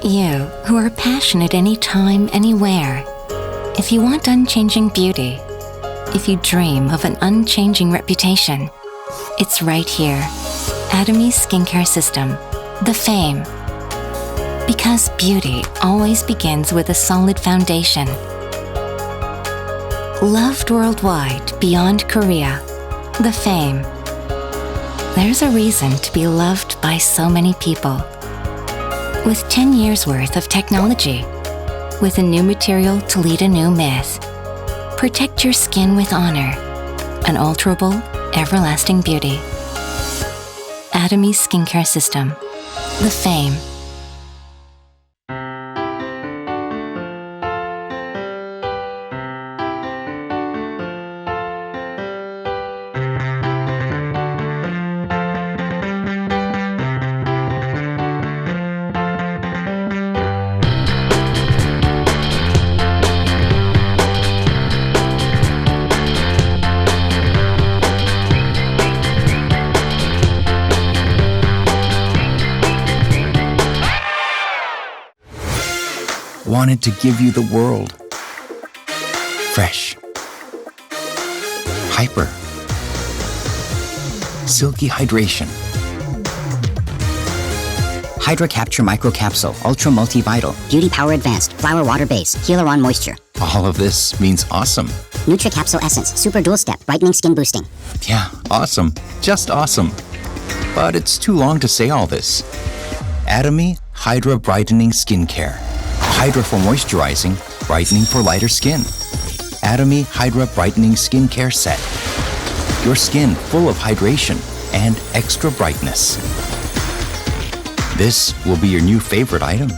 You, who are passionate anytime, anywhere. If you want unchanging beauty, if you dream of an unchanging reputation, it's right here. Atomy Skincare System, the Fame. Because beauty always begins with a solid foundation. Loved worldwide beyond Korea, the Fame. There's a reason to be loved by so many people. With 10 years worth of technology, with a new material to lead a new myth. Protect your skin with honor. Unalterable, everlasting beauty. Atomy Skincare System, the Fame. Wanted to give you the world. Fresh. Hyper. Silky hydration. Hydra Capture Micro Capsule, Ultra Multivital, Beauty Power Advanced, Flower Water Base, Hyaluron Moisture. All of this means awesome. Nutri Capsule Essence, Super Dual Step, Brightening Skin Boosting. Yeah, awesome. Just awesome. But it's too long to say all this. Atomy Hydra Brightening Skincare. Hydra for moisturizing, brightening for lighter skin. Atomy Hydra Brightening Skincare Set. Your skin full of hydration and extra brightness. This will be your new favorite item.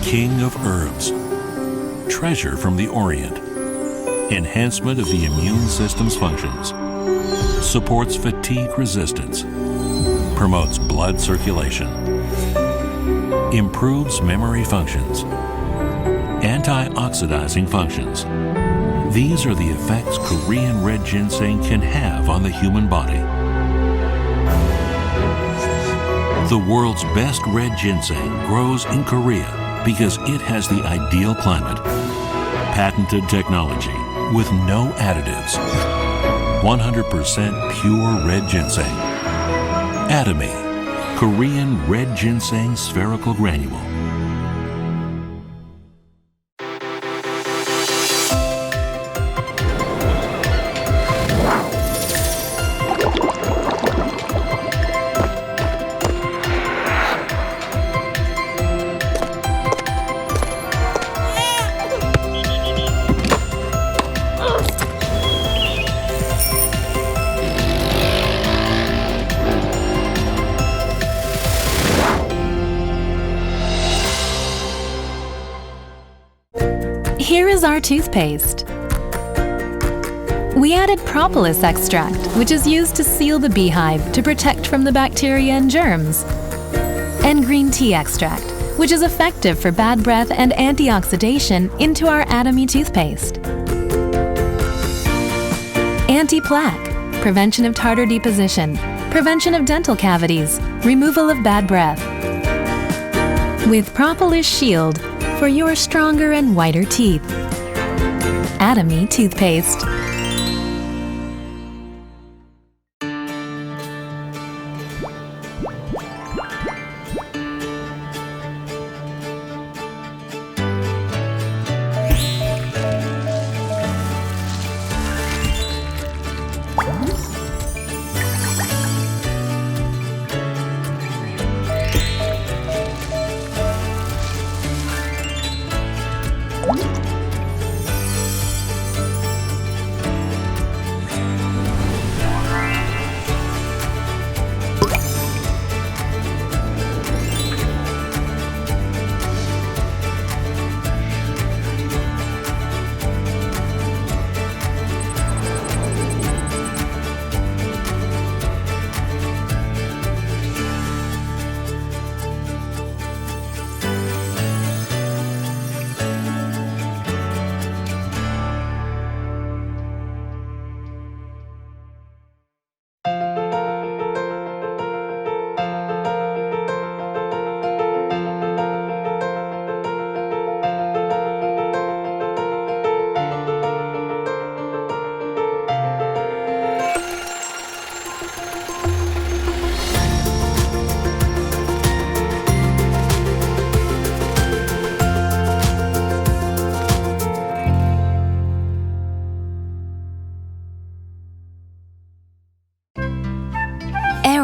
King of herbs, treasure from the Orient, enhancement of the immune system's functions, supports fatigue resistance, promotes blood circulation, improves memory functions, antioxidizing functions. These are the effects Korean red ginseng can have on the human body. The world's best red ginseng grows in Korea because it has the ideal climate, patented technology with no additives, 100% pure red ginseng. Atomy, Korean red ginseng spherical granule. Here is our toothpaste. We added propolis extract, which is used to seal the beehive to protect from the bacteria and germs. And green tea extract, which is effective for bad breath and antioxidation into our Atomy toothpaste. Anti-plaque, prevention of tartar deposition, prevention of dental cavities, removal of bad breath. With propolis shield, for your stronger and whiter teeth. Atomy toothpaste.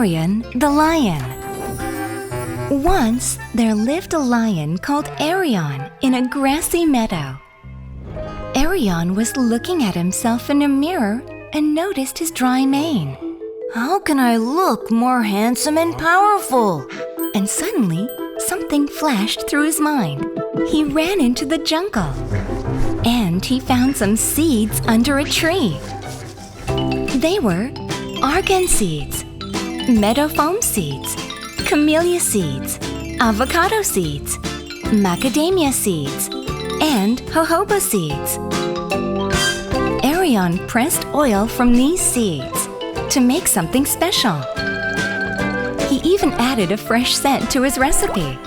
Arion the lion. Once there lived a lion called Arion in a grassy meadow. Arion was looking at himself in a mirror and noticed his dry mane. How can I look more handsome and powerful? And suddenly, something flashed through his mind. He ran into the jungle. And he found some seeds under a tree. They were argan seeds, meadow foam seeds, camellia seeds, avocado seeds, macadamia seeds, and jojoba seeds. Arion pressed oil from these seeds to make something special. He even added a fresh scent to his recipe.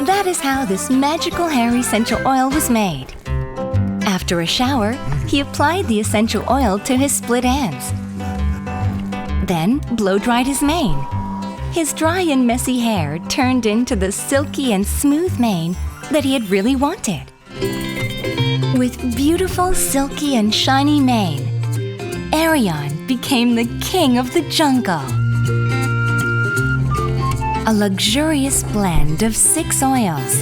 That is how this magical hair essential oil was made. After a shower, he applied the essential oil to his split ends. Then blow-dried his mane. His dry and messy hair turned into the silky and smooth mane that he had really wanted. With beautiful, silky, and shiny mane, Arion became the king of the jungle. A luxurious blend of 6 oils.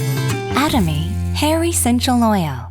Atomy Hair Essential Oil.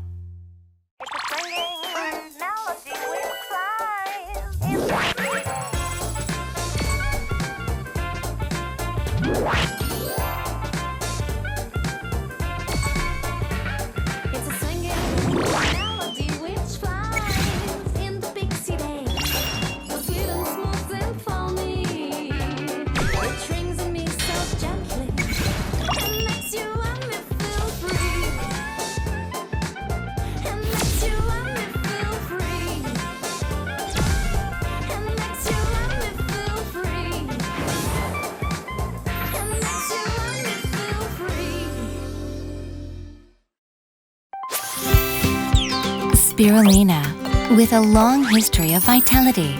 Spirulina, with a long history of vitality.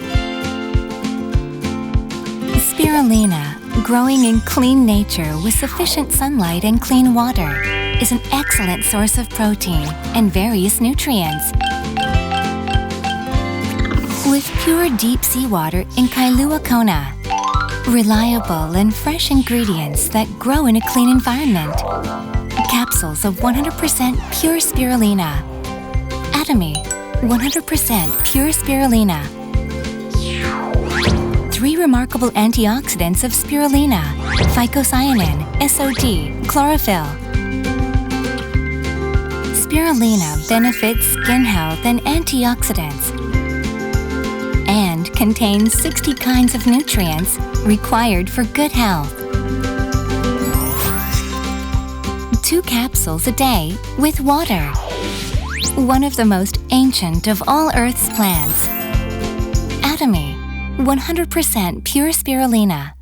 Spirulina, growing in clean nature with sufficient sunlight and clean water, is an excellent source of protein and various nutrients. With pure deep seawater in Kailua Kona, reliable and fresh ingredients that grow in a clean environment. Capsules of 100% pure spirulina. Atomy, 100% pure spirulina. 3 remarkable antioxidants of spirulina: phycocyanin, SOD, chlorophyll. Spirulina benefits skin health and antioxidants and contains 60 kinds of nutrients required for good health. 2 capsules a day with water. One of the most ancient of all Earth's plants. Atomy, 100% pure spirulina.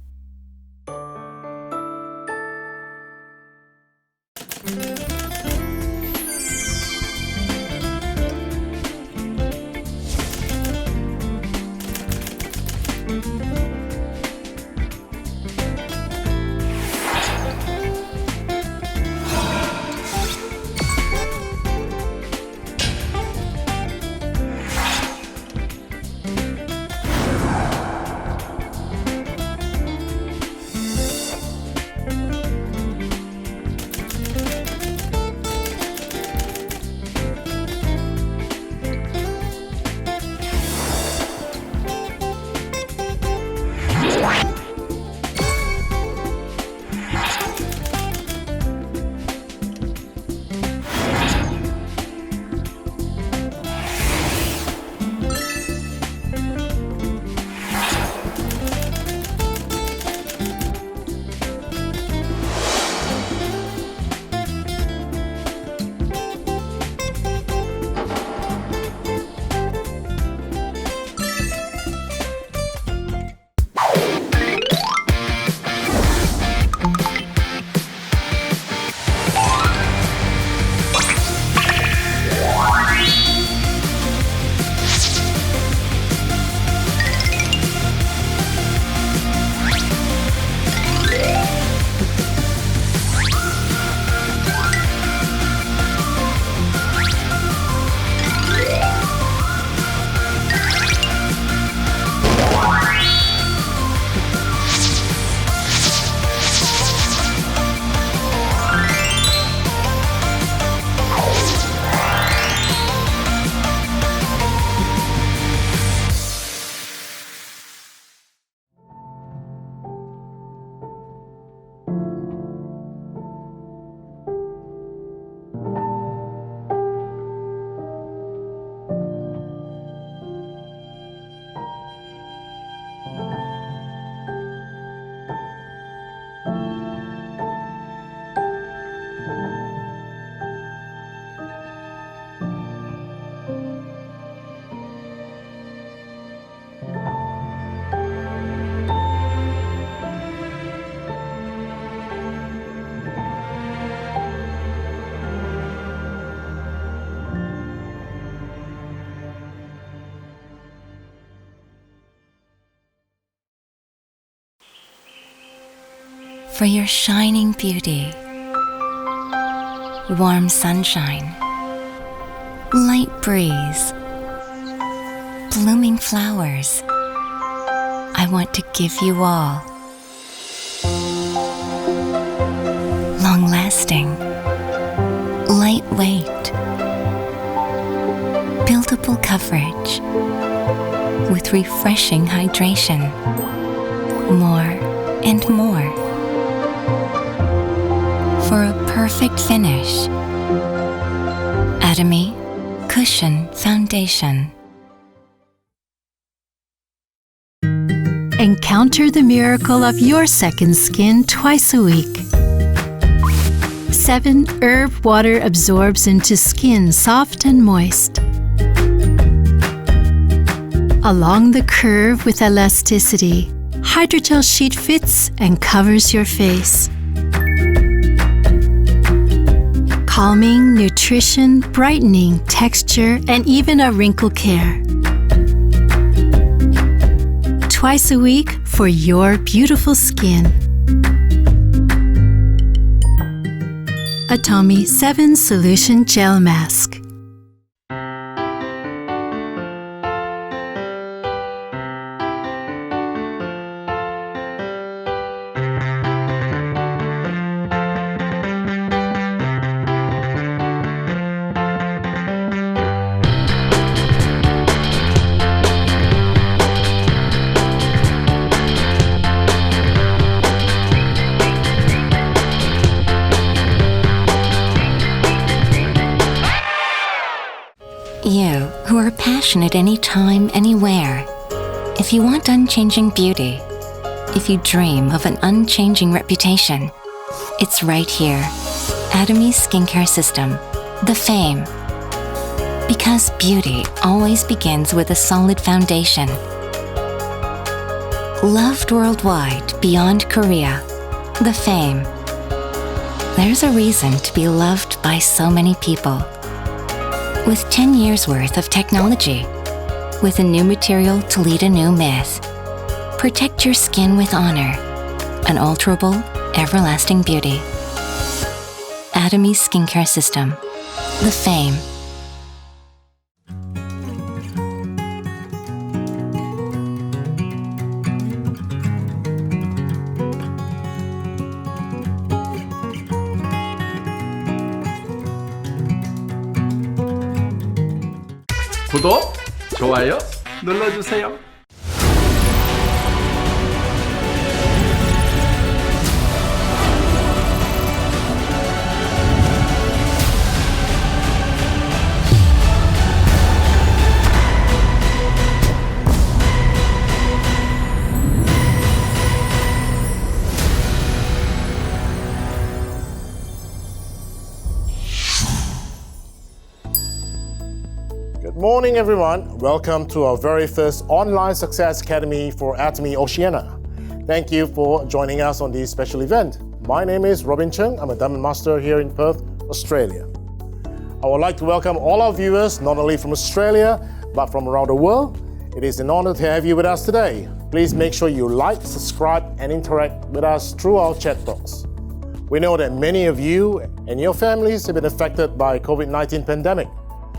for your shining beauty. Warm sunshine, light breeze, blooming flowers. I want to give you all. Long-lasting, lightweight, buildable coverage with refreshing hydration. More and more. For a perfect finish. Atomy Cushion Foundation. Encounter the miracle of your second skin twice a week. 7 herb water absorbs into skin soft and moist. Along the curve with elasticity, hydrogel sheet fits and covers your face. Calming, nutrition, brightening, texture, and even a wrinkle care. Twice a week for your beautiful skin. Atomy 7 Solution Gel Mask. You, who are passionate anytime, anywhere. If you want unchanging beauty, if you dream of an unchanging reputation, it's right here. Atomy Skincare System, the Fame. Because beauty always begins with a solid foundation. Loved worldwide beyond Korea, the Fame. There's a reason to be loved by so many people. With 10 years worth of technology, with a new material to lead a new myth. Protect your skin with honor, unalterable, everlasting beauty. Atomy Skincare System, the Fame. 구독, 좋아요 눌러주세요. Good morning, everyone. Welcome to our very first online success academy for Atomy Oceania. Thank you for joining us on this special event. My name is Robin Chung. I'm a Diamond Master here in Perth, Australia. I would like to welcome all our viewers, not only from Australia, but from around the world. It is an honor to have you with us today. Please make sure you like, subscribe, and interact with us through our chat box. We know that many of you and your families have been affected by COVID-19 pandemic.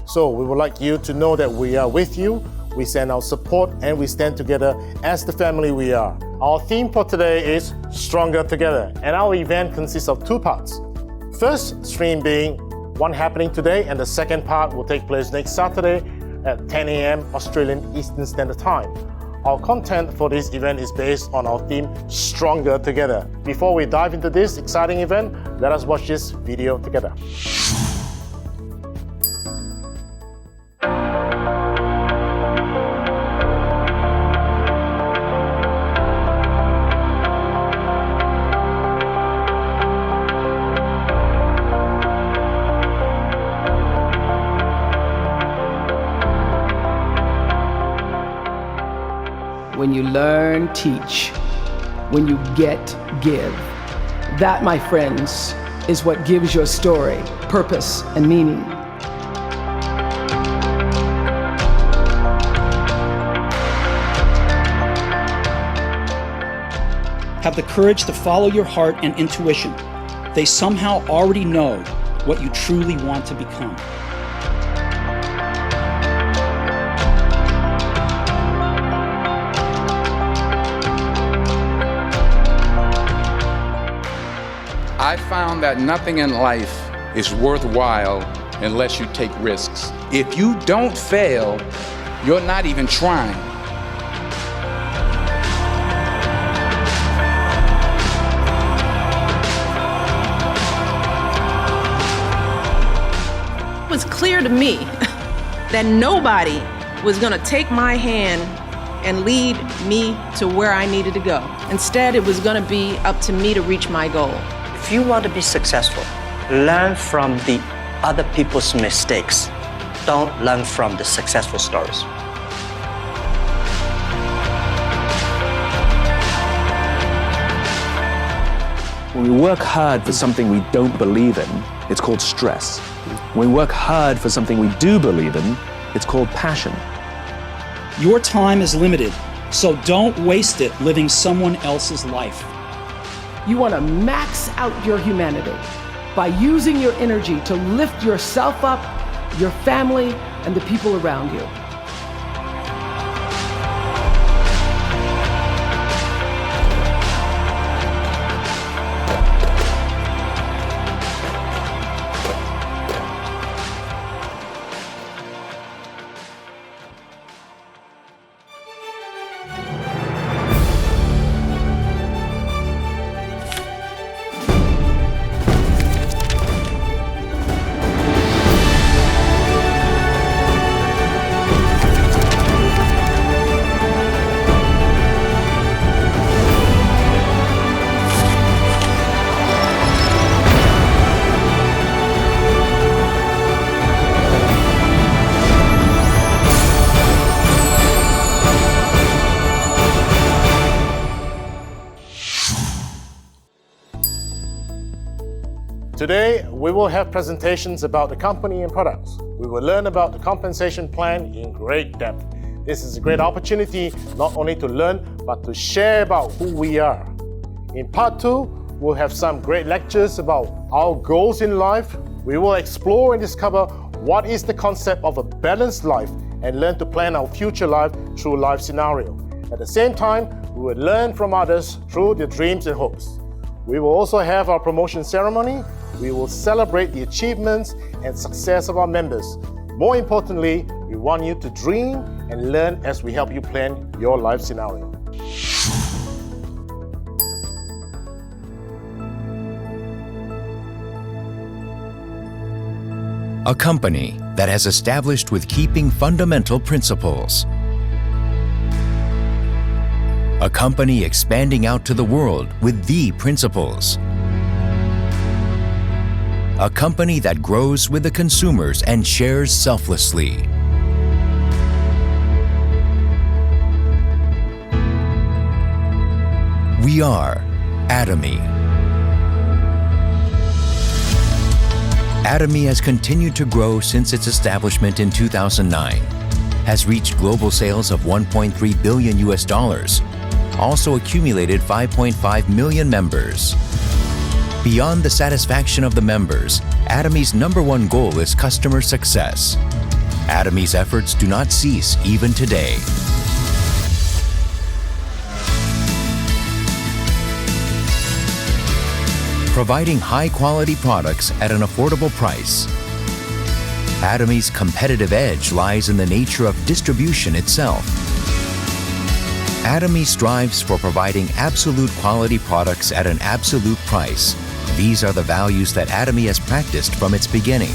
So we would like you to know that we are with you, we send our support, and we stand together as the family we are. Our theme for today is Stronger Together, and our event consists of 2 parts. First stream being one happening today, and the second part will take place next Saturday at 10 a.m. Australian Eastern Standard Time. Our content for this event is based on our theme Stronger Together. Before we dive into this exciting event, let us watch this video together. When you learn, teach. When you get, give. That, my friends, is what gives your story purpose and meaning. have the courage to follow your heart and intuition. They somehow already know what you truly want to become. I found that nothing in life is worthwhile unless you take risks. If you don't fail, you're not even trying. It was clear to me that nobody was going to take my hand and lead me to where I needed to go. Instead, it was going to be up to me to reach my goal. If you want to be successful, learn from the other people's mistakes. Don't learn from the successful stories. When we work hard for something we don't believe in, it's called stress. When we work hard for something we do believe in, it's called passion. Your time is limited, so don't waste it living someone else's life. You want to max out your humanity by using your energy to lift yourself up, your family, and the people around you. Today, we will have presentations about the company and products. We will learn about the compensation plan in great depth. This is a great opportunity not only to learn, but to share about who we are. In part 2, we'll have some great lectures about our goals in life. We will explore and discover what is the concept of a balanced life and learn to plan our future life through life scenario. At the same time, we will learn from others through their dreams and hopes. We will also have our promotion ceremony. We will celebrate the achievements and success of our members. More importantly, we want you to dream and learn as we help you plan your life scenario. A company that has established with keeping fundamental principles. A company expanding out to the world with the principles. A company that grows with the consumers and shares selflessly. We are Atomy. Atomy has continued to grow since its establishment in 2009, has reached global sales of $1.3 billion, also accumulated 5.5 million members. Beyond the satisfaction of the members, Atomy's #1 goal is customer success. Atomy's efforts do not cease even today. Providing high-quality products at an affordable price. Atomy's competitive edge lies in the nature of distribution itself. Atomy strives for providing absolute quality products at an absolute price. These are the values that Atomy has practiced from its beginning.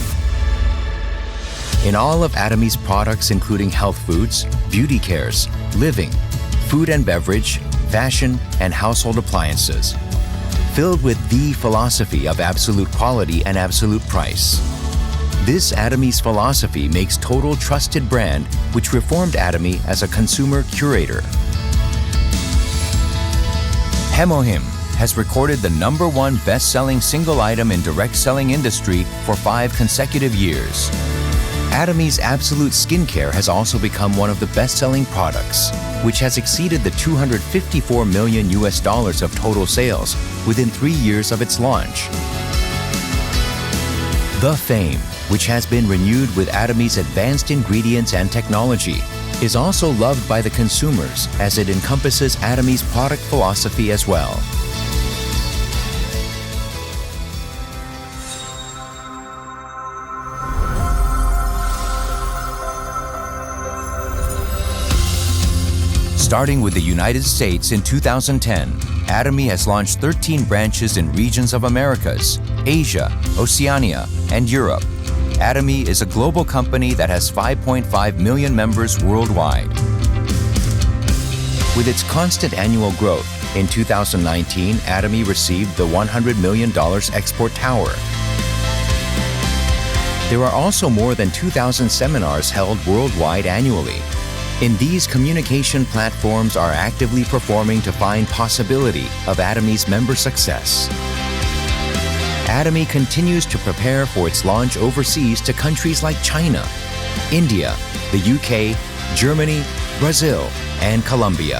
In all of Atomy's products, including health foods, beauty cares, living, food and beverage, fashion, and household appliances, filled with the philosophy of absolute quality and absolute price. This Atomy's philosophy makes total trusted brand, which reformed Atomy as a consumer curator. Hemohim has recorded the #1 best-selling single item in direct selling industry for 5 consecutive years. Atomy's Absolute Skincare has also become one of the best-selling products, which has exceeded the $254 million of total sales within 3 years of its launch. The Fame, which has been renewed with Atomy's advanced ingredients and technology, is also loved by the consumers as it encompasses Atomy's product philosophy as well. Starting with the United States in 2010, Atomy has launched 13 branches in regions of Americas, Asia, Oceania, and Europe. Atomy is a global company that has 5.5 million members worldwide. With its constant annual growth, in 2019, Atomy received the $100 million Export Tower. There are also more than 2,000 seminars held worldwide annually. In these, communication platforms are actively performing to find possibility of Atomy's member success. Atomy continues to prepare for its launch overseas to countries like China, India, the UK, Germany, Brazil, and Colombia.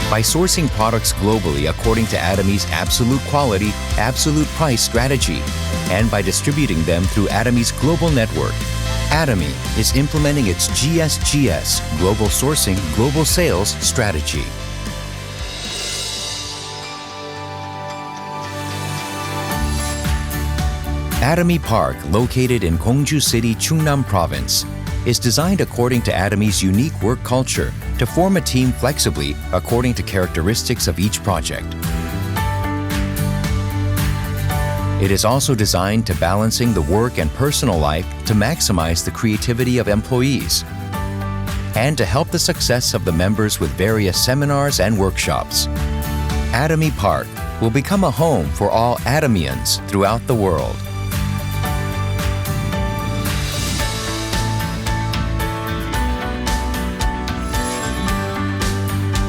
By sourcing products globally according to Atomy's absolute quality, absolute price strategy, and by distributing them through Atomy's global network, Atomy is implementing its GSGS, Global Sourcing, Global Sales strategy. Atomy Park, located in Gwangju City, Chungnam Province, is designed according to Atomy's unique work culture to form a team flexibly according to characteristics of each project. It is also designed to balancing the work and personal life to maximize the creativity of employees and to help the success of the members with various seminars and workshops. Atomy Park will become a home for all Atomians throughout the world.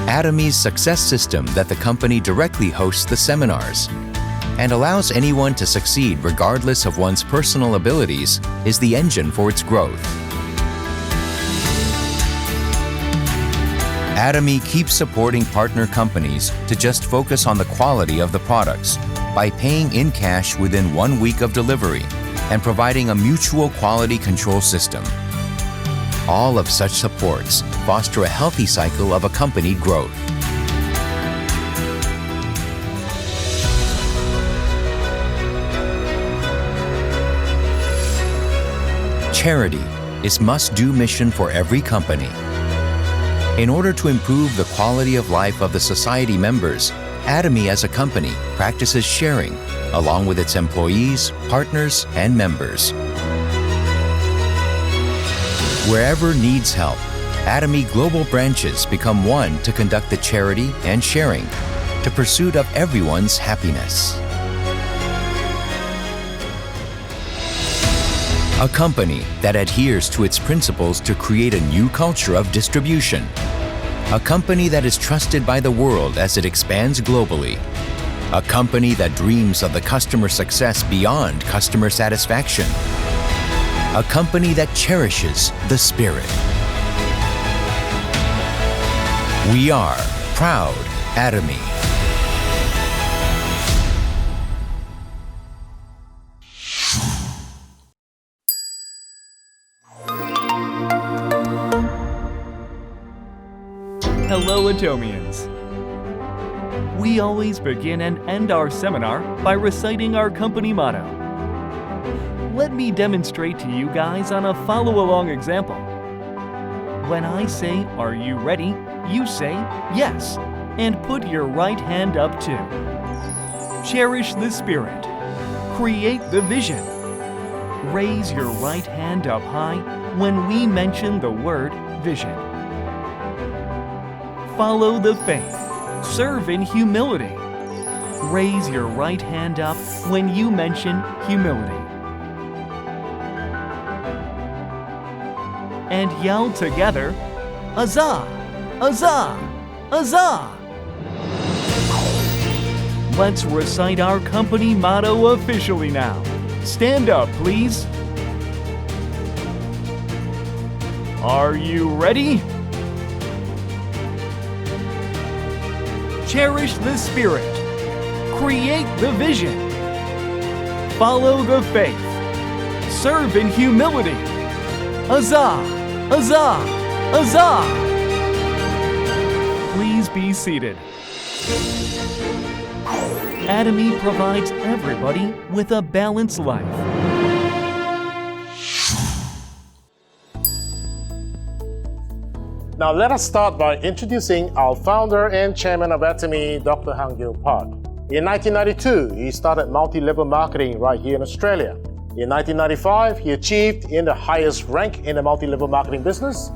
Atomy's success system that the company directly hosts the seminars and allows anyone to succeed regardless of one's personal abilities is the engine for its growth. Atomy keeps supporting partner companies to just focus on the quality of the products by paying in cash within 1 week of delivery and providing a mutual quality control system. All of such supports foster a healthy cycle of accompanied growth. Charity is must-do mission for every company. In order to improve the quality of life of the society members, Atomy as a company practices sharing along with its employees, partners, and members. Wherever needs help, Atomy global branches become one to conduct the charity and sharing to pursuit of everyone's happiness. A company that adheres to its principles to create a new culture of distribution. A company that is trusted by the world as it expands globally. A company that dreams of the customer success beyond customer satisfaction. A company that cherishes the spirit. We are proud Atomy. Hello, Atomians. We always begin and end our seminar by reciting our company motto. Let me demonstrate to you guys on a follow-along example. When I say, "Are you ready?" you say, "Yes," and put your right hand up too. Cherish the spirit. Create the vision. Raise your right hand up high when we mention the word vision. Follow the faith. Serve in humility. Raise your right hand up when you mention humility. And yell together, "Huzzah! Huzzah! Huzzah!" Let's recite our company motto officially now. Stand up, please. Are you ready? Cherish the spirit. Create the vision. Follow the faith. Serve in humility. Huzzah! Huzzah! Huzzah! Please be seated. Atomy provides everybody with a balanced life. Now let us start by introducing our founder and chairman of Atomy, Dr. Hang-Gil Park. In 1992, he started multi-level marketing right here in Australia. In 1995, he achieved in the highest rank in the multi-level marketing business.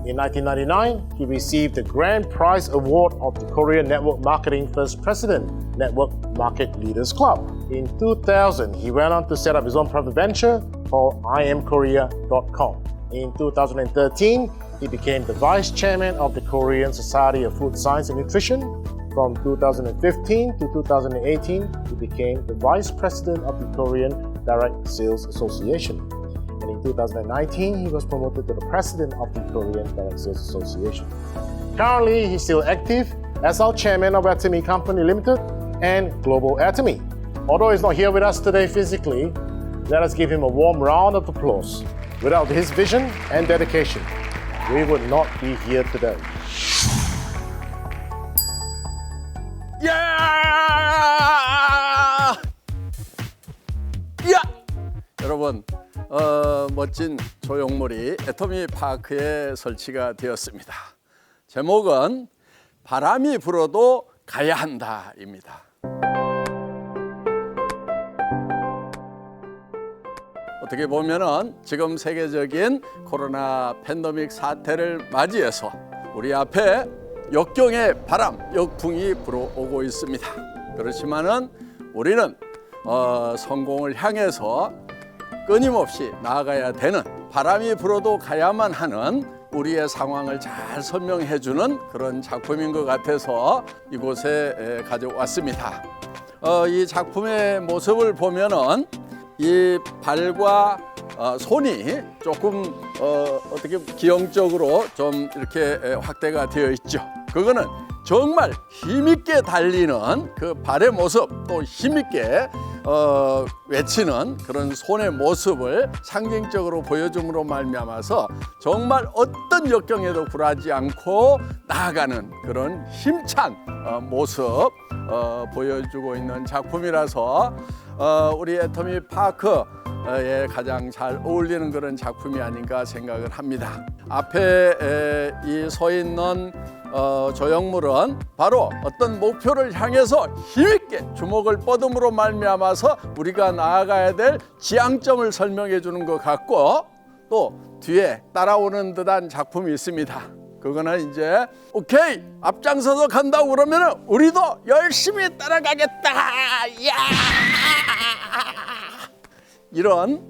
In 1999, he received the Grand Prize Award of the Korean Network Marketing First President Network Market Leaders Club. In 2000, he went on to set up his own private venture called IamKorea.com. In 2013, he became the vice chairman of the Korean Society of Food Science and Nutrition. From 2015 to 2018, he became the vice president of the Korean Direct Sales Association. And in 2019, he was promoted to the president of the Korean Direct Sales Association. Currently, he's still active as our chairman of Atomy Company Limited and Global Atomy. Although he's not here with us today physically, let us give him a warm round of applause. Without his vision and dedication, we would not be here today. 야! 야! 여러분, 멋진 조형물이 애토미 파크에 설치가 되었습니다. 제목은 바람이 불어도 가야 한다입니다. 어떻게 보면은 지금 세계적인 코로나 팬데믹 사태를 맞이해서 우리 앞에 역경의 바람, 역풍이 불어오고 있습니다. 그렇지만은 우리는 성공을 향해서 끊임없이 나아가야 되는, 바람이 불어도 가야만 하는 우리의 상황을 잘 설명해주는 그런 작품인 것 같아서 이곳에 가져왔습니다. 이 작품의 모습을 보면은 이 발과 손이 조금 어떻게 기형적으로 좀 이렇게 확대가 되어 있죠. 그거는 정말 힘있게 달리는 그 발의 모습, 또 힘있게 외치는 그런 손의 모습을 상징적으로 보여줌으로 말미암아서 정말 어떤 역경에도 굴하지 않고 나아가는 그런 힘찬 모습 보여주고 있는 작품이라서 우리 애토미 파크에 가장 잘 어울리는 그런 작품이 아닌가 생각을 합니다. 앞에 이 서 있는 조형물은 바로 어떤 목표를 향해서 힘있게 주먹을 뻗음으로 말미암아서 우리가 나아가야 될 지향점을 설명해 주는 것 같고, 또 뒤에 따라오는 듯한 작품이 있습니다. 그거는 이제 오케이 앞장서서 간다고 그러면 우리도 열심히 따라가겠다, 야! 이런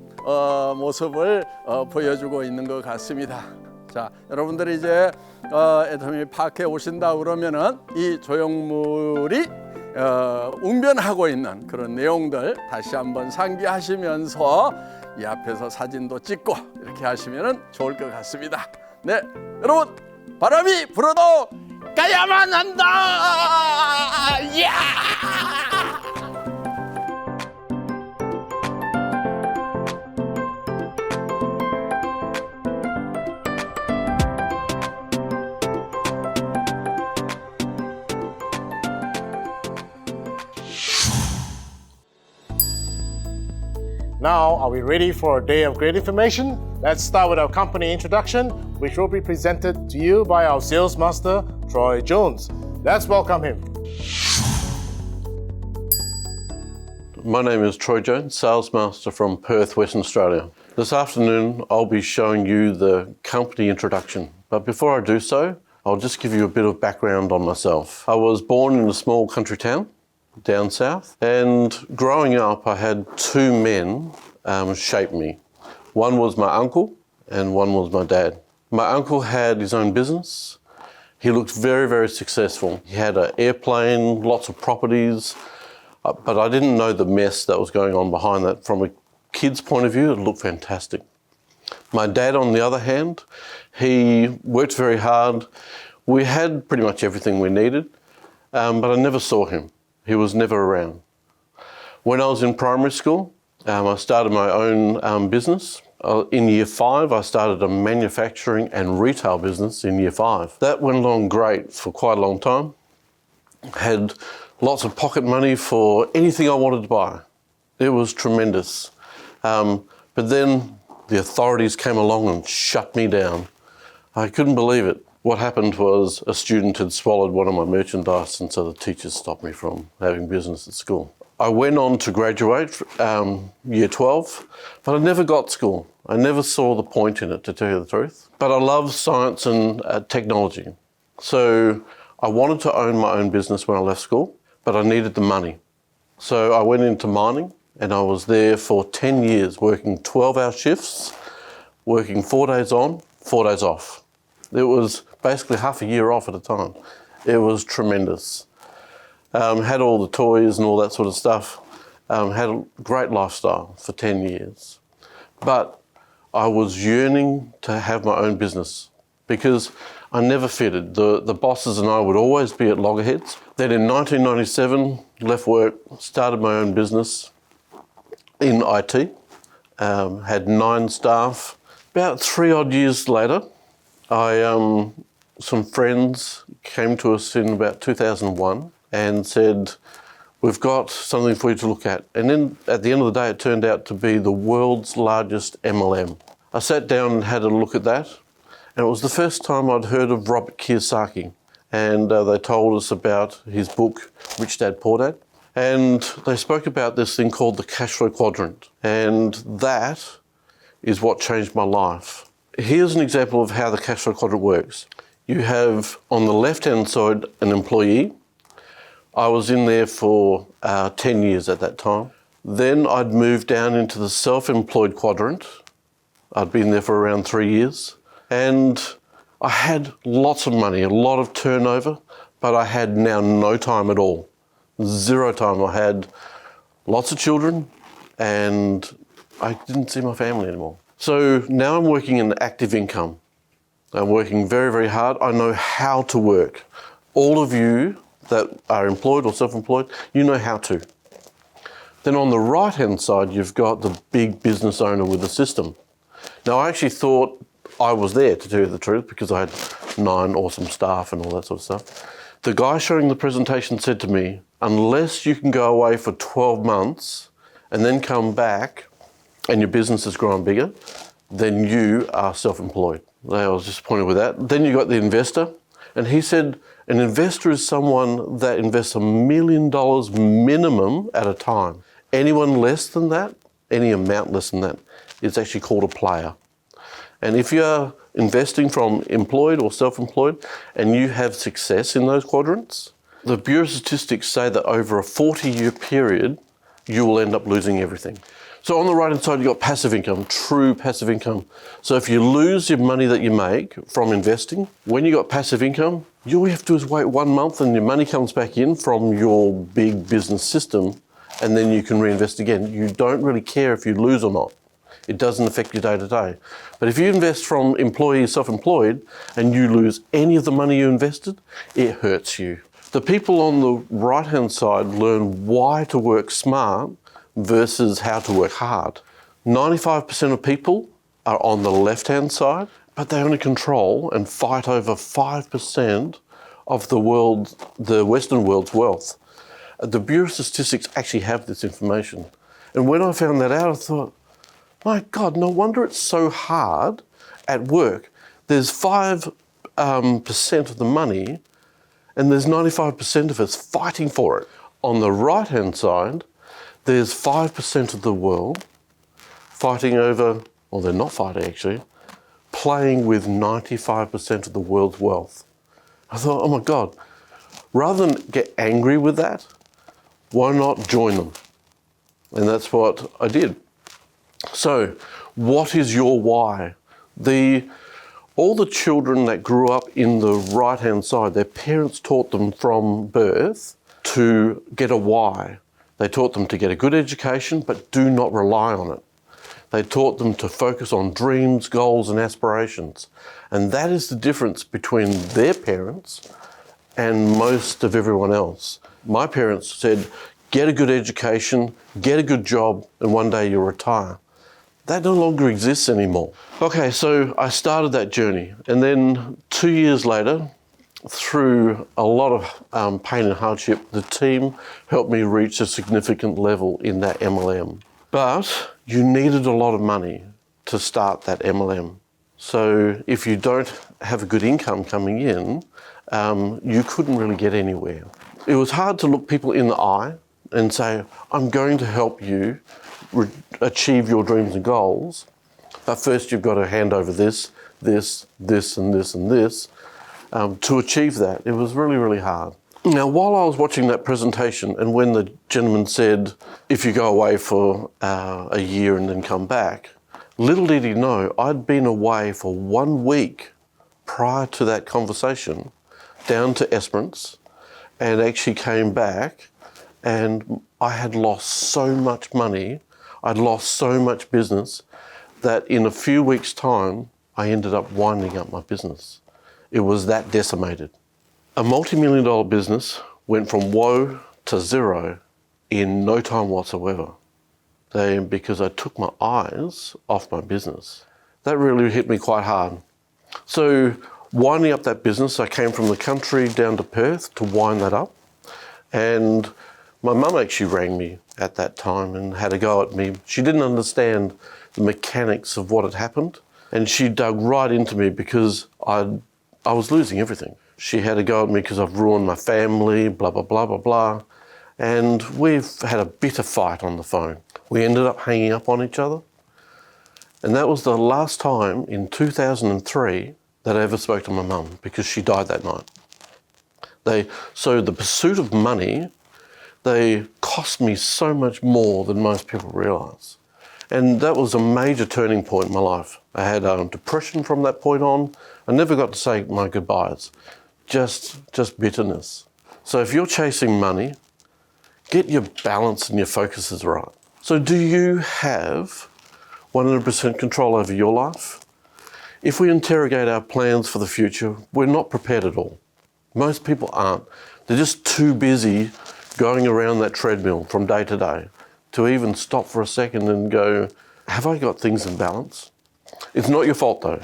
모습을 보여주고 있는 것 같습니다. 자, 여러분들이 이제 애토미 파크에 오신다 그러면은 이 조형물이 웅변하고 있는 그런 내용들 다시 한번 상기하시면서 이 앞에서 사진도 찍고 이렇게 하시면은 좋을 것 같습니다. 네, 여러분 바람이 불어도 가야만 한다! 야! Now, are we ready for a day of great information? Let's start with our company introduction, which will be presented to you by our sales master, Troy Jones. Let's welcome him. My name is Troy Jones, sales master from Perth, Western Australia. This afternoon, I'll be showing you the company introduction. But before I do so, I'll just give you a bit of background on myself. I was born in a small country town down south, and growing up I had two men shape me. One was my uncle and one was my dad. My uncle had his own business. He looked very, very successful. He had an airplane, lots of properties, but I didn't know the mess that was going on behind that. From a kid's point of view, it looked fantastic. My dad, on the other hand, he worked very hard. We had pretty much everything we needed, but I never saw him. He was never around. When I was in primary school, I started my own business. In year 5, I started a manufacturing and retail business in year 5. That went along great for quite a long time. Had lots of pocket money for anything I wanted to buy. It was tremendous. But then the authorities came along and shut me down. I couldn't believe it. What happened was a student had swallowed one of my merchandise, and so the teachers stopped me from having business at school. I went on to graduate year 12, but I never got school. I never saw the point in it, to tell you the truth. But I love science and technology. So I wanted to own my own business when I left school, but I needed the money. So I went into mining, and I was there for 10 years, working 12-hour shifts, working 4 days on, 4 days off. It was basically half a year off at a time. It was tremendous. Had all the toys and all that sort of stuff. Had a great lifestyle for 10 years. But I was yearning to have my own business because I never fitted. The bosses and I would always be at loggerheads. Then in 1997, left work, started my own business in IT. Had 9 staff. About 3 odd years later, some friends came to us in about 2001 and said, we've got something for you to look at. And then at the end of the day, it turned out to be the world's largest MLM. I sat down and had a look at that. And it was the first time I'd heard of Robert Kiyosaki. And they told us about his book, Rich Dad, Poor Dad. And they spoke about this thing called the cash flow quadrant. And that is what changed my life. Here's an example of how the cash flow quadrant works. You have on the left-hand side an employee. I was in there for 10 years at that time. Then I'd moved down into the self-employed quadrant. I'd been there for around 3 years. And I had lots of money, a lot of turnover, but I had now no time at all. 0 time. I had lots of children and I didn't see my family anymore. So now I'm working in active income. I'm working very, very hard. I know how to work. All of you that are employed or self-employed, you know how to. Then on the right-hand side, you've got the big business owner with the system. Now, I actually thought I was there, to tell you the truth, because I had 9 awesome staff and all that sort of stuff. The guy showing the presentation said to me, unless you can go away for 12 months and then come back and your business is growing bigger, then you are self-employed. I was disappointed with that. Then you got the investor, and he said an investor is someone that invests $1 million minimum at a time. Anyone less than that, any amount less than that, is actually called a player. And if you're investing from employed or self-employed and you have success in those quadrants, the Bureau of Statistics say that over a 40-year period, you will end up losing everything. So on the right-hand side, you've got passive income, true passive income. So if you lose your money that you make from investing, when you got passive income, all you have to do is wait 1 month and your money comes back in from your big business system, and then you can reinvest again. You don't really care if you lose or not. It doesn't affect your day-to-day. But if you invest from employee, self-employed, and you lose any of the money you invested, it hurts you. The people on the right-hand side learn why to work smart versus how to work hard. 95% of people are on the left-hand side, but they only control and fight over 5% of the Western world's wealth. The Bureau of Statistics actually have this information. And when I found that out, I thought, my God, no wonder it's so hard at work. There's 5% of the money, and there's 95% of us fighting for it. On the right-hand side, there's 5% of the world fighting over, well, they're not fighting actually, playing with 95% of the world's wealth. I thought, oh my God, rather than get angry with that, why not join them? And that's what I did. So, what is your why? All the children that grew up in the right-hand side, their parents taught them from birth to get a why. They taught them to get a good education, but do not rely on it. They taught them to focus on dreams, goals, and aspirations. And that is the difference between their parents and most of everyone else. My parents said, get a good education, get a good job, and one day you'll retire. That no longer exists anymore. Okay, so I started that journey. And then 2 years later, through a lot of pain and hardship, the team helped me reach a significant level in that MLM. But you needed a lot of money to start that MLM. So if you don't have a good income coming in, you couldn't really get anywhere. It was hard to look people in the eye and say, I'm going to help you achieve your dreams and goals, but first you've got to hand over this, and this, and this to achieve that. It was really, really hard. Now, while I was watching that presentation, and when the gentleman said, if you go away for a year and then come back, little did he know, I'd been away for 1 week prior to that conversation, down to Esperance, and actually came back, and I had lost so much money, I'd lost so much business, that in a few weeks' time, I ended up winding up my business. It was that decimated. A multi-million-dollar business went from woe to zero in no time whatsoever, because I took my eyes off my business. That really hit me quite hard. So winding up that business, I came from the country down to Perth to wind that up. And my mum actually rang me at that time and had a go at me. She didn't understand the mechanics of what had happened. And she dug right into me because I was losing everything. She had a go at me because I've ruined my family, blah, blah, blah, blah, blah. And we've had a bitter fight on the phone. We ended up hanging up on each other. And that was the last time in 2003 that I ever spoke to my mum, because she died that night. So the pursuit of money, they cost me so much more than most people realise. And that was a major turning point in my life. I had depression from that point on. I never got to say my goodbyes, just bitterness. So if you're chasing money, get your balance and your focuses right. So do you have 100% control over your life? If we interrogate our plans for the future, we're not prepared at all. Most people aren't. They're just too busy going around that treadmill from day to day to even stop for a second and go, have I got things in balance? It's not your fault though.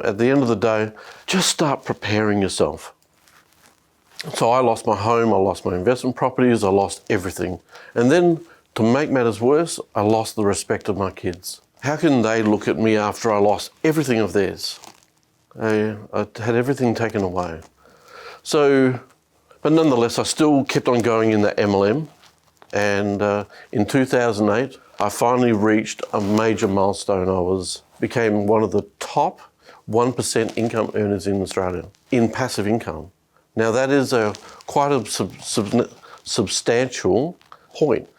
At the end of the day, just start preparing yourself. So I lost my home, I lost my investment properties, I lost everything. And then to make matters worse, I lost the respect of my kids. How can they look at me after I lost everything of theirs? I had everything taken away. So, but nonetheless, I still kept on going in that MLM. And in 2008, I finally reached a major milestone. I became one of the top 1% income earners in Australia in passive income. Now that is quite a substantial point,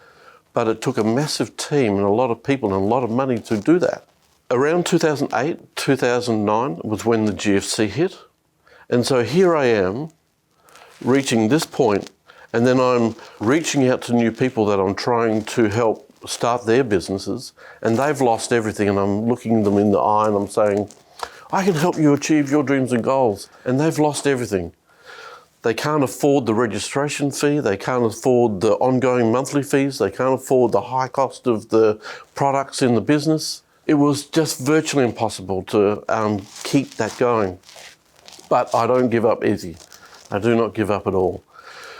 but it took a massive team and a lot of people and a lot of money to do that. Around 2008, 2009 was when the GFC hit. And so here I am reaching this point, and then I'm reaching out to new people that I'm trying to help start their businesses, and they've lost everything, and I'm looking them in the eye and I'm saying, I can help you achieve your dreams and goals, and they've lost everything. They can't afford the registration fee, they can't afford the ongoing monthly fees, they can't afford the high cost of the products in the business. It was just virtually impossible to keep that going. But I don't give up easy. I do not give up at all.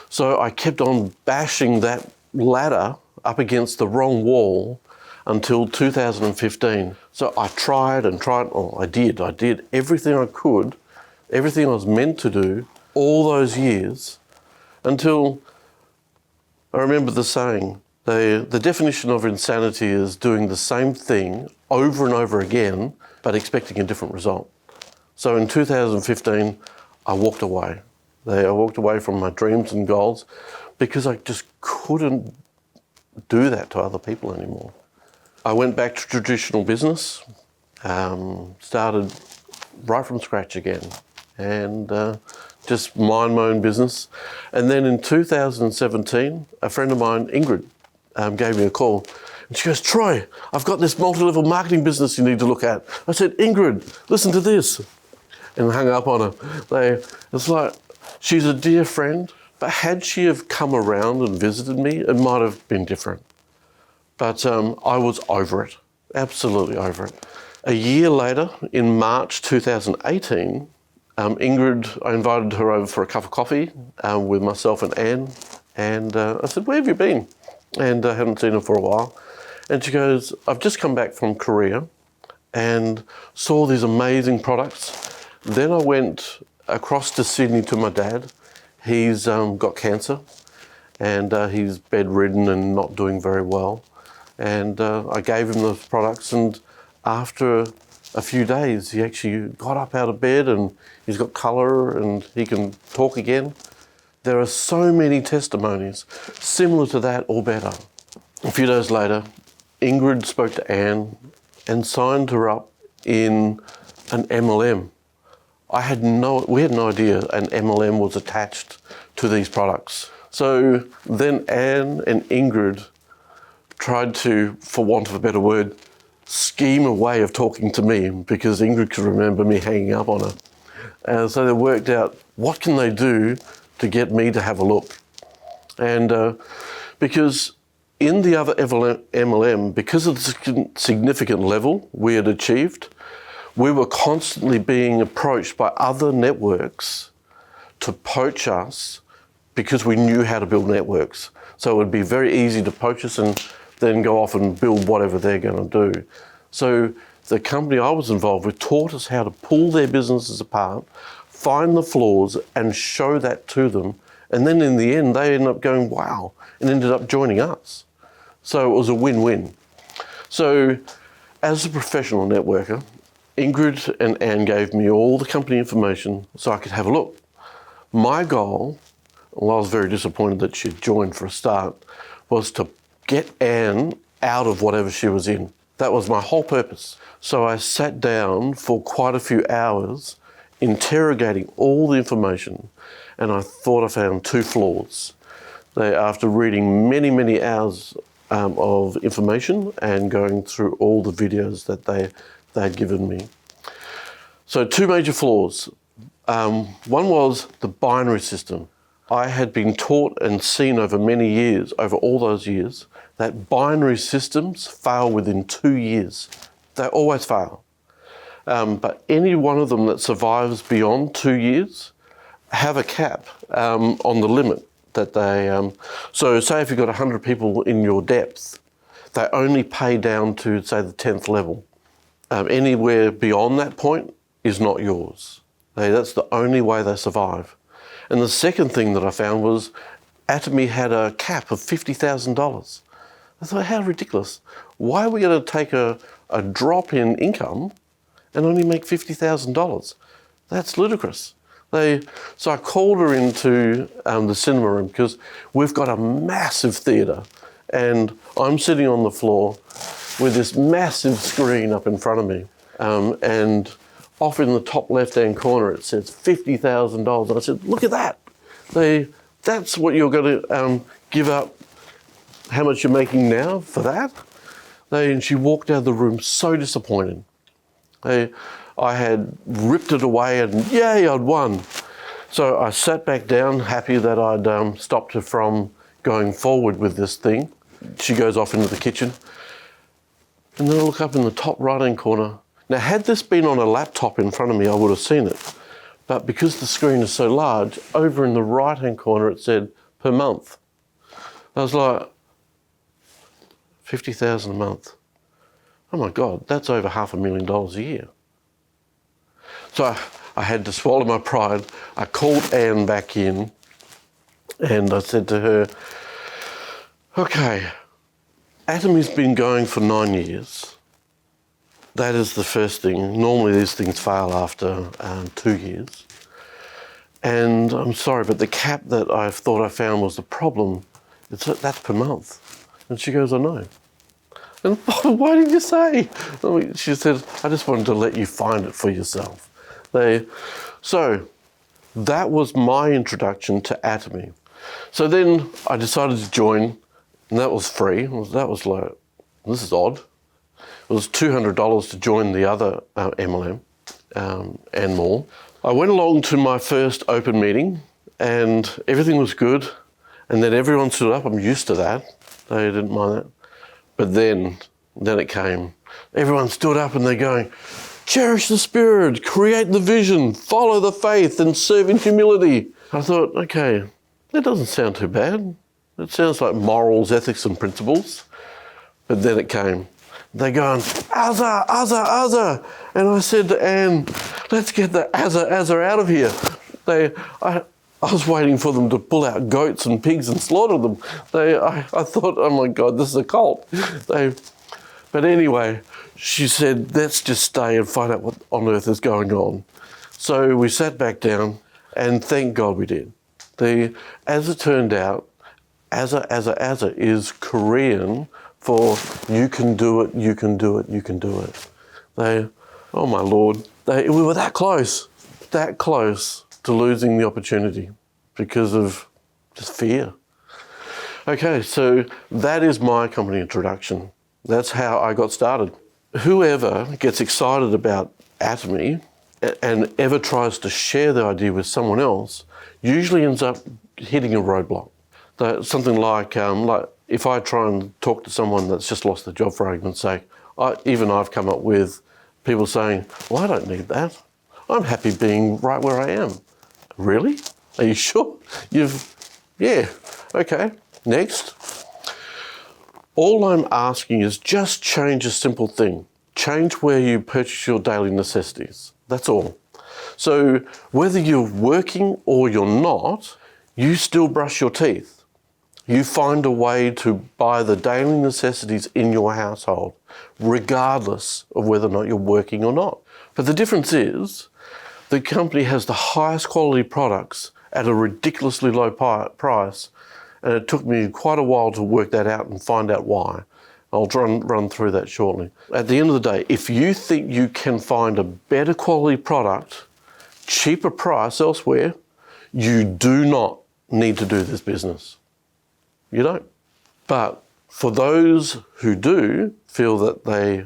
So I kept on bashing that ladder up against the wrong wall until 2015. So I tried and tried, I did everything I could, everything I was meant to do all those years, until I remember the saying, the definition of insanity is doing the same thing over and over again, but expecting a different result. So in 2015, I walked away. I walked away from my dreams and goals because I just couldn't do that to other people anymore. I went back to traditional business, started right from scratch again, and just mind my own business. And then in 2017, a friend of mine, Ingrid, gave me a call, And she goes, Troy, I've got this multi-level marketing business you need to look at. I said, Ingrid, listen to this. And hung up on her. It's like, she's a dear friend, but had she have come around and visited me, it might have been different. But I was over it, absolutely over it. A year later, in March 2018, Ingrid, I invited her over for a cup of coffee with myself and Anne. And I said, where have you been? And I hadn't seen her for a while. And she goes, I've just come back from Korea and saw these amazing products. Then I went across to Sydney to my dad. He's got cancer and he's bedridden and not doing very well. And I gave him those products, and after a few days he actually got up out of bed and he's got colour and he can talk again. There are so many testimonies similar to that or better. A few days later, Ingrid spoke to Anne and signed her up in an MLM. We had no idea an MLM was attached to these products. So then Anne and Ingrid tried to, for want of a better word, scheme a way of talking to me, because Ingrid could remember me hanging up on her. And so they worked out, what can they do to get me to have a look? And because in the other MLM, because of the significant level we had achieved, we were constantly being approached by other networks to poach us because we knew how to build networks. So it would be very easy to poach us and then go off and build whatever they're going to do. So the company I was involved with taught us how to pull their businesses apart, find the flaws and show that to them. And then in the end, they ended up going, wow, and ended up joining us. So it was a win-win. So as a professional networker, Ingrid and Anne gave me all the company information so I could have a look. My goal, well, I was very disappointed that she'd joined for a start, was to get Anne out of whatever she was in. That was my whole purpose. So I sat down for quite a few hours interrogating all the information, and I thought I found two flaws. After reading many, many hours of information and going through all the videos that they had given me. So two major flaws. One was the binary system. I had been taught and seen over many years, over all those years, that binary systems fail within 2 years. They always fail. But any one of them that survives beyond 2 years have a cap on the limit that they... so say if you've got 100 people in your depth, they only pay down to, say, the 10th level. Anywhere beyond that point is not yours. That's the only way they survive. And the second thing that I found was Atomy had a cap of $50,000. I thought, how ridiculous. Why are we going to take a drop in income and only make $50,000? That's ludicrous. So I called her into the cinema room, because we've got a massive theatre and I'm sitting on the floor with this massive screen up in front of me, and off in the top left-hand corner it says $50,000. And I said, look at that. That's what you're going to give up, how much you're making now for that? And she walked out of the room so disappointed. I had ripped it away and yay, I'd won. So I sat back down, happy that I'd stopped her from going forward with this thing. She goes off into the kitchen. And then I look up in the top right-hand corner. Now, had this been on a laptop in front of me, I would have seen it. But because the screen is so large, over in the right-hand corner it said per month. I was like, 50,000 a month. Oh my God, that's over $500,000 a year. So I had to swallow my pride. I called Anne back in and I said to her, okay, Atomy's been going for 9 years. That is the first thing. Normally these things fail after 2 years. And I'm sorry, but the cap that I thought I found was the problem, that's per month. And she goes, I know. And why did you say? She said, I just wanted to let you find it for yourself. So that was my introduction to Atomy. So then I decided to join, and that was free. That was like this is odd. It was $200 to join the other MLM and more. I went along to my first open meeting and everything was good. And then everyone stood up. I'm used to that. They didn't mind that. But then it came. Everyone stood up and they're going, cherish the spirit, create the vision, follow the faith and serve in humility. I thought, okay, that doesn't sound too bad. It sounds like morals, ethics and principles. But then it came. They're going, Azza, Azza, Azza. And I said to Anne, let's get the Azza, Azza out of here. I was waiting for them to pull out goats and pigs and slaughter them. I thought, oh my God, this is a cult. But anyway, she said, let's just stay and find out what on earth is going on. So we sat back down and thank God we did. As it turned out, Azza, Azza, Azza is Korean for you can do it, you can do it, you can do it. Oh my Lord, we were that close to losing the opportunity because of just fear. Okay, so that is my company introduction. That's how I got started. Whoever gets excited about Atomy and ever tries to share the idea with someone else usually ends up hitting a roadblock. Something like if I try and talk to someone that's just lost their job, for argument's sake, I've come up with people saying, well, I don't need that. I'm happy being right where I am. Really? Are you sure? Yeah, okay, next. All I'm asking is just change a simple thing. Change where you purchase your daily necessities. That's all. So whether you're working or you're not, you still brush your teeth. You find a way to buy the daily necessities in your household, regardless of whether or not you're working or not. But the difference is, the company has the highest quality products at a ridiculously low price, and it took me quite a while to work that out and find out why. I'll run through that shortly. At the end of the day, if you think you can find a better quality product, cheaper price elsewhere, you do not need to do this business. You don't. But for those who do feel that they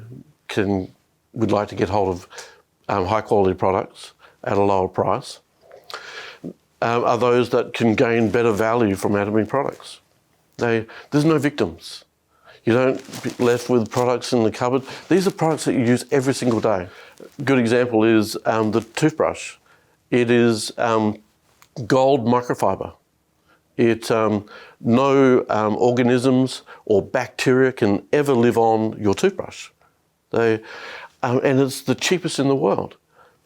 would like to get hold of high quality products at a lower price, are those that can gain better value from Atomy products. There's no victims. You don't be left with products in the cupboard. These are products that you use every single day. A good example is the toothbrush. It is gold microfiber. No organisms or bacteria can ever live on your toothbrush. And it's the cheapest in the world,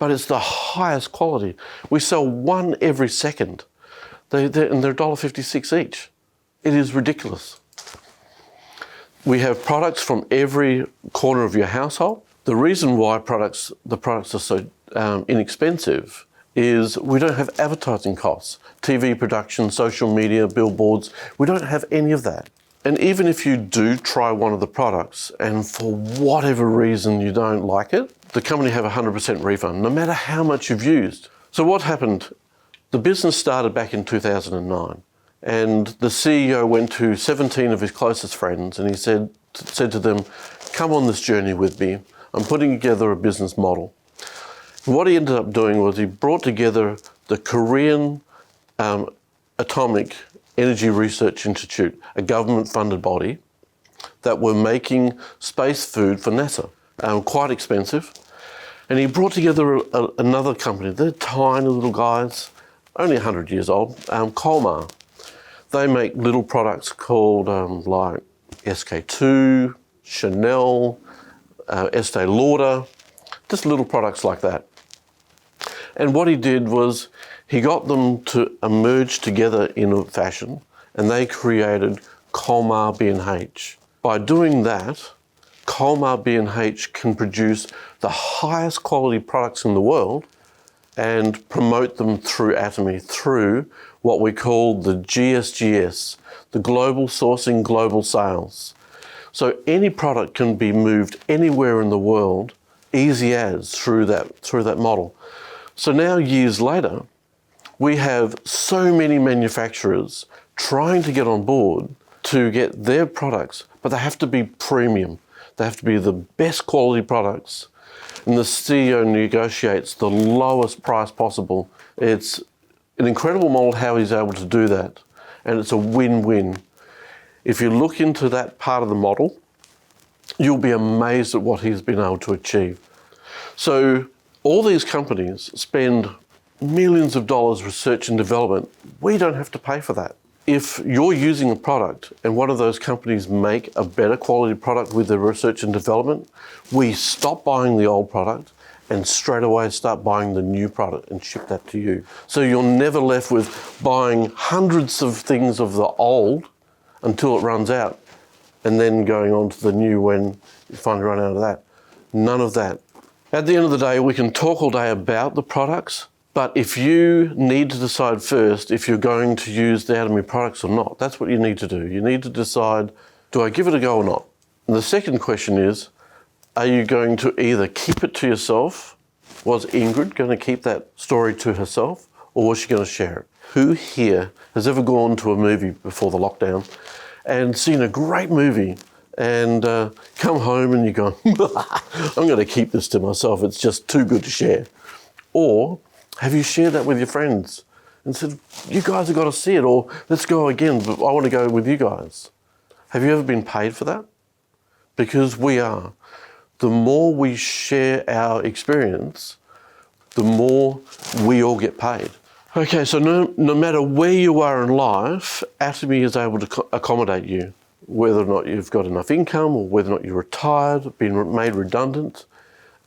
but it's the highest quality. We sell one every second, and they're $1.56 each. It is ridiculous. We have products from every corner of your household. The reason why the products are so inexpensive is we don't have advertising costs, TV production, social media, billboards. We don't have any of that. And even if you do try one of the products and for whatever reason you don't like it, the company have a 100% refund, no matter how much you've used. So what happened? The business started back in 2009. And the CEO went to 17 of his closest friends and he said to them, come on this journey with me. I'm putting together a business model. And what he ended up doing was he brought together the Korean Atomic Energy Research Institute, a government-funded body that were making space food for NASA, quite expensive. And he brought together another company. They're tiny little guys, only 100 years old, Colmar. They make little products called like SK2, Chanel, Estee Lauder, just little products like that. And what he did was he got them to emerge together in a fashion, and they created Colmar B&H. By doing that, Colmar B&H can produce the highest quality products in the world and promote them through Atomy, through what we call the GSGS, the Global Sourcing, Global Sales. So any product can be moved anywhere in the world, easy as, through that model. So now, years later, we have so many manufacturers trying to get on board to get their products, but they have to be premium. They have to be the best quality products. And the CEO negotiates the lowest price possible. It's an incredible model how he's able to do that. And it's a win-win. If you look into that part of the model, you'll be amazed at what he's been able to achieve. So all these companies spend millions of dollars research and development. We don't have to pay for that. If you're using a product and one of those companies make a better quality product with their research and development, we stop buying the old product and straight away start buying the new product and ship that to you. So you're never left with buying hundreds of things of the old until it runs out and then going on to the new when you finally run out of that. None of that. At the end of the day, we can talk all day about the products, but if you need to decide first if you're going to use the Atomy products or not, that's what you need to do. You need to decide, do I give it a go or not? And the second question is, are you going to either keep it to yourself? Was Ingrid going to keep that story to herself, or was she going to share it? Who here has ever gone to a movie before the lockdown and seen a great movie and come home and you go, I'm going to keep this to myself, it's just too good to share? Or have you shared that with your friends and said, you guys have got to see it, or let's go again, but I want to go with you guys? Have you ever been paid for that? Because we are. The more we share our experience, the more we all get paid. Okay, so no matter where you are in life, Atomy is able to accommodate you, whether or not you've got enough income or whether or not you're retired, been made redundant.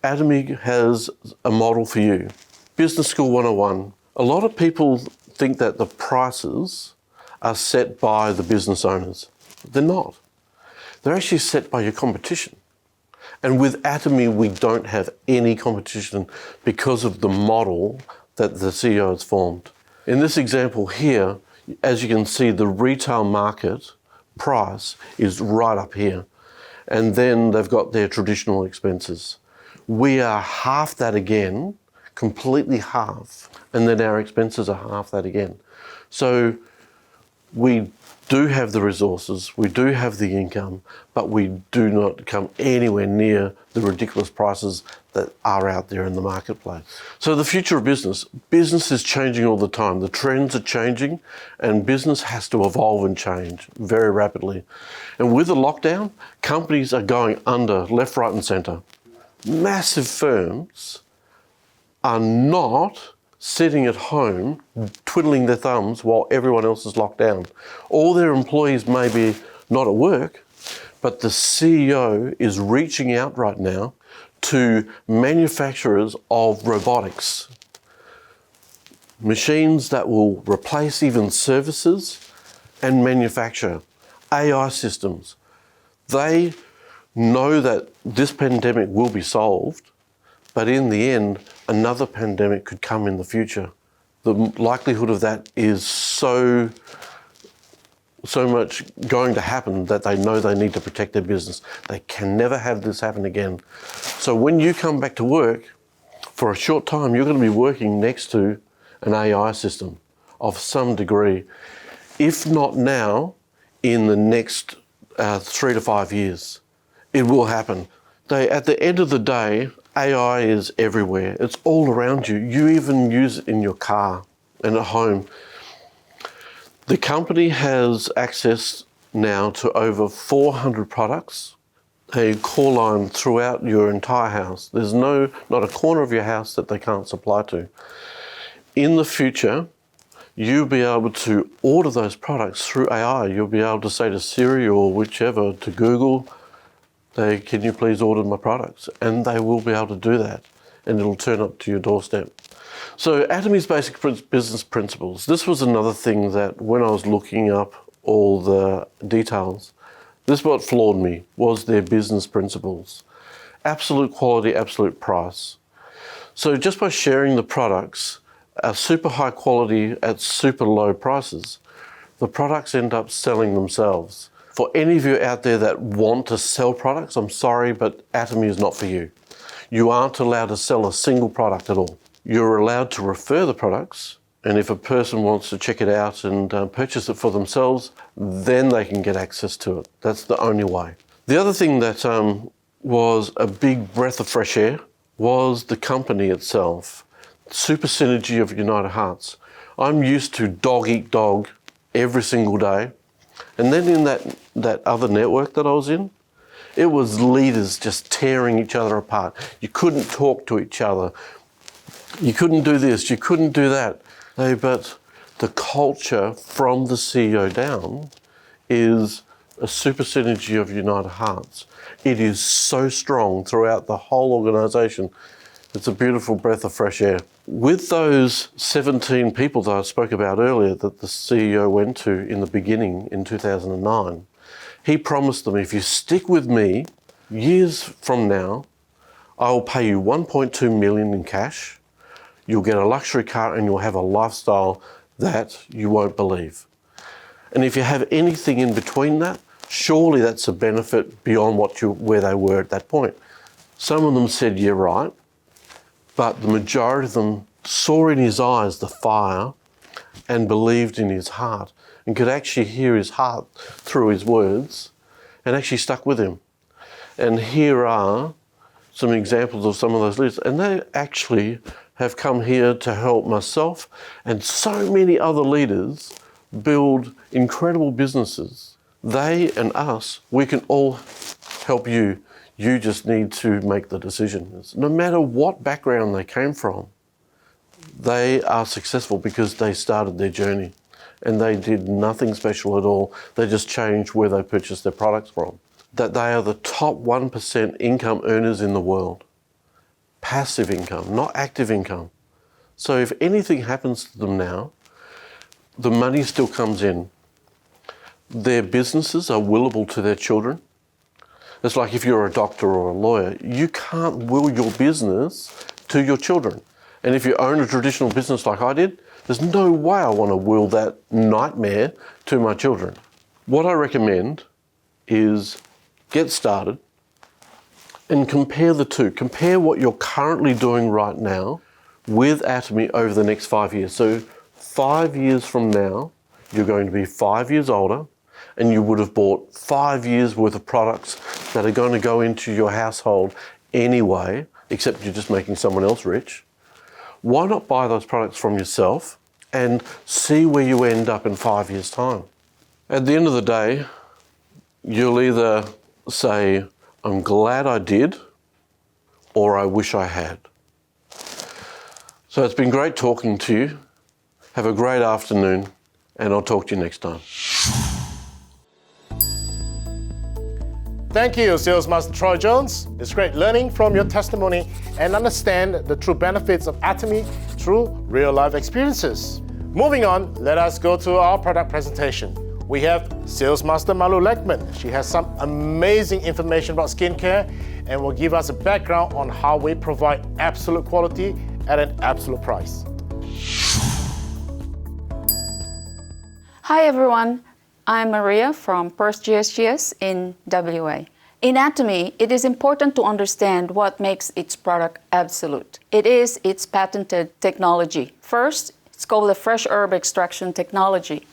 Atomy has a model for you. Business School 101. A lot of people think that the prices are set by the business owners. They're not. They're actually set by your competition. And with Atomy, we don't have any competition because of the model that the CEO has formed. In this example here, as you can see, the retail market price is right up here. And then they've got their traditional expenses. We are half that again, completely half, and then our expenses are half that again. So we do have the resources, we do have the income, but we do not come anywhere near the ridiculous prices that are out there in the marketplace. So the future of business is changing all the time. The trends are changing and business has to evolve and change very rapidly. And with the lockdown, companies are going under left, right and centre. Massive firms are not sitting at home twiddling their thumbs while everyone else is locked down. All their employees may be not at work, but the CEO is reaching out right now to manufacturers of robotics, machines that will replace even services and manufacture, AI systems. They know that this pandemic will be solved, but in the end, another pandemic could come in the future. The likelihood of that is so much going to happen that they know they need to protect their business. They can never have this happen again. So when you come back to work, for a short time, you're going to be working next to an AI system of some degree. If not now, in the next 3 to 5 years, it will happen. At the end of the day, AI is everywhere. It's all around you. You even use it in your car and at home. The company has access now to over 400 products, a call line throughout your entire house. There's not a corner of your house that they can't supply to. In the future, you'll be able to order those products through AI. You'll be able to say to Siri or whichever, to Google, can you please order my products? And they will be able to do that, and it'll turn up to your doorstep. So Atomy's basic business principles. This was another thing that when I was looking up all the details, this is what floored me, was their business principles. Absolute quality, absolute price. So just by sharing the products, super high quality at super low prices, the products end up selling themselves. For any of you out there that want to sell products, I'm sorry, but Atomy is not for you. You aren't allowed to sell a single product at all. You're allowed to refer the products, and if a person wants to check it out and purchase it for themselves, then they can get access to it. That's the only way. The other thing that was a big breath of fresh air was the company itself. Super synergy of United Hearts. I'm used to dog eat dog every single day. And then in that other network that I was in, it was leaders just tearing each other apart. You couldn't talk to each other. You couldn't do this, you couldn't do that. But the culture from the CEO down is a super synergy of United Hearts. It is so strong throughout the whole organisation. It's a beautiful breath of fresh air. With those 17 people that I spoke about earlier that the CEO went to in the beginning in 2009, he promised them, if you stick with me, years from now, I will pay you 1.2 million in cash, you'll get a luxury car and you'll have a lifestyle that you won't believe. And if you have anything in between that, surely that's a benefit beyond where they were at that point. Some of them said, yeah, right, but the majority of them saw in his eyes the fire and believed in his heart and could actually hear his heart through his words and actually stuck with him. And here are some examples of some of those leaders. And they actually have come here to help myself and so many other leaders build incredible businesses. They and us, we can all help you. You just need to make the decisions. No matter what background they came from, they are successful because they started their journey and they did nothing special at all. They just changed where they purchased their products from. That they are the top 1% income earners in the world. Passive income, not active income. So if anything happens to them now, the money still comes in. Their businesses are willable to their children. It's like if you're a doctor or a lawyer, you can't will your business to your children. And if you own a traditional business like I did, there's no way I want to will that nightmare to my children. What I recommend is get started and compare the two. Compare what you're currently doing right now with Atomy over the next 5 years. So 5 years from now, you're going to be 5 years older and you would have bought 5 years worth of products that are going to go into your household anyway, except you're just making someone else rich. Why not buy those products from yourself and see where you end up in 5 years' time? At the end of the day, you'll either say, I'm glad I did, or I wish I had. So it's been great talking to you. Have a great afternoon, and I'll talk to you next time. Thank you, Sales Master Troy Jones. It's great learning from your testimony and understand the true benefits of Atomy through real-life experiences. Moving on, let us go to our product presentation. We have Sales Master Malu Lagman. She has some amazing information about skincare and will give us a background on how we provide absolute quality at an absolute price. Hi everyone, I'm Maria from Perth GSGS in WA. In Atomy, it is important to understand what makes its product absolute. It is its patented technology. First, it's called the fresh herb extraction technology.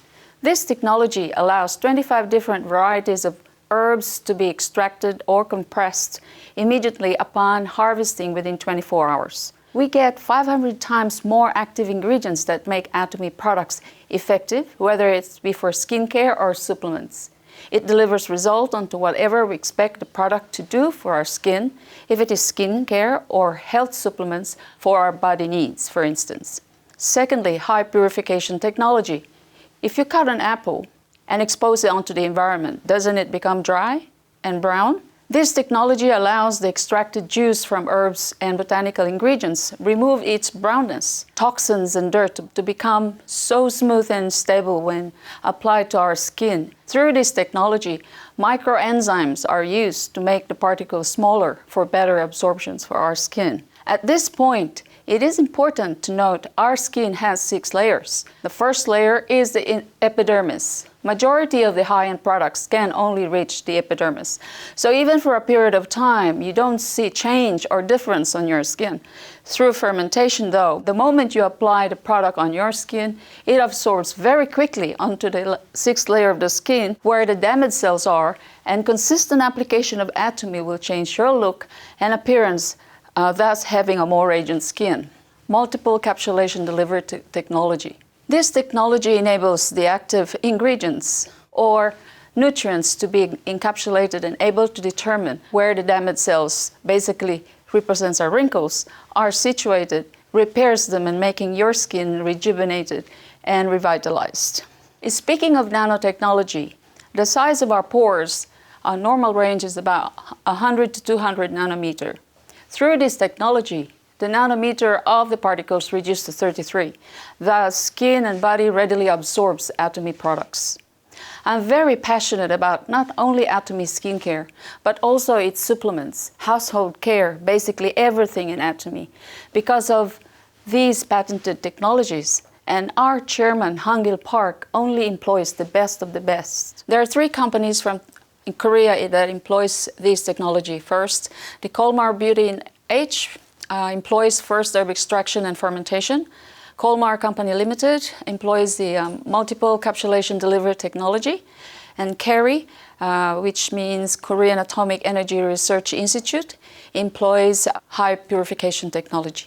This technology allows 25 different varieties of herbs to be extracted or compressed immediately upon harvesting within 24 hours. We get 500 times more active ingredients that make Atomy products effective, whether it's for skincare or supplements. It delivers results onto whatever we expect the product to do for our skin, if it is skincare or health supplements for our body needs, for instance. Secondly, high purification technology. If you cut an apple and expose it onto the environment, doesn't it become dry and brown? This technology allows the extracted juice from herbs and botanical ingredients remove its brownness, toxins and dirt to become so smooth and stable when applied to our skin. Through this technology, microenzymes are used to make the particles smaller for better absorptions for our skin. At this point, It is important to note our skin has 6 layers. The first layer is the epidermis. Majority of the high-end products can only reach the epidermis. So even for a period of time, you don't see change or difference on your skin. Through fermentation though, the moment you apply the product on your skin, it absorbs very quickly onto the 6th layer of the skin where the damaged cells are, and consistent application of Atomy will change your look and appearance, thus having a more radiant skin. Multiple capsulation delivery technology. This technology enables the active ingredients or nutrients to be encapsulated and able to determine where the damaged cells, basically represents our wrinkles, are situated, repairs them, and making your skin rejuvenated and revitalized. Speaking of nanotechnology, the size of our pores, our normal range is about 100 to 200 nanometer. Through this technology, the nanometer of the particles reduced to 33. Thus, skin and body readily absorbs Atomy products. I'm very passionate about not only Atomy skincare, but also its supplements, household care, basically everything in Atomy, because of these patented technologies. And our chairman, Hangil Park, only employs the best of the best. There are 3 companies from Korea that employs this technology. First, the Colmar Beauty in H employs first herb extraction and fermentation. Colmar Company Limited employs the multiple capsulation delivery technology. And KERI, which means Korean Atomic Energy Research Institute, employs high purification technology.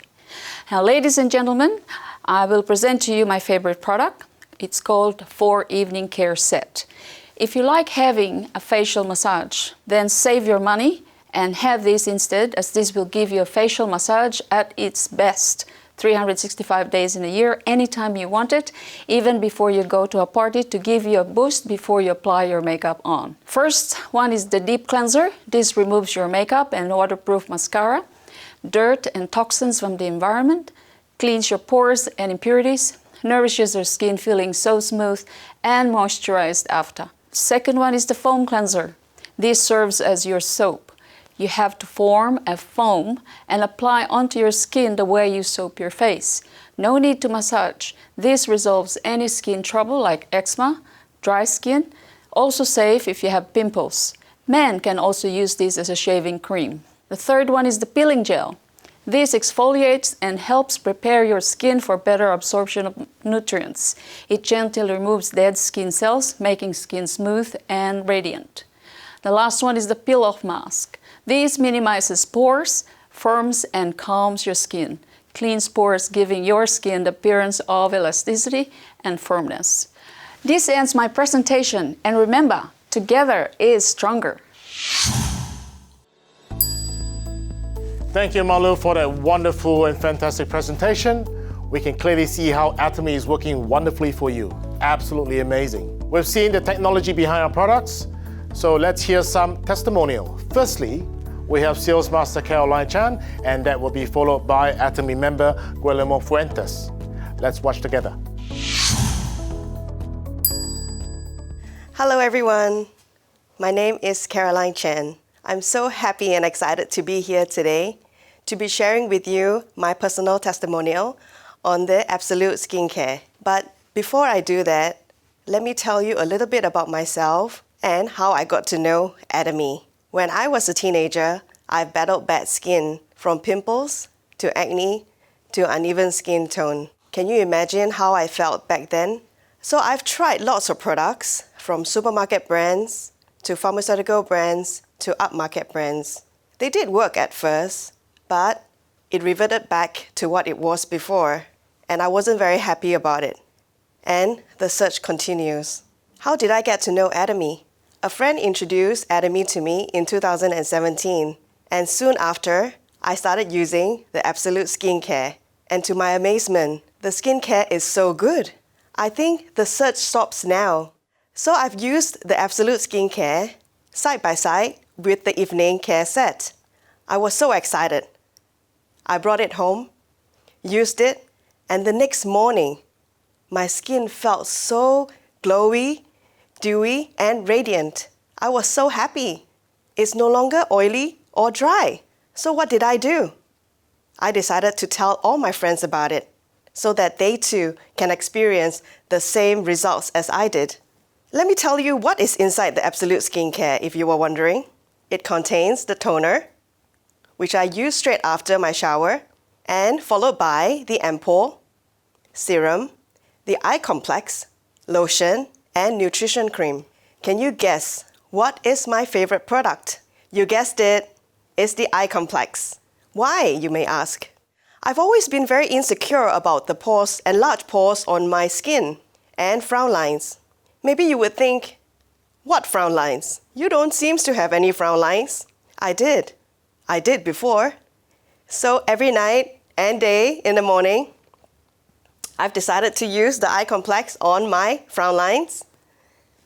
Now, ladies and gentlemen, I will present to you my favorite product. It's called 4 Evening Care Set. If you like having a facial massage, then save your money and have this instead, as this will give you a facial massage at its best, 365 days in a year, anytime you want it, even before you go to a party, to give you a boost before you apply your makeup on. First one is the deep cleanser. This removes your makeup and waterproof mascara, dirt and toxins from the environment, cleans your pores and impurities, nourishes your skin feeling so smooth and moisturized after. Second one is the foam cleanser. This serves as your soap. You have to form a foam and apply onto your skin the way you soap your face. No need to massage. This resolves any skin trouble like eczema, dry skin. Also safe if you have pimples. Men can also use this as a shaving cream. The third one is the peeling gel. This exfoliates and helps prepare your skin for better absorption of nutrients. It gently removes dead skin cells, making skin smooth and radiant. The last one is the peel-off mask. This minimizes pores, firms and calms your skin. Cleans pores, giving your skin the appearance of elasticity and firmness. This ends my presentation, and remember, together is stronger. Thank you, Malu, for that wonderful and fantastic presentation. We can clearly see how Atomy is working wonderfully for you. Absolutely amazing. We've seen the technology behind our products, so let's hear some testimonial. Firstly, we have Sales Master Caroline Chan, and that will be followed by Atomy member Guillermo Fuentes. Let's watch together. Hello everyone, my name is Caroline Chan. I'm so happy and excited to be here today to be sharing with you my personal testimonial on the Absolute Skincare. But before I do that, let me tell you a little bit about myself and how I got to know Atomy. When I was a teenager, I battled bad skin, from pimples to acne to uneven skin tone. Can you imagine how I felt back then? So I've tried lots of products, from supermarket brands to pharmaceutical brands to upmarket brands. They did work at first, but it reverted back to what it was before, and I wasn't very happy about it. And the search continues. How did I get to know Atomy? A friend introduced Atomy to me in 2017, and soon after, I started using the Absolute Skincare. And to my amazement, the skincare is so good. I think the search stops now. So I've used the Absolute Skincare side by side with the Evening Care Set. I was so excited. I brought it home, used it, and the next morning, my skin felt so glowy, dewy, and radiant. I was so happy. It's no longer oily or dry. So what did I do? I decided to tell all my friends about it so that they too can experience the same results as I did. Let me tell you what is inside the Absolute Skincare if you were wondering. It contains the toner, which I use straight after my shower, and followed by the ampoule, serum, the eye complex, lotion, and nutrition cream. Can you guess what is my favorite product? You guessed it, it's the eye complex. Why, you may ask? I've always been very insecure about the pores and large pores on my skin and frown lines. Maybe you would think, what frown lines? You don't seem to have any frown lines. I did before. So every night and day in the morning, I've decided to use the eye complex on my frown lines.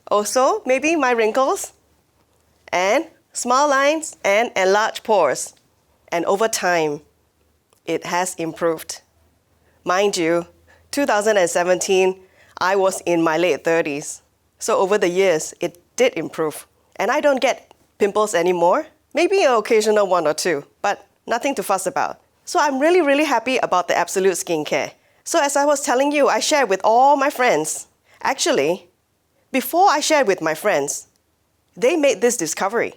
Also, maybe my wrinkles and small lines and enlarged pores. And over time, it has improved. Mind you, 2017, I was in my late 30s. So over the years, it did improve. And I don't get pimples anymore. Maybe an occasional one or two, but nothing to fuss about. So I'm really, really happy about the Absolute Skincare. So as I was telling you, I shared with all my friends. Actually, before I shared with my friends, they made this discovery.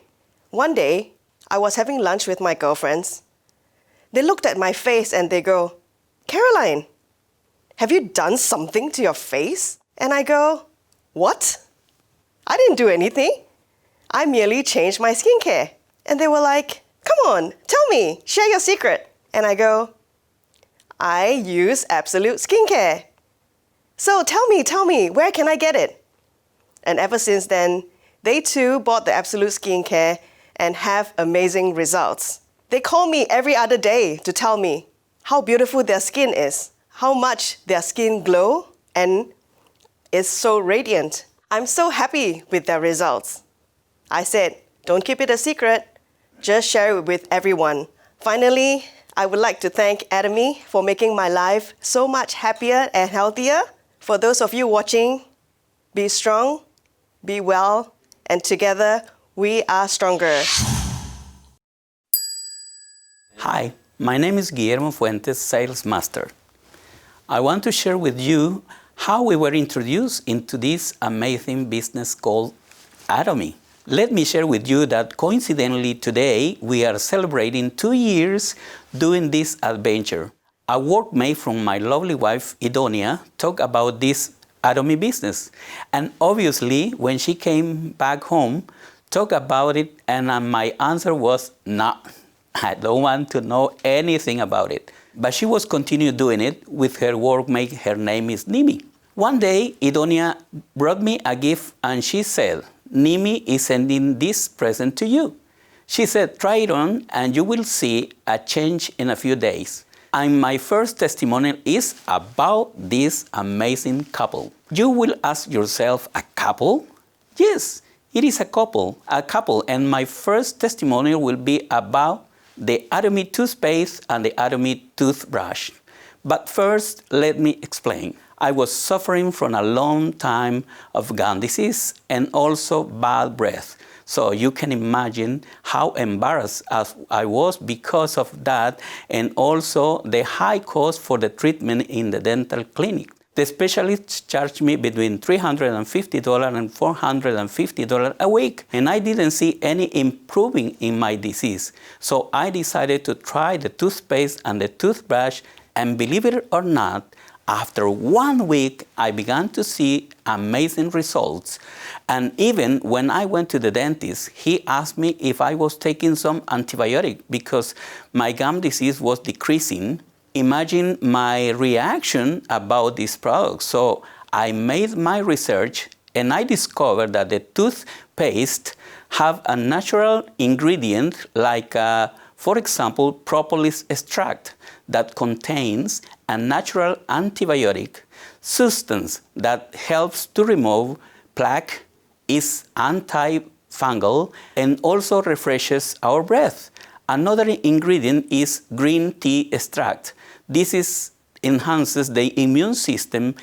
One day, I was having lunch with my girlfriends. They looked at my face and they go, Caroline, have you done something to your face? And I go, what? I didn't do anything. I merely changed my skincare. And they were like, come on, tell me, share your secret. And I go, I use Absolute Skincare. So tell me, where can I get it? And ever since then, they too bought the Absolute Skincare and have amazing results. They call me every other day to tell me how beautiful their skin is, how much their skin glow and is so radiant. I'm so happy with their results. I said, don't keep it a secret, just share it with everyone. Finally, I would like to thank Atomy for making my life so much happier and healthier. For those of you watching, be strong, be well, and together we are stronger. Hi, my name is Guillermo Fuentes, Sales Master. I want to share with you how we were introduced into this amazing business called Atomy. Let me share with you that coincidentally today we are celebrating 2 years doing this adventure. A workmate from my lovely wife, Idonia, talked about this Atomy business. And obviously, when she came back home, talked about it, and my answer was, no, I don't want to know anything about it. But she was continuing doing it with her workmate. Her name is Nimi. One day, Idonia brought me a gift and she said, Nimi is sending this present to you. She said, try it on and you will see a change in a few days. And my first testimonial is about this amazing couple. You will ask yourself, a couple? Yes, it is a couple. And my first testimonial will be about the Atomy toothpaste and the Atomy toothbrush. But first, let me explain. I was suffering from a long time of gum disease and also bad breath. So you can imagine how embarrassed I was because of that, and also the high cost for the treatment in the dental clinic. The specialist charged me between $350 and $450 a week, and I didn't see any improving in my disease. So I decided to try the toothpaste and the toothbrush, and believe it or not, after 1 week, I began to see amazing results. And even when I went to the dentist, he asked me if I was taking some antibiotic because my gum disease was decreasing. Imagine my reaction about this product. So I made my research and I discovered that the toothpaste have a natural ingredient like, for example, propolis extract that contains a natural antibiotic substance that helps to remove plaque, is antifungal, and also refreshes our breath. Another ingredient is green tea extract. This enhances the immune system.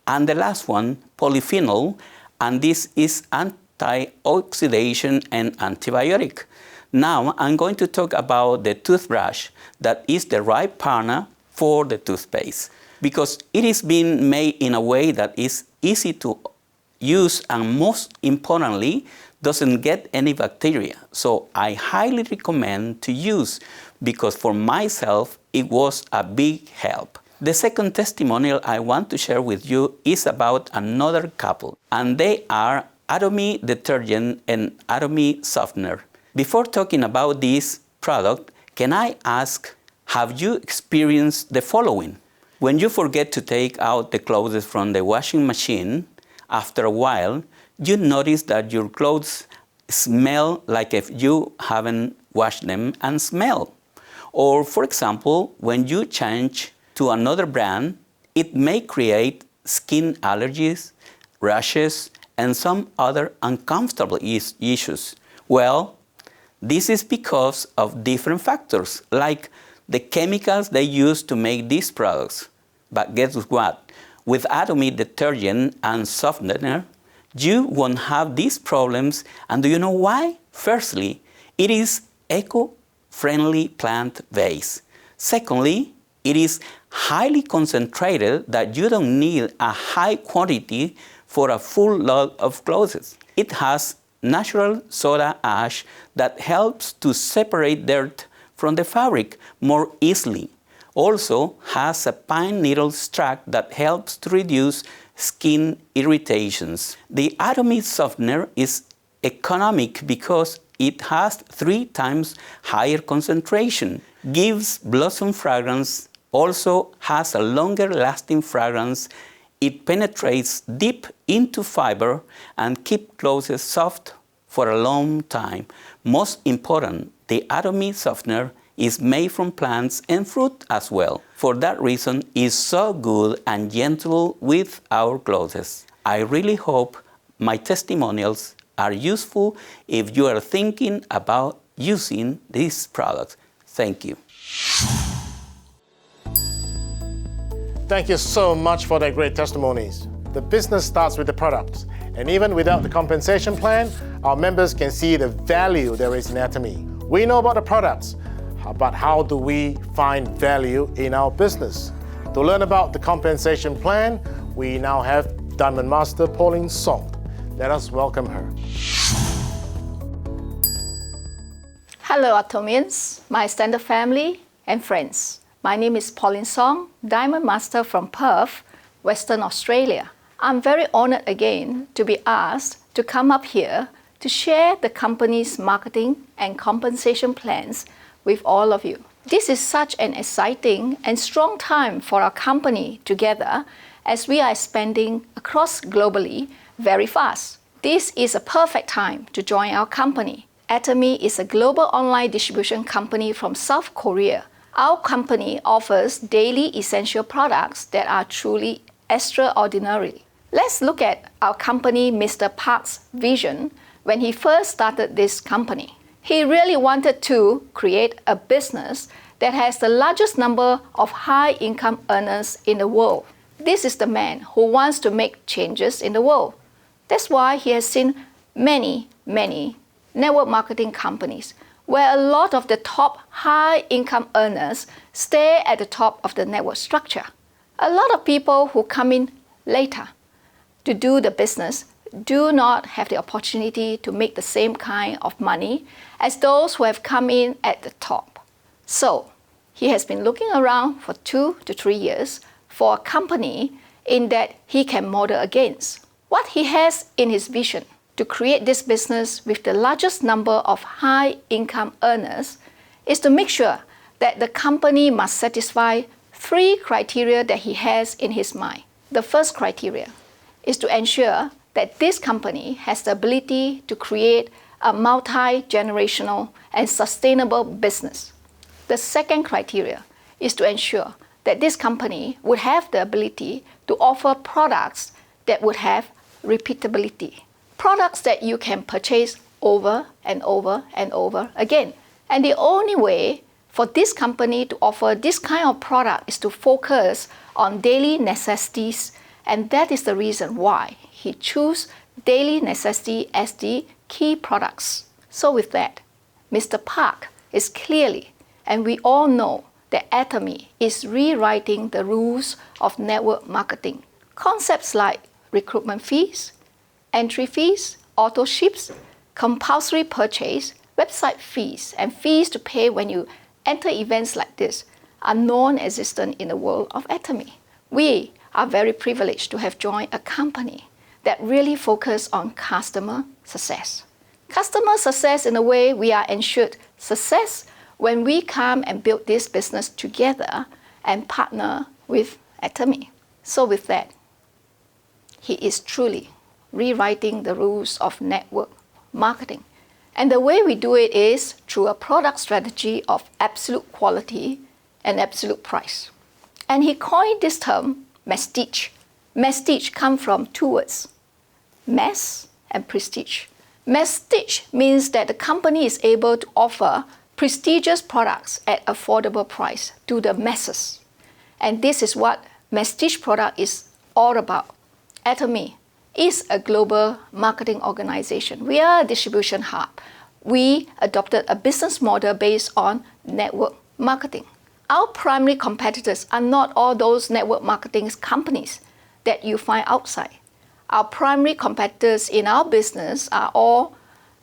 And the last one, polyphenol, and this is antioxidant and antibiotic. Now I'm going to talk about the toothbrush that is the right partner for the toothpaste, because it is being made in a way that is easy to use and most importantly, doesn't get any bacteria. So I highly recommend to use, because for myself, it was a big help. The second testimonial I want to share with you is about another couple, and they are Atomy detergent and Atomy softener. Before talking about this product, can I ask, have you experienced the following? When you forget to take out the clothes from the washing machine, after a while, you notice that your clothes smell like if you haven't washed them and smell. Or for example, when you change to another brand, it may create skin allergies, rashes, and some other uncomfortable issues. Well, this is because of different factors, like the chemicals they use to make these products. But guess what? With Atomy detergent and softener, you won't have these problems. And do you know why? Firstly, it is eco-friendly plant-based. Secondly, it is highly concentrated that you don't need a high quantity for a full load of clothes. It has natural soda ash that helps to separate dirt from the fabric more easily. Also has a pine needle extract that helps to reduce skin irritations. The Atomy softener is economic because it has 3 times higher concentration, gives blossom fragrance, also has a longer lasting fragrance. It penetrates deep into fiber and keeps clothes soft for a long time. Most important, the Atomy softener is made from plants and fruit as well. For that reason, it's so good and gentle with our clothes. I really hope my testimonials are useful if you are thinking about using these products. Thank you. Thank you so much for that great testimonies. The business starts with the products, and even without the compensation plan, our members can see the value there is in Atomy. We know about the products, but how do we find value in our business? To learn about the compensation plan, we now have Diamond Master Pauline Song. Let us welcome her. Hello Atomians, my extended family and friends. My name is Pauline Song, Diamond Master from Perth, Western Australia. I'm very honored again to be asked to come up here to share the company's marketing and compensation plans with all of you. This is such an exciting and strong time for our company together as we are expanding across globally very fast. This is a perfect time to join our company. Atomy is a global online distribution company from South Korea. Our company offers daily essential products that are truly extraordinary. Let's look at our company, Mr. Park's vision when he first started this company. He really wanted to create a business that has the largest number of high-income earners in the world. This is the man who wants to make changes in the world. That's why he has seen many network marketing companies where a lot of the top high-income earners stay at the top of the network structure. A lot of people who come in later to do the business do not have the opportunity to make the same kind of money as those who have come in at the top. So he has been looking around for 2 to 3 years for a company in that he can model against. What he has in his vision to create this business with the largest number of high-income earners is to make sure that the company must satisfy 3 criteria that he has in his mind. The first criteria is to ensure that this company has the ability to create a multi-generational and sustainable business. The second criteria is to ensure that this company would have the ability to offer products that would have repeatability. Products that you can purchase over and over and over again. And the only way for this company to offer this kind of product is to focus on daily necessities, and that is the reason why he chose daily necessity as the key products. So with that, Mr. Park is clearly, and we all know, that Atomy is rewriting the rules of network marketing. Concepts like recruitment fees, entry fees, auto ships, compulsory purchase, website fees, and fees to pay when you enter events like this are non-existent in the world of Atomy. We are very privileged to have joined a company that really focuses on customer success. Customer success in a way we are ensured success when we come and build this business together and partner with Atomy. So with that, he is truly rewriting the rules of network marketing. And the way we do it is through a product strategy of absolute quality and absolute price. And he coined this term prestige. Prestige comes from two words, mass and prestige. Prestige means that the company is able to offer prestigious products at affordable price to the masses. And this is what prestige product is all about. Atomy is a global marketing organization. We are a distribution hub. We adopted a business model based on network marketing. Our primary competitors are not all those network marketing companies that you find outside. Our primary competitors in our business are all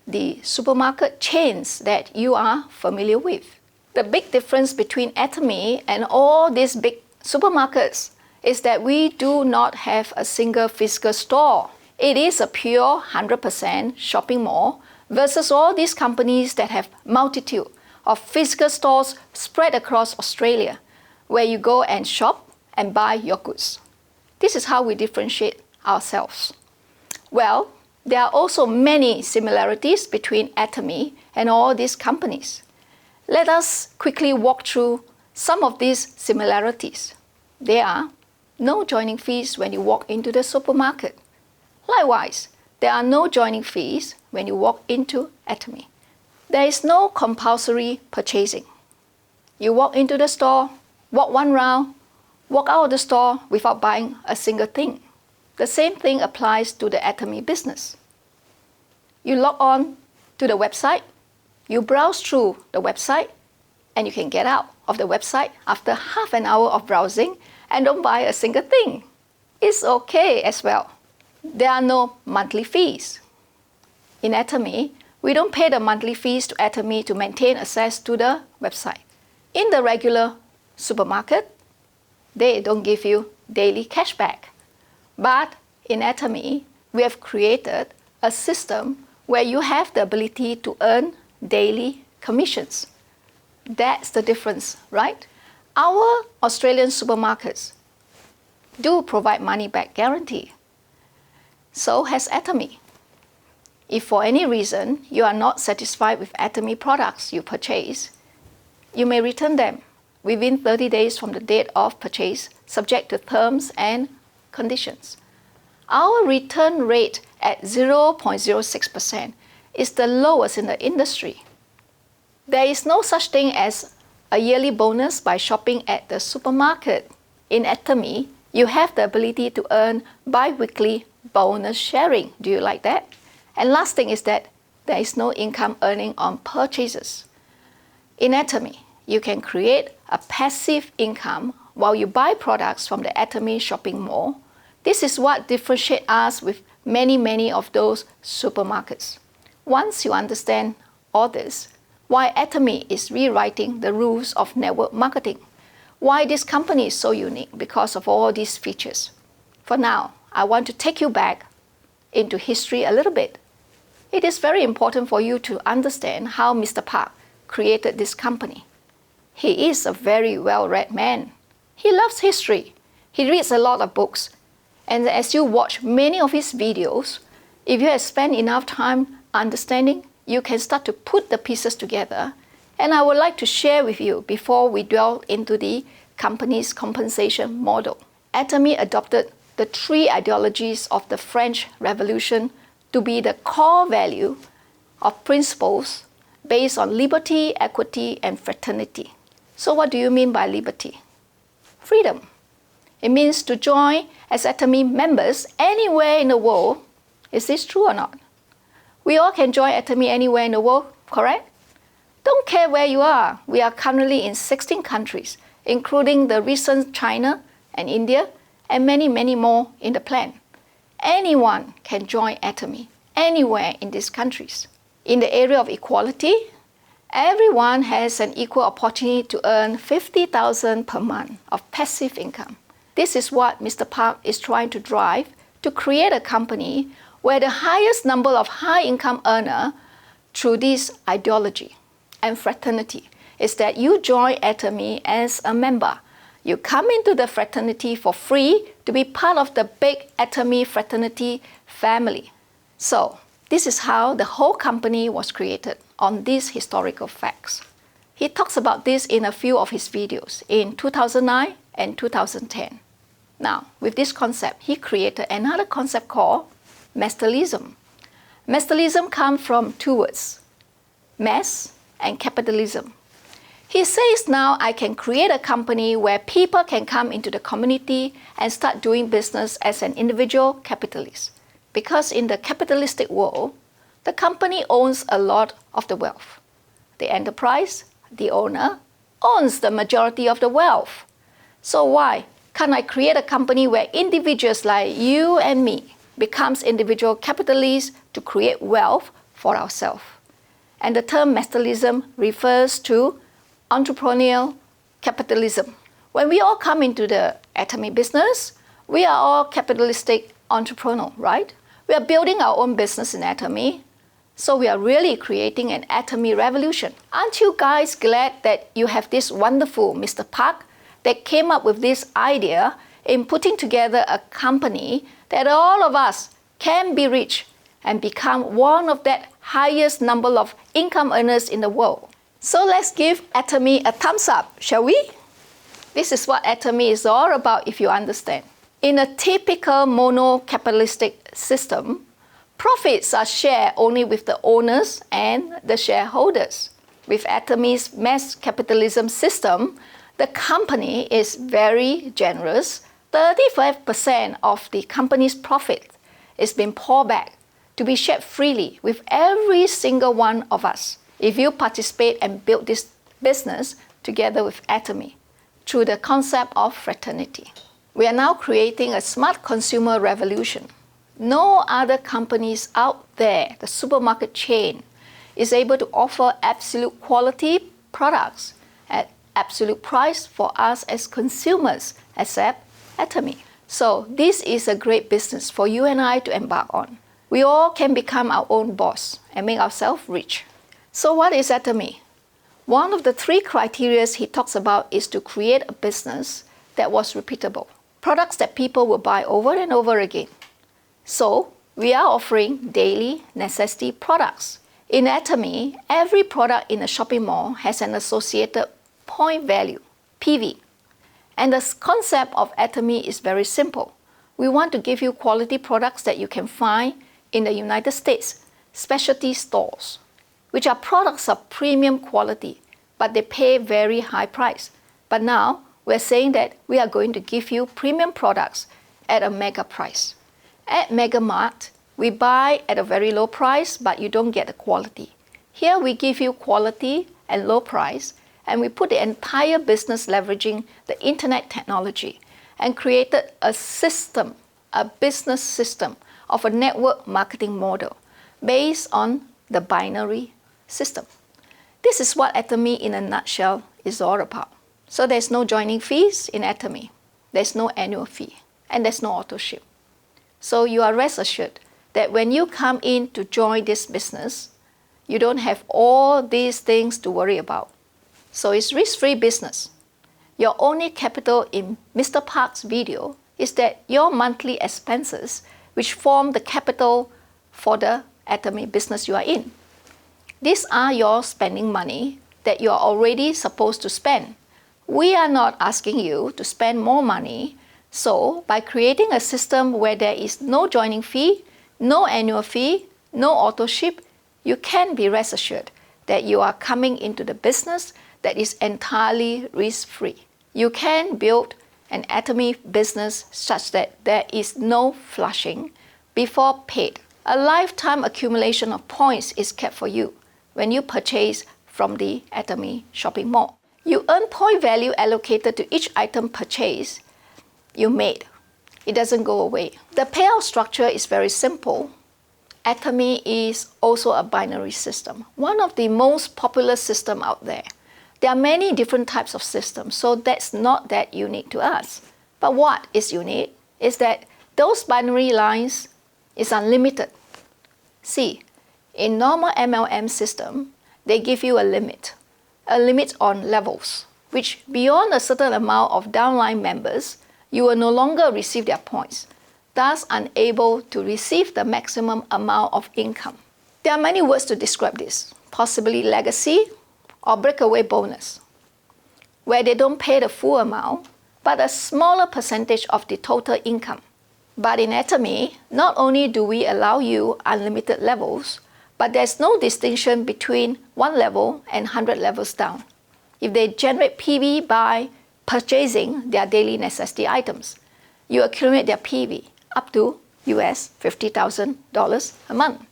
the supermarket chains that you are familiar with. The big difference between Atomy and all these big supermarkets is that we do not have a single physical store. It is a pure 100% shopping mall versus all these companies that have multitude of physical stores spread across Australia where you go and shop and buy your goods. This is how we differentiate ourselves. Well, there are also many similarities between Atomy and all these companies. Let us quickly walk through some of these similarities. There are no joining fees when you walk into the supermarket. Likewise, there are no joining fees when you walk into Atomy. There is no compulsory purchasing. You walk into the store, walk one round, walk out of the store without buying a single thing. The same thing applies to the Atomy business. You log on to the website, you browse through the website, and you can get out of the website after half an hour of browsing and don't buy a single thing. It's okay as well. There are no monthly fees. In Atomy, we don't pay the monthly fees to Atomy to maintain access to the website. In the regular supermarket, they don't give you daily cashback. But in Atomy, we have created a system where you have the ability to earn daily commissions. That's the difference, right? Our Australian supermarkets do provide money back guarantee. So has Atomy. If for any reason you are not satisfied with Atomy products you purchase, you may return them within 30 days from the date of purchase, subject to terms and conditions. Our return rate at 0.06% is the lowest in the industry. There is no such thing as a yearly bonus by shopping at the supermarket. In Atomy, you have the ability to earn bi-weekly bonus sharing. Do you like that? And last thing is that there is no income earning on purchases. In Atomy, you can create a passive income while you buy products from the Atomy shopping mall. This is what differentiates us with many of those supermarkets. Once you understand all this, why Atomy is rewriting the rules of network marketing, why this company is so unique because of all these features. For now, I want to take you back into history a little bit. It is very important for you to understand how Mr. Park created this company. He is a very well-read man. He loves history. He reads a lot of books. And as you watch many of his videos, if you have spent enough time understanding, you can start to put the pieces together. And I would like to share with you before we delve into the company's compensation model. Atomy adopted the three ideologies of the French Revolution to be the core value of principles based on liberty, equity, and fraternity. So what do you mean by liberty? Freedom. It means to join as Atomy members anywhere in the world. Is this true or not? We all can join Atomy anywhere in the world, correct? Don't care where you are. We are currently in 16 countries, including the recent China and India, and many, many more in the plan. Anyone can join Atomy, anywhere in these countries. In the area of equality, everyone has an equal opportunity to earn $50,000 per month of passive income. This is what Mr. Park is trying to drive to create a company where the highest number of high-income earners through this ideology and fraternity is that you join Atomy as a member. You come into the fraternity for free to be part of the big Atomy fraternity family. So this is how the whole company was created on these historical facts. He talks about this in a few of his videos in 2009 and 2010. Now, with this concept, he created another concept called masterism. Masterism comes from two words, mass and capitalism. He says now I can create a company where people can come into the community and start doing business as an individual capitalist. Because in the capitalistic world, the company owns a lot of the wealth. The enterprise, the owner, owns the majority of the wealth. So why can't I create a company where individuals like you and me becomes individual capitalists to create wealth for ourselves? And the term masterism refers to entrepreneurial capitalism. When we all come into the Atomy business, we are all capitalistic entrepreneur, right? We are building our own business in Atomy, so we are really creating an Atomy revolution. Aren't you guys glad that you have this wonderful Mr. Park that came up with this idea in putting together a company that all of us can be rich and become one of that highest number of income earners in the world? So let's give Atomy a thumbs up, shall we? This is what Atomy is all about if you understand. In a typical mono-capitalistic system, profits are shared only with the owners and the shareholders. With Atomy's mass capitalism system, the company is very generous. 35% of the company's profit is being poured back to be shared freely with every single one of us if you participate and build this business together with Atomy through the concept of fraternity. We are now creating a smart consumer revolution. No other companies out there, the supermarket chain, is able to offer absolute quality products at absolute price for us as consumers, except Atomy. So this is a great business for you and I to embark on. We all can become our own boss and make ourselves rich. So what is Atomy? One of the 3 criteria he talks about is to create a business that was repeatable. Products that people will buy over and over again. So we are offering daily necessity products. In Atomy, every product in a shopping mall has an associated point value, PV. And the concept of Atomy is very simple. We want to give you quality products that you can find in the United States, specialty stores, which are products of premium quality, but they pay very high price. But now we're saying that we are going to give you premium products at a mega price. At Mega Mart, we buy at a very low price, but you don't get the quality. Here we give you quality and low price, and we put the entire business leveraging the internet technology and created a system, a business system of a network marketing model based on the binary system. This is what Atomy in a nutshell is all about. So there's no joining fees in Atomy. There's no annual fee, and there's no auto ship. So you are rest assured that when you come in to join this business, you don't have all these things to worry about. So it's risk-free business. Your only capital in Mr. Park's video is that your monthly expenses, which form the capital for the Atomy business you are in. These are your spending money that you are already supposed to spend. We are not asking you to spend more money. So by creating a system where there is no joining fee, no annual fee, no auto ship, you can be rest assured that you are coming into the business that is entirely risk-free. You can build an Atomy business such that there is no flushing before paid. A lifetime accumulation of points is kept for you when you purchase from the Atomy shopping mall. You earn point value allocated to each item purchase you made. It doesn't go away. The payout structure is very simple. Atomy is also a binary system, one of the most popular systems out there. There are many different types of systems, so that's not that unique to us. But what is unique is that those binary lines is unlimited. See, in normal MLM system, they give you a limit on levels, which beyond a certain amount of downline members, you will no longer receive their points, thus unable to receive the maximum amount of income. There are many words to describe this, possibly legacy or breakaway bonus, where they don't pay the full amount, but a smaller percentage of the total income. But in Atomy, not only do we allow you unlimited levels, but there's no distinction between 1 level and 100 levels down. If they generate PV by purchasing their daily necessity items, you accumulate their PV up to US $50,000 a month.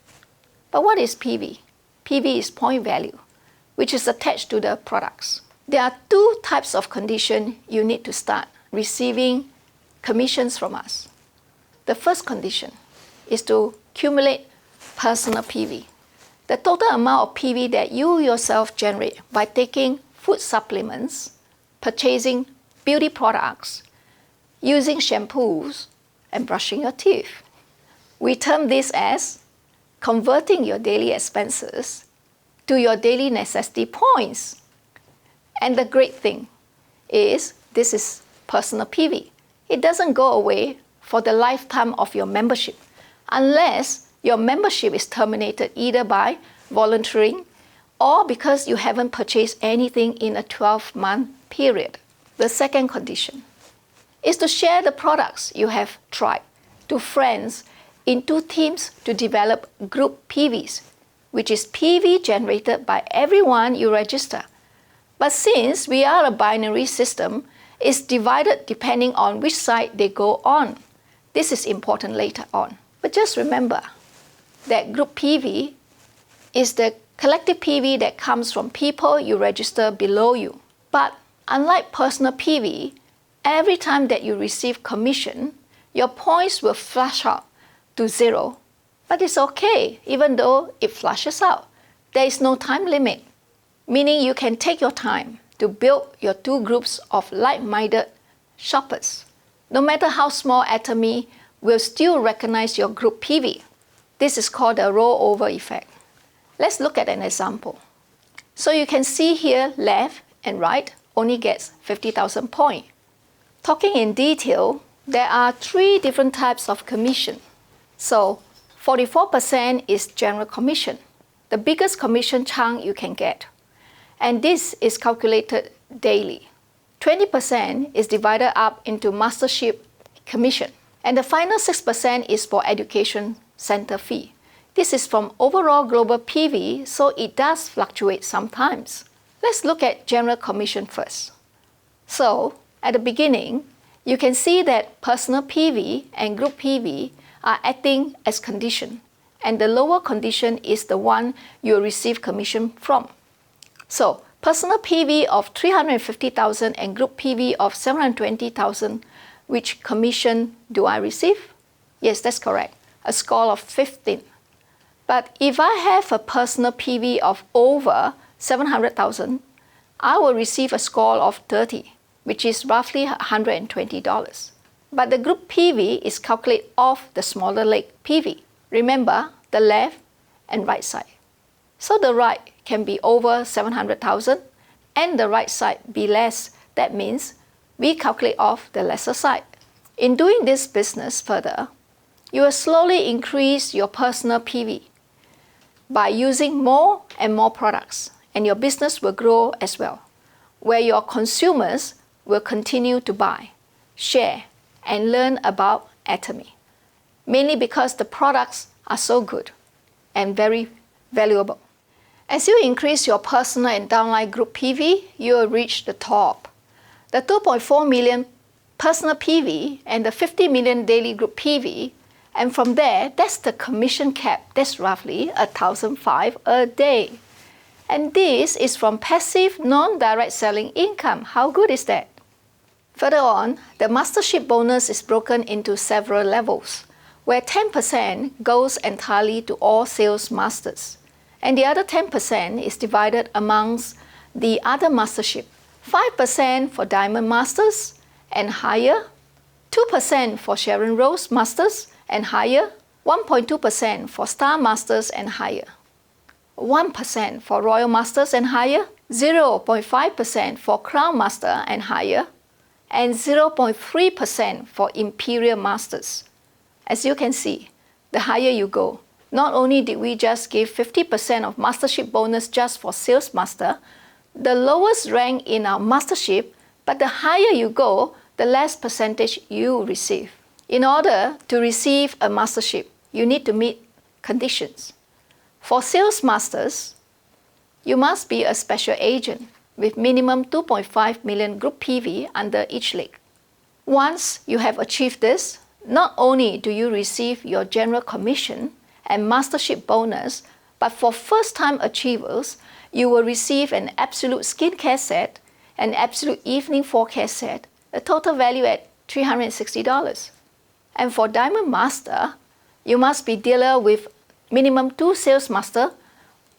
But what is PV? PV is point value, which is attached to the products. There are 2 types of condition you need to start receiving commissions from us. The first condition is to accumulate personal PV. The total amount of PV that you yourself generate by taking food supplements, purchasing beauty products, using shampoos, and brushing your teeth. We term this as converting your daily expenses to your daily necessity points. And the great thing is this is personal PV. It doesn't go away for the lifetime of your membership unless your membership is terminated either by volunteering or because you haven't purchased anything in a 12-month period. The second condition is to share the products you have tried to friends in 2 teams to develop group PVs, which is PV generated by everyone you register. But since we are a binary system, it's divided depending on which side they go on. This is important later on. But just remember that group PV is the collective PV that comes from people you register below you. But unlike personal PV, every time that you receive commission, your points will flush out to 0. But it's okay, even though it flushes out. There is no time limit, meaning you can take your time to build your 2 groups of like-minded shoppers. No matter how small, Atomy will still recognize your group PV. This is called the rollover effect. Let's look at an example. So you can see here, left and right only gets 50,000 points. Talking in detail, there are 3 different types of commission. So 44% is general commission, the biggest commission chunk you can get. And this is calculated daily. 20% is divided up into mastership commission. And the final 6% is for education center fee. This is from overall global PV, so it does fluctuate sometimes. Let's look at general commission first. So at the beginning, you can see that personal PV and group PV are acting as condition, and the lower condition is the one you receive commission from. So personal PV of 350,000 and group PV of 720,000, which commission do I receive? Yes, that's correct, a score of 15. But if I have a personal PV of over 700,000, I will receive a score of 30, which is roughly $120. But the group PV is calculated off the smaller leg PV. Remember, the left and right side. So the right can be over 700,000 and the right side be less. That means we calculate off the lesser side. In doing this business further, you will slowly increase your personal PV by using more and more products, and your business will grow as well, where your consumers will continue to buy, share, and learn about Atomy, mainly because the products are so good and very valuable. As you increase your personal and downline group PV, you will reach the top. The 2.4 million personal PV and the 50 million daily group PV, and from there, that's the commission cap. That's roughly $1,500 a day. And this is from passive, non-direct selling income. How good is that? Further on, the mastership bonus is broken into several levels, where 10% goes entirely to all sales masters, and the other 10% is divided amongst the other mastership. 5% for Diamond Masters and higher, 2% for Sharon Rose Masters and higher, 1.2% for Star Masters and higher, 1% for Royal Masters and higher, 0.5% for Crown Master and higher, and 0.3% for Imperial Masters. As you can see, the higher you go, not only did we just give 50% of mastership bonus just for Sales Master, the lowest rank in our mastership, but the higher you go, the less percentage you receive. In order to receive a mastership, you need to meet conditions. For Sales Masters, you must be a special agent with minimum 2.5 million group PV under each league. Once you have achieved this, not only do you receive your general commission and mastership bonus, but for first-time achievers, you will receive an absolute skincare set, an absolute evening forecast set, a total value at $360. And for Diamond Master, you must be dealer with minimum 2 sales master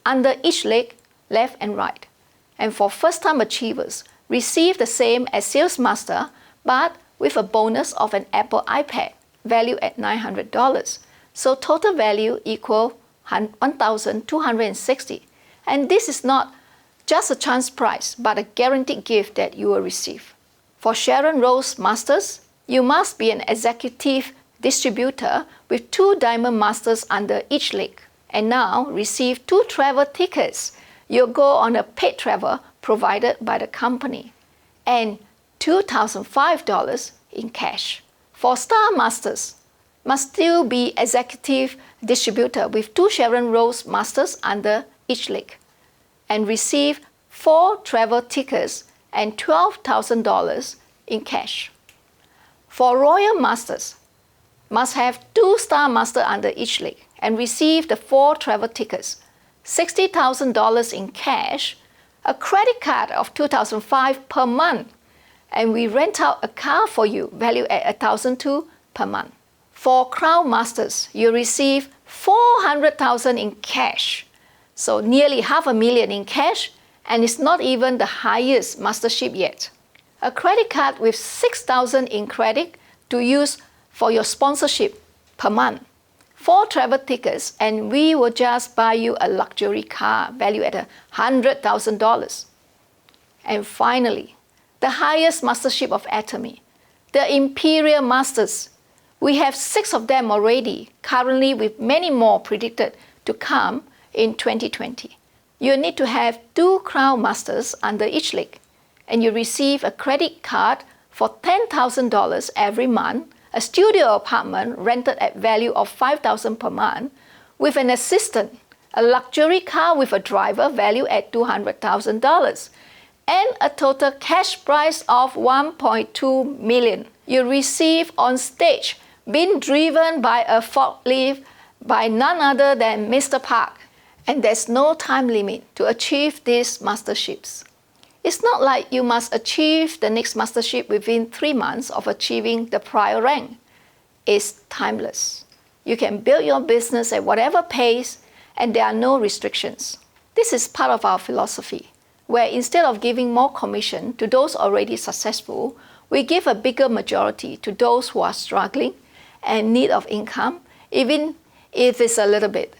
under each leg, left and right. And for first-time achievers, receive the same as Sales Master, but with a bonus of an Apple iPad, valued at $900. So total value equal $1,260. And this is not just a chance prize, but a guaranteed gift that you will receive. For Sharon Rose Masters, you must be an executive distributor with 2 Diamond Masters under each leg, and now receive 2 travel tickets. You'll go on a paid travel provided by the company, and $2,005 in cash. For Star Masters, must still be executive distributor with 2 Sharon Rose Masters under each leg, and receive 4 travel tickets and $12,000 in cash. For Royal Masters, must have 2 Star Master under each leg and receive the 4 travel tickets, $60,000 in cash, a credit card of $2,005 per month, and we rent out a car for you valued at $1,200 per month. For Crown Masters, you receive $400,000 in cash, so nearly $500,000 in cash, and it's not even the highest mastership yet. A credit card with $6,000 in credit to use for your sponsorship per month. 4 travel tickets, and we will just buy you a luxury car valued at $100,000. And finally, the highest mastership of Atomy, the Imperial Masters. We have 6 of them already, currently with many more predicted to come in 2020. You need to have 2 Crown Masters under each leg, and you receive a credit card for $10,000 every month, a studio apartment rented at value of $5,000 per month, with an assistant, a luxury car with a driver valued at $200,000, and a total cash prize of $1.2 million. You receive on stage, being driven by a forklift by none other than Mr. Park. And there's no time limit to achieve these masterships. It's not like you must achieve the next mastership within 3 months of achieving the prior rank. It's timeless. You can build your business at whatever pace, and there are no restrictions. This is part of our philosophy, where instead of giving more commission to those already successful, we give a bigger majority to those who are struggling and in need of income, even if it's a little bit.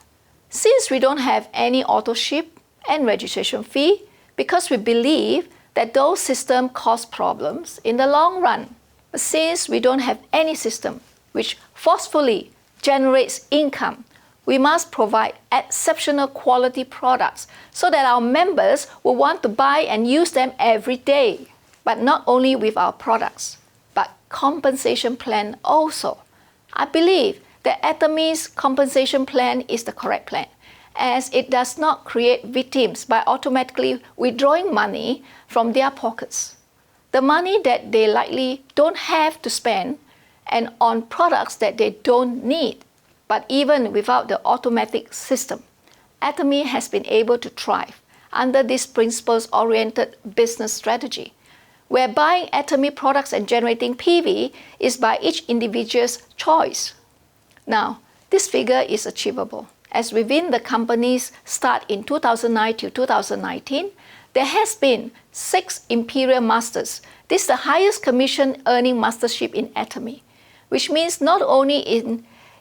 Since we don't have any auto ship and registration fee, because we believe that those systems cause problems in the long run. But since we don't have any system which forcefully generates income, we must provide exceptional quality products so that our members will want to buy and use them every day. But not only with our products, but compensation plan also. I believe that Atomy's compensation plan is the correct plan, as it does not create victims by automatically withdrawing money from their pockets. The money that they likely don't have to spend and on products that they don't need. But even without the automatic system, Atomy has been able to thrive. under this principles-oriented business strategy, where buying Atomy products and generating PV is by each individual's choice. Now, this figure is achievable, as within the company's start in 2009 to 2019, there has been 6 Imperial Masters. This is the highest commission earning mastership in Atomy, which means not only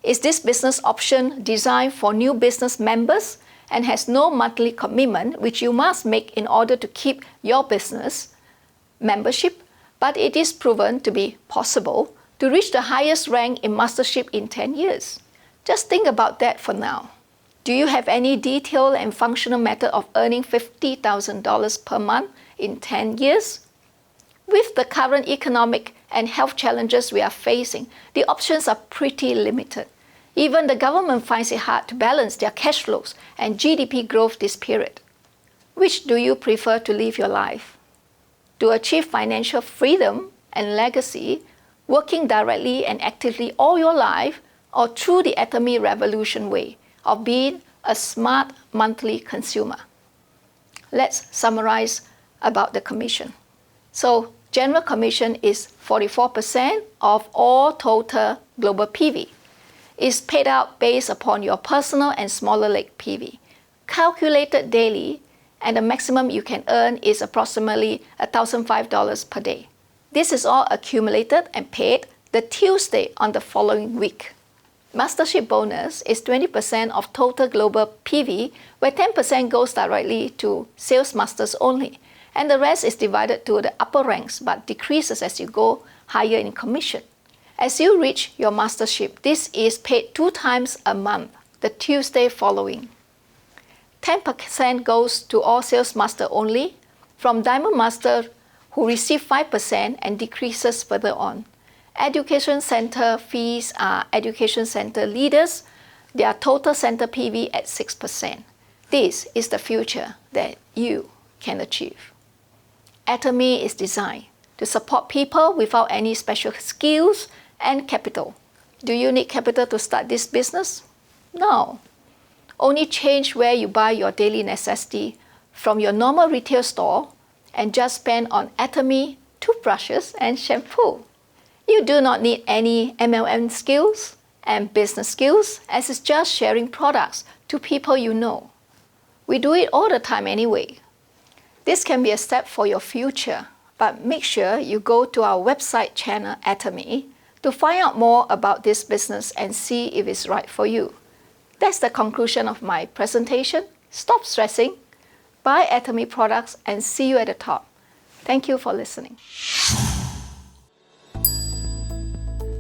is this business option designed for new business members and has no monthly commitment, which you must make in order to keep your business membership, but it is proven to be possible to reach the highest rank in mastership in 10 years. Just think about that for now. Do you have any detailed and functional method of earning $50,000 per month in 10 years? With the current economic and health challenges we are facing, the options are pretty limited. Even the government finds it hard to balance their cash flows and GDP growth this period. Which do you prefer to live your life? To achieve financial freedom and legacy, working directly and actively all your life, or through the Atomy revolution way of being a smart monthly consumer? Let's summarize about the commission. So, general commission is 44% of all total global PV. It's paid out based upon your personal and smaller lake PV, calculated daily, and the maximum you can earn is approximately $1,005 per day. This is all accumulated and paid the Tuesday on the following week. Mastership bonus is 20% of total global PV, where 10% goes directly to sales masters only, and the rest is divided to the upper ranks but decreases as you go higher in commission. As you reach your mastership, this is paid 2 times a month, the Tuesday following. 10% goes to all sales master only, from Diamond Master who receive 5% and decreases further on. Education center fees are education center leaders, their total center PV at 6%. This is the future that you can achieve. Atomy is designed to support people without any special skills and capital. Do you need capital to start this business? No. Only change where you buy your daily necessity from your normal retail store and just spend on Atomy toothbrushes and shampoo. You do not need any MLM skills and business skills, as it's just sharing products to people you know. We do it all the time anyway. This can be a step for your future, but make sure you go to our website channel Atomy to find out more about this business and see if it's right for you. That's the conclusion of my presentation. Stop stressing, buy Atomy products, and see you at the top. Thank you for listening.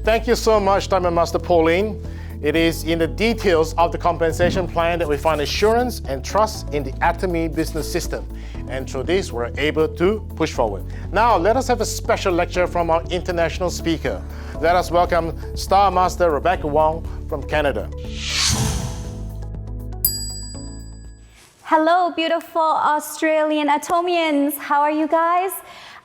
Thank you so much, Diamond Master Pauline. It is in the details of the compensation plan that we find assurance and trust in the Atomy business system. And through this, we're able to push forward. Now, let us have a special lecture from our international speaker. Let us welcome Star Master Rebecca Wong from Canada. Hello, beautiful Australian Atomians. How are you guys?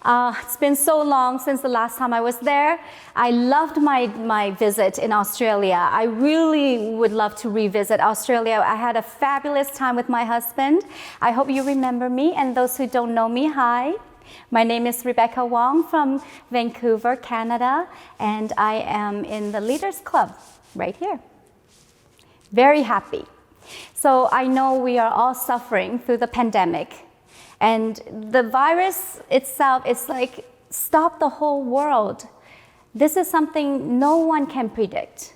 It's been so long since the last time I was there. I loved my visit in Australia. I really would love to revisit Australia. I had a fabulous time with my husband. I hope you remember me, and those who don't know me, hi. My name is Rebecca Wong from Vancouver, Canada, and I am in the Leaders Club right here. Very happy. So I know we are all suffering through the pandemic. And the virus itself, it's like stopped the whole world. This is something no one can predict.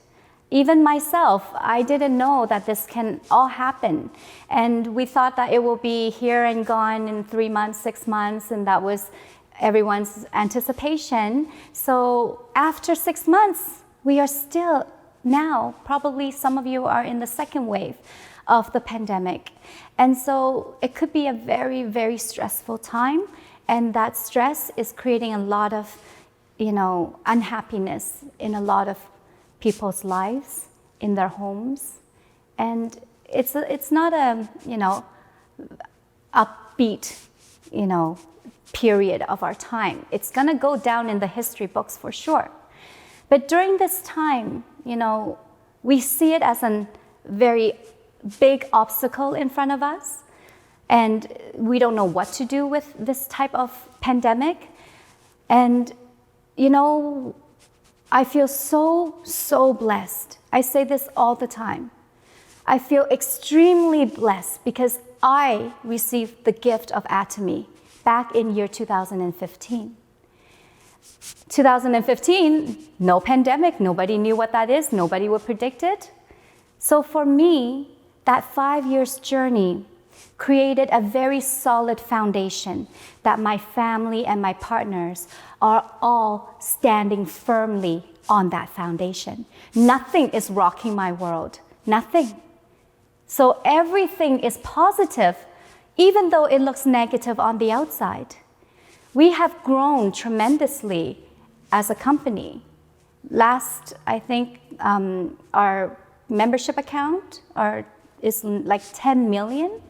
Even myself, I didn't know that this can all happen. And we thought that it will be here and gone in 3 months, 6 months, and that was everyone's anticipation. So after 6 months, we are still now, probably some of you are in the second wave of the pandemic. And so it could be a very, very stressful time. And that stress is creating a lot of, unhappiness in a lot of people's lives, in their homes. And it's not a, upbeat, period of our time. It's gonna go down in the history books for sure. But during this time, we see it as a very big obstacle in front of us. and we don't know what to do with this type of pandemic. And, you know, I feel so blessed. I say this all the time. I feel extremely blessed because I received the gift of Atomy back in year 2015. 2015, no pandemic, nobody knew what that is, nobody would predict it. So for me, that 5 years journey created a very solid foundation that my family and my partners are all standing firmly on that foundation. Nothing is rocking my world, nothing. So everything is positive, even though it looks negative on the outside. We have grown tremendously as a company. Last, I think, our membership account is like 10 million.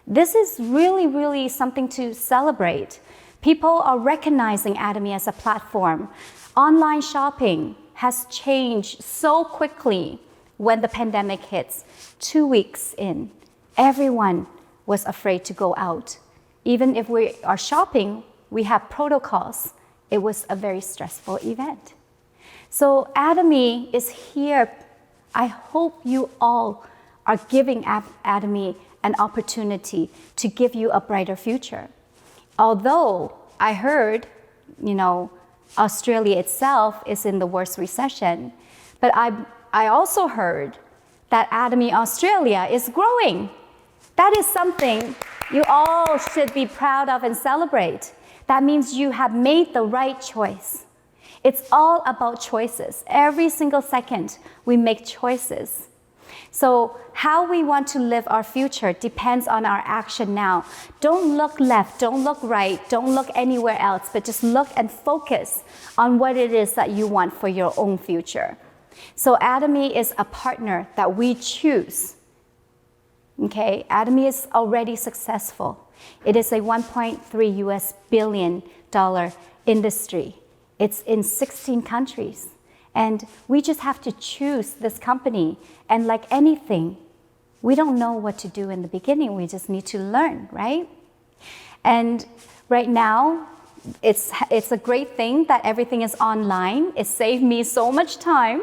This is really something to celebrate. People are recognizing Atomy as a platform. Online shopping has changed so quickly when the pandemic hits. 2 weeks in, everyone was afraid to go out. Even if we are shopping, we have protocols. It was a very stressful event. So Atomy is here. I hope you all are giving Atomy an opportunity to give you a brighter future. Although I heard, you know, Australia itself is in the worst recession, but I also heard that Atomy Australia is growing. That is something you all should be proud of and celebrate. That means you have made the right choice. It's all about choices. Every single second, we make choices. So how we want to live our future depends on our action now. Don't look left, don't look right, don't look anywhere else, but just look and focus on what it is that you want for your own future. So Atomy is a partner that we choose. Okay, Atomy is already successful. It is a $1.3 billion industry. It's in 16 countries. And we just have to choose this company. And like anything, we don't know what to do in the beginning. We just need to learn, right? And right now, it's a great thing that everything is online. It saved me so much time.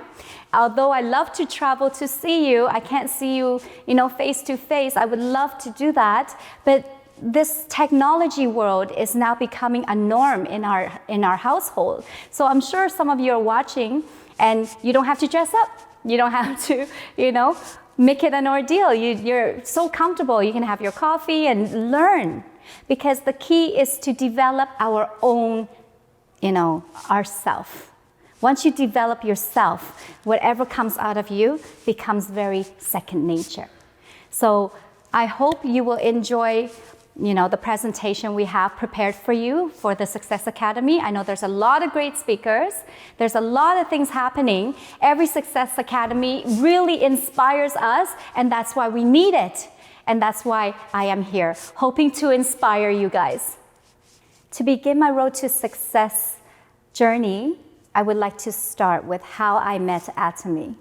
Although I love to travel to see you, I can't see you, you know, face to face. I would love to do that. But this technology world is now becoming a norm in our household. So I'm sure some of you are watching and you don't have to dress up. You don't have to, you know, make it an ordeal. You're so comfortable. You can have your coffee and learn. Because the key is to develop our own, you know, ourself. Once you develop yourself, whatever comes out of you becomes very second nature. So I hope you will enjoy, you know, the presentation we have prepared for you for the Success Academy. I know there's a lot of great speakers. There's a lot of things happening. Every Success Academy really inspires us, and that's why we need it. And that's why I am here, hoping to inspire you guys. To begin my road to success journey, I would like to start with how I met Atomy.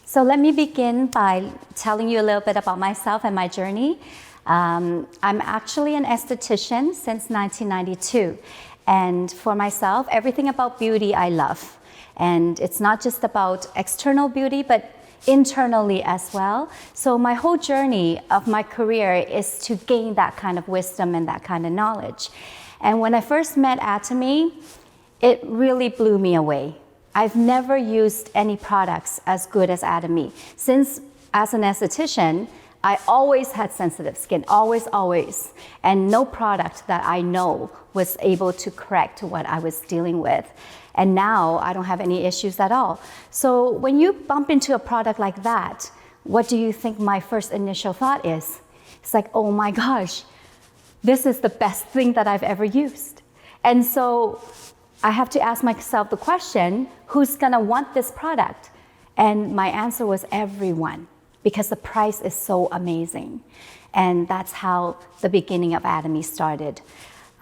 So let me begin by telling you a little bit about myself and my journey. I'm actually an esthetician since 1992. And for myself, everything about beauty I love. And it's not just about external beauty, but internally as well. So my whole journey of my career is to gain that kind of wisdom and that kind of knowledge. And when I first met Atomy, it really blew me away. I've never used any products as good as Atomy. Since as an esthetician, I always had sensitive skin, always. And no product that I know was able to correct what I was dealing with. And now I don't have any issues at all. So when you bump into a product like that, what do you think my first initial thought is? It's like, oh my gosh, this is the best thing that I've ever used. And so I have to ask myself the question, who's gonna want this product? And my answer was everyone, because the price is so amazing. And that's how the beginning of Atomy started.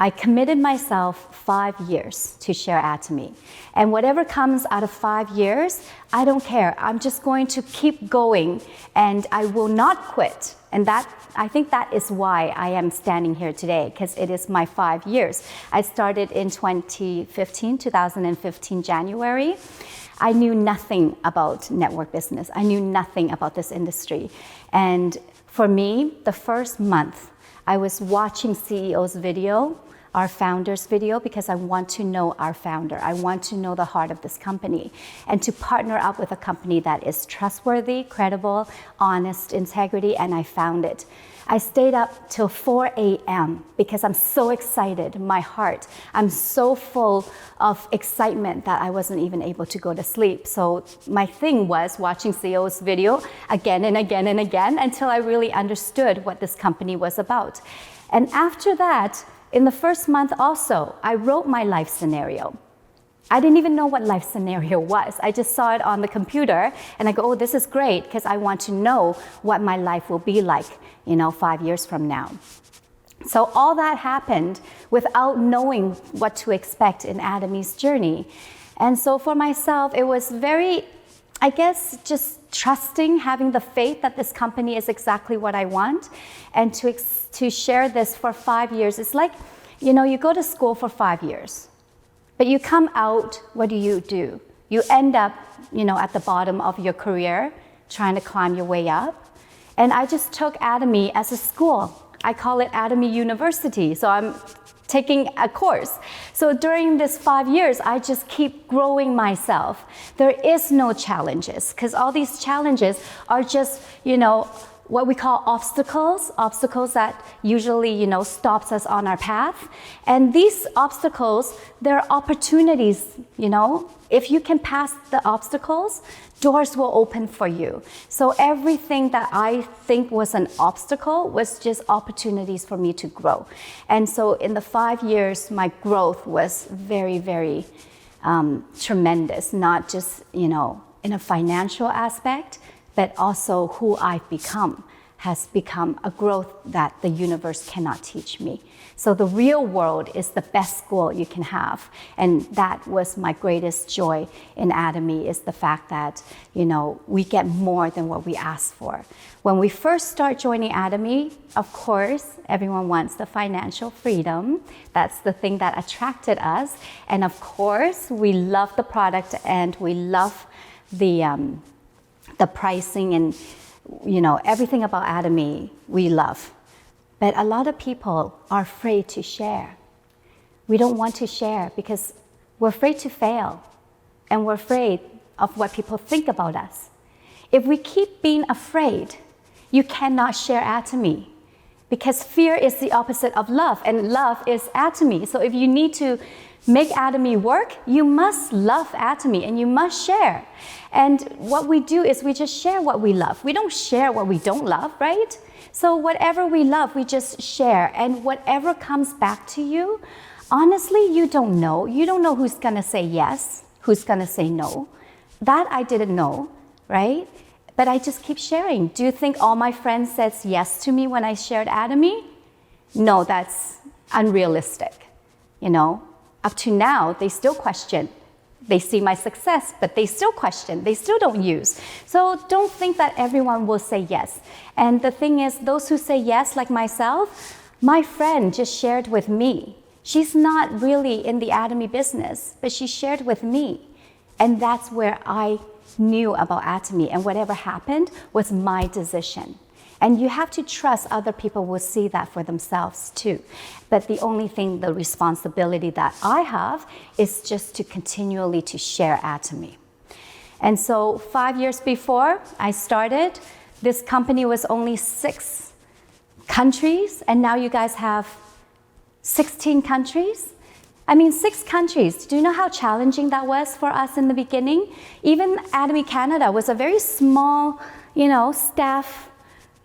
I committed myself 5 years to share Atomy. And whatever comes out of 5 years, I don't care. I'm just going to keep going and I will not quit. And I think that is why I am standing here today, because it is my 5 years. I started in 2015, January. I knew nothing about network business. I knew nothing about this industry. And for me, the first month, I was watching CEO's video, our founder's video, because I want to know our founder. I want to know the heart of this company and to partner up with a company that is trustworthy, credible, honest, integrity, and I found it. I stayed up till 4 a.m. because I'm so excited, my heart. I'm so full of excitement that I wasn't even able to go to sleep. So my thing was watching CEO's video again and again and again until I really understood what this company was about. And after that, in the first month also, I wrote my life scenario. I didn't even know what life scenario was. I just saw it on the computer and I go, oh, this is great because I want to know what my life will be like, 5 years from now. So all that happened without knowing what to expect in Atomy's journey. And so for myself, it was very, I guess, just trusting, having the faith that this company is exactly what I want, and to share this for 5 years. It's like, you go to school for 5 years, but you come out, what do? You end up, at the bottom of your career, trying to climb your way up. And I just took Atomy as a school. I call it Atomy University. So I'm taking a course. So during this 5 years, I just keep growing myself. There is no challenges, because all these challenges are just, what we call obstacles that usually, stops us on our path. And these obstacles, they're opportunities, If you can pass the obstacles, doors will open for you. So everything that I think was an obstacle was just opportunities for me to grow. And so in the 5 years, my growth was very, very tremendous, not just, in a financial aspect, but also who I've become has become a growth that the universe cannot teach me. So the real world is the best school you can have. And that was my greatest joy in Atomy, is the fact that, we get more than what we ask for. When we first start joining Atomy, of course, everyone wants the financial freedom. That's the thing that attracted us. And of course, we love the product and we love the pricing and everything about Atomy we love. But a lot of people are afraid to share. We don't want to share because we're afraid to fail and we're afraid of what people think about us. If we keep being afraid, you cannot share Atomy, because fear is the opposite of love and love is Atomy. So if you need to make Atomy work, you must love Atomy and you must share. And what we do is we just share what we love. We don't share what we don't love, right? So whatever we love, we just share. And whatever comes back to you, honestly, you don't know. You don't know who's gonna say yes, who's gonna say no. That I didn't know, right? But I just keep sharing. Do you think all my friends said yes to me when I shared Atomy? No, that's unrealistic, Up to now, they still question. They see my success, but they still question. They still don't use. So don't think that everyone will say yes. And the thing is, those who say yes, like myself, my friend just shared with me. She's not really in the Atomy business, but she shared with me. And that's where I knew about Atomy. And whatever happened was my decision. And you have to trust other people will see that for themselves too. But the only thing, the responsibility that I have is just to continually to share Atomy. And so 5 years before I started, this company was only 6 countries, and now you guys have 16 countries. 6 countries. Do you know how challenging that was for us in the beginning? Even Atomy Canada was a very small, staff.